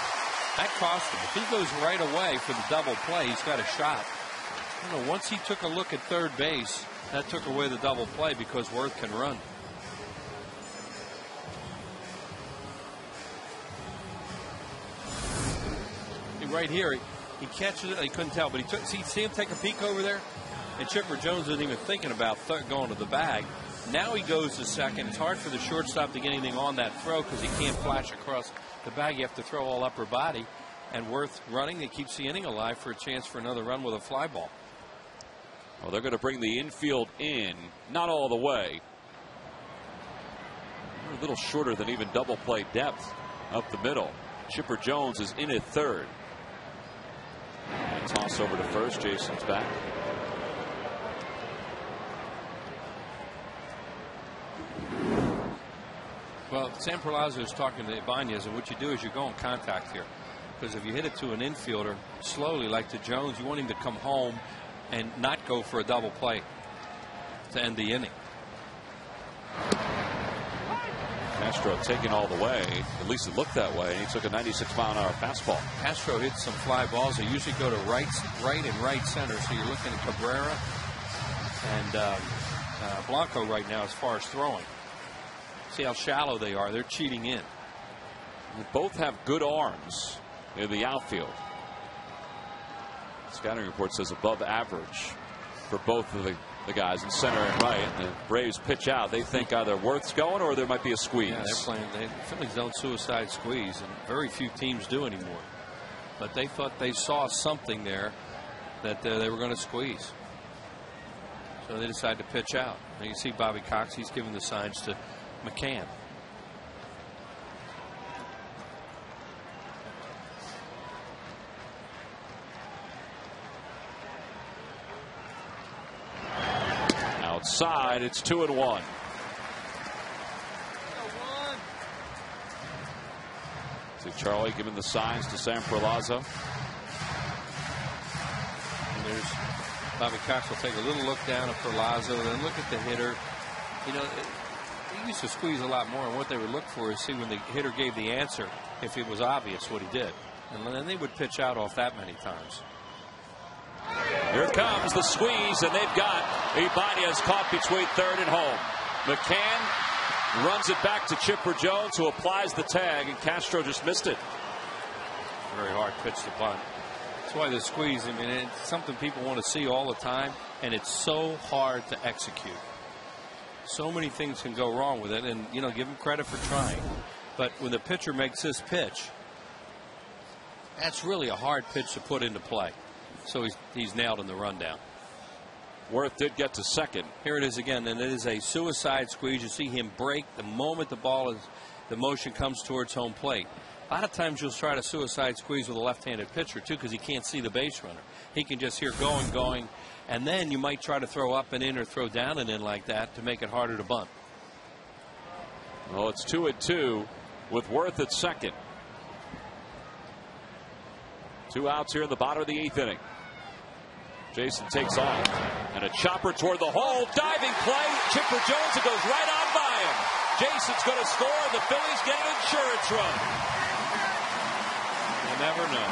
Speaker 2: That cost him. If he goes right away for the double play, he's got a shot. You know, once he took a look at third base, that took away the double play because Worth can run. Right here, he catches it. He couldn't tell, but he took. See him take a peek over there, and Chipper Jones isn't even thinking about going to the bag. Now he goes to second. It's hard for the shortstop to get anything on that throw because he can't flash across the bag. You have to throw all upper body. And Worth running, it keeps the inning alive for a chance for another run with a fly ball.
Speaker 1: Well, they're going to bring the infield in, not all the way. A little shorter than even double play depth up the middle. Chipper Jones is in at third. And toss over to first. Jason's back.
Speaker 2: Well, Sam Perlazzo is talking to Ibanez, and what you do is you go in contact here. Because if you hit it to an infielder slowly, like to Jones, you want him to come home and not go for a double play to end the inning.
Speaker 1: Castro taking all the way. At least it looked that way. And he took a 96-mile-an-hour fastball.
Speaker 2: Castro hit some fly balls. They usually go to right and right center. So you're looking at Cabrera and Blanco right now as far as throwing. See how shallow they are. They're cheating in.
Speaker 1: They both have good arms in the outfield. Scouting report says above average for both of the guys in center and right. And the Braves pitch out. They think either Worth's going or there might be a squeeze.
Speaker 2: Yeah, they're playing. The Phillies don't suicide squeeze, and very few teams do anymore. But they thought they saw something there that they were going to squeeze. So they decided to pitch out. Now you see Bobby Cox. He's giving the signs to McCann.
Speaker 1: Outside, it's 2-1. See Charlie giving the signs to Sam Perlaza.
Speaker 2: And there's Bobby Cox will take a little look down at Perlaza, then look at the hitter. You know, he used to squeeze a lot more, and what they would look for is see when the hitter gave the answer, if it was obvious what he did. And then they would pitch out off that many times.
Speaker 1: Here comes the squeeze, and they've got Ibanez caught between third and home. McCann runs it back to Chipper Jones, who applies the tag, and Castro just missed it.
Speaker 2: Very hard pitch to bunt. That's why the squeeze, I mean, it's something people want to see all the time, and it's so hard to execute. So many things can go wrong with it, and, you know, give him credit for trying. But when the pitcher makes this pitch, that's really a hard pitch to put into play. So he's nailed in the rundown.
Speaker 1: Worth did get to second.
Speaker 2: Here it is again, and it is a suicide squeeze. You see him break the moment the motion comes towards home plate. A lot of times you'll try to suicide squeeze with a left-handed pitcher too, because he can't see the base runner. He can just hear going, and then you might try to throw up and in or throw down and in like that to make it harder to bunt.
Speaker 1: Well, it's 2-2 with Worth at second. 2 outs here in the bottom of the 8th inning. Jason takes off, and a chopper toward the hole. Diving play. Chipper Jones, it goes right on by him. Jason's going to score, and the Phillies get an insurance run. You never know.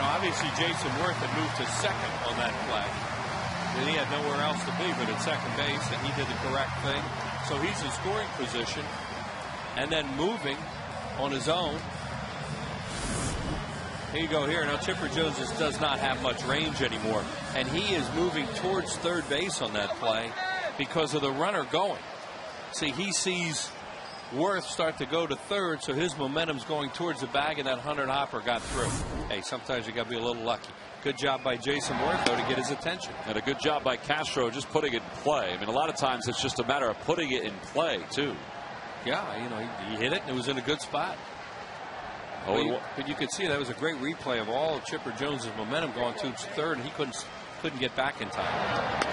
Speaker 2: Now, obviously, Jason Worth had moved to second on that play. And he had nowhere else to be but at second base, and he did the correct thing. So he's in scoring position, and then moving on his own. Here you go here. Now Chipper Jones just does not have much range anymore, and he is moving towards third base on that play because of the runner going. See, he sees Worth start to go to third, so his momentum's going towards the bag, and that 100-hopper got through. Hey, sometimes you got to be a little lucky. Good job by Jason Worth, though, to get his attention.
Speaker 1: And a good job by Castro just putting it in play. I mean, a lot of times it's just a matter of putting it in play, too.
Speaker 2: Yeah, you know, he hit it, and it was in a good spot. But you could see that was a great replay of all of Chipper Jones' momentum going to third, and he couldn't get back in time.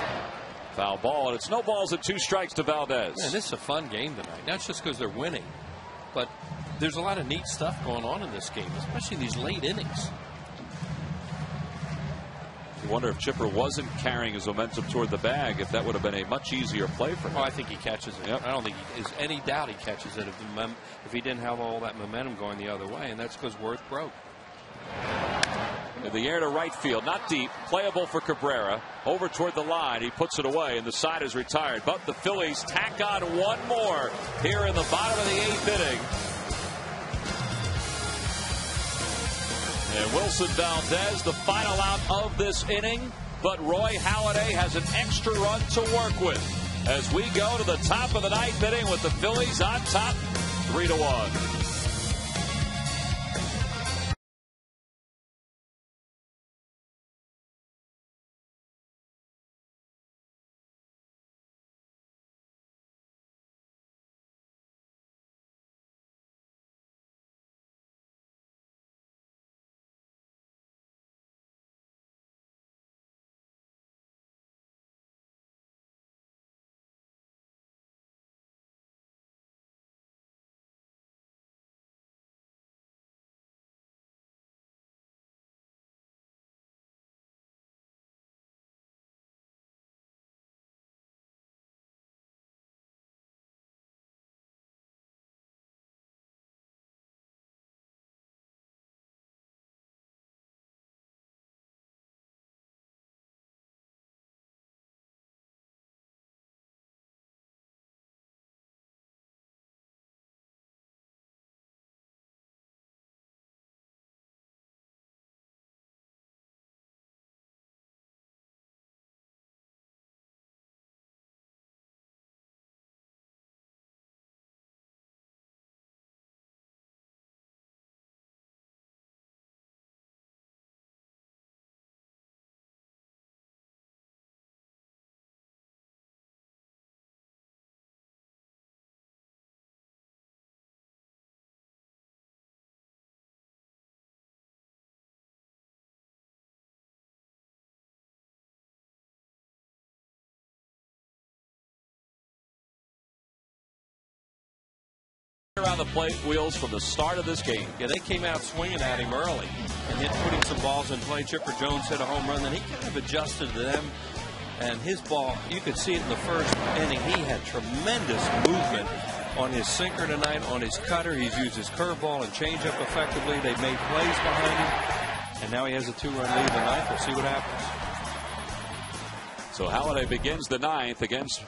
Speaker 1: Foul ball, and it's no balls and 2 strikes to Valdez.
Speaker 2: Man, this is a fun game tonight. Not just because they're winning, but there's a lot of neat stuff going on in this game, especially these late innings.
Speaker 1: You wonder if Chipper wasn't carrying his momentum toward the bag, if that would have been a much easier play for him.
Speaker 2: Oh, I think he catches it. Yep. I don't think there's any doubt he catches it if he didn't have all that momentum going the other way, and that's because Worth broke.
Speaker 1: In the air to right field, not deep, playable for Cabrera. Over toward the line, he puts it away, and the side is retired. But the Phillies tack on one more here in the bottom of the 8th inning. And Wilson Valdez, the final out of this inning. But Roy Halladay has an extra run to work with as we go to the top of the 9th inning with the Phillies on top 3-1. around the plate wheels from the start of this game.
Speaker 2: Yeah, they came out swinging at him early and then putting some balls in play. Chipper Jones hit a home run, then he kind of adjusted to them. And his ball, you could see it in the first inning. He had tremendous movement on his sinker tonight, on his cutter. He's used his curveball and changeup effectively. They've made plays behind him. And now he has a 2-run lead in the ninth. We'll see what happens.
Speaker 1: So Halladay begins the ninth against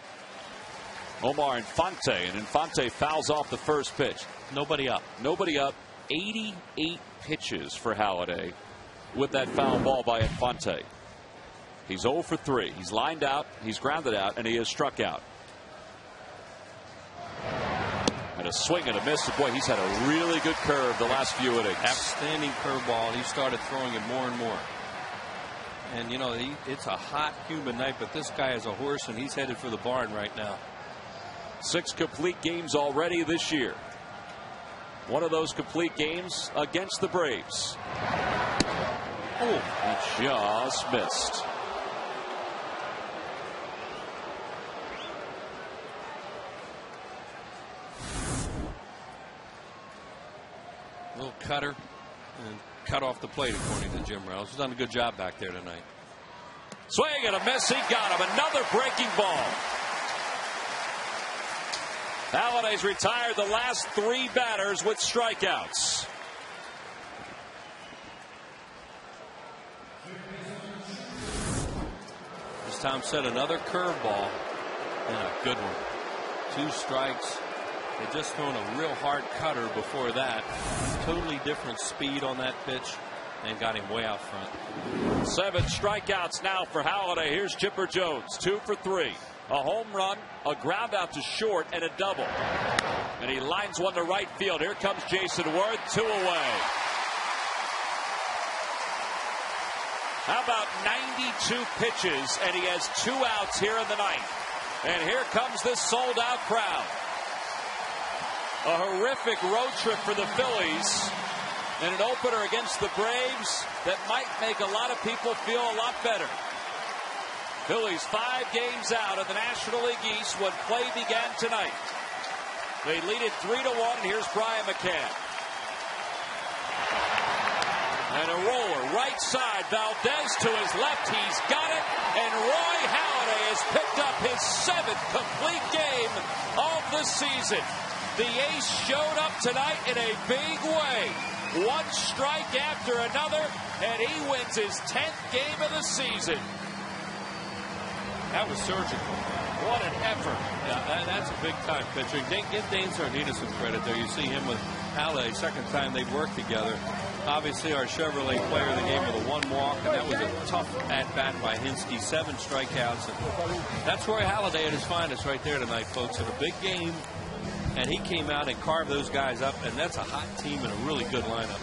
Speaker 1: Omar Infante. And Infante fouls off the first pitch.
Speaker 2: Nobody up.
Speaker 1: Nobody up. 88 pitches for Halladay with that foul ball by Infante. He's 0 for 3. He's lined out, he's grounded out, and he has struck out. And a swing and a miss. Boy, he's had a really good curve the last few innings.
Speaker 2: Outstanding curveball, and he started throwing it more and more. And, you know, it's a hot, humid night, but this guy is a horse, and he's headed for the barn right now. 6 complete games already this year. One of those complete games against the Braves. Oh, he just missed. Little cutter and cut off the plate, according to Jim Reynolds. He's done a good job back there tonight.
Speaker 1: Swing and a miss. He got him. Another breaking ball. Halladay's retired the last 3 batters with strikeouts.
Speaker 2: As Tom said, another curveball and a good one. 2 strikes. They just thrown a real hard cutter before that. Totally different speed on that pitch and got him way out front.
Speaker 1: 7 strikeouts now for Halladay. Here's Chipper Jones, 2 for 3. A home run, a ground out to short, and a double. And he lines one to right field. Here comes Jason Worth, 2 away. How about 92 pitches, and he has 2 outs here in the ninth. And here comes this sold-out crowd. A horrific road trip for the Phillies, and an opener against the Braves that might make a lot of people feel a lot better. Phillies 5 games out of the National League East when play began tonight. They lead it 3-1, and here's Brian McCann. And a roller, right side, Valdez to his left, he's got it, and Roy Halladay has picked up his 7th complete game of the season. The ace showed up tonight in a big way. 1 strike after another, and he wins his 10th game of the season.
Speaker 2: That was surgical.
Speaker 1: What an effort.
Speaker 2: Yeah, that's a big-time pitching. Give Dane Sardina some credit there. You see him with Halladay, second time they've worked together. Obviously, our Chevrolet player of the game with a 1 walk, and that was a tough at-bat by Hinsky. 7 strikeouts. And that's Roy Halladay at his finest right there tonight, folks, in a big game. And he came out and carved those guys up, and that's a hot team and a really good lineup.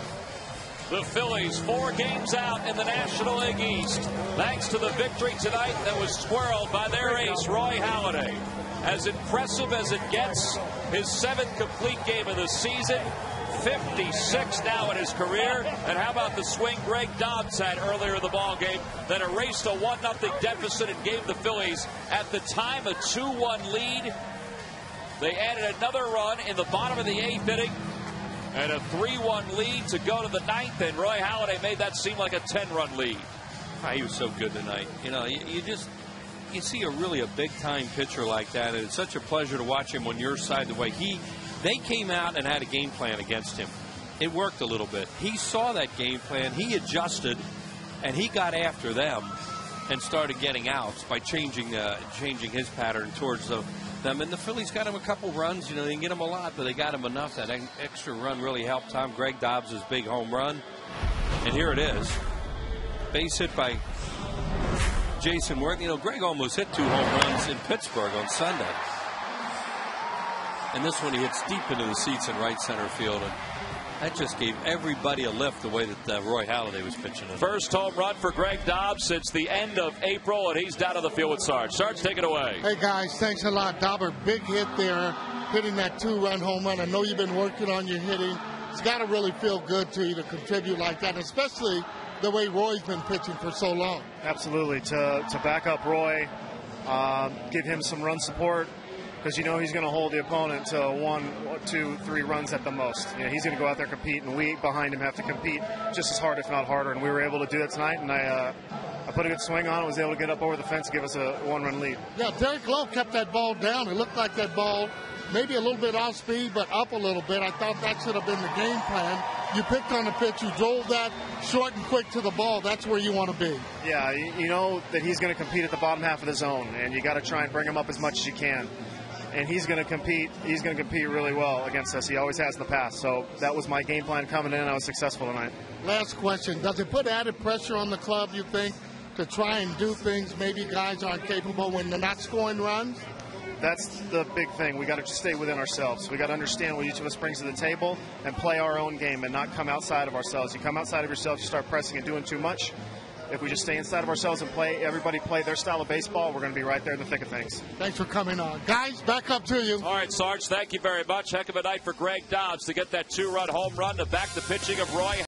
Speaker 1: The Phillies 4 games out in the National League East, thanks to the victory tonight that was swirled by their ace, Roy Halladay. As impressive as it gets, his 7th complete game of the season, 56 now in his career. And how about the swing Greg Dobbs had earlier in the ballgame that erased a 1-0 deficit and gave the Phillies, at the time, a 2-1 lead. They added another run in the bottom of the 8th inning. And a 3-1 lead to go to the 9th, and Roy Halladay made that seem like a 10-run lead.
Speaker 2: He was so good tonight. You know, you see a big-time pitcher like that, and it's such a pleasure to watch him on your side. The way they came out and had a game plan against him. It worked a little bit. He saw that game plan, he adjusted, and he got after them and started getting outs by changing his pattern towards them. And the Phillies got him a couple runs. You know, they didn't get him a lot, but they got him enough. That extra run really helped Tom. Greg Dobbs' big home run. And here it is. Base hit by Jason Worth. You know, Greg almost hit 2 home runs in Pittsburgh on Sunday. And this one he hits deep into the seats in right center field. And that just gave everybody a lift the way that Roy Halladay was pitching it.
Speaker 1: First home run for Greg Dobbs since the end of April, and he's down to the field with Sarge. Sarge, take it away.
Speaker 4: Hey, guys, thanks a lot. Dauber, big hit there, hitting that 2-run home run. I know you've been working on your hitting. It's got to really feel good to you to contribute like that, especially the way Roy's been pitching for so long.
Speaker 8: Absolutely. To back up Roy, give him some run support, because you know he's going to hold the opponent to 1, 2, 3 runs at the most. You know, he's going to go out there and compete, and we behind him have to compete just as hard, if not harder. And we were able to do that tonight, and I put a good swing on it, was able to get up over the fence and give us a 1-run lead.
Speaker 4: Yeah, Derek Lowe kept that ball down. It looked like that ball maybe a little bit off speed, but up a little bit. I thought that should have been the game plan. You picked on the pitch. You drove that short and quick to the ball. That's where you want to be.
Speaker 8: Yeah, you know that he's going to compete at the bottom half of the zone, and you got to try and bring him up as much as you can. And he's going to compete. He's going to compete really well against us. He always has in the past. So that was my game plan coming in. I was successful tonight.
Speaker 4: Last question. Does it put added pressure on the club, you think, to try and do things maybe guys aren't capable when they're not scoring runs?
Speaker 8: That's the big thing. We got to just stay within ourselves. We got to understand what each of us brings to the table and play our own game and not come outside of ourselves. You come outside of yourself, you start pressing and doing too much. If we just stay inside of ourselves and everybody play their style of baseball, we're going to be right there in the thick of things.
Speaker 4: Thanks for coming on. Guys, back up to you.
Speaker 1: All right, Sarge, thank you very much. Heck of a night for Greg Dobbs to get that 2-run home run to back the pitching of Roy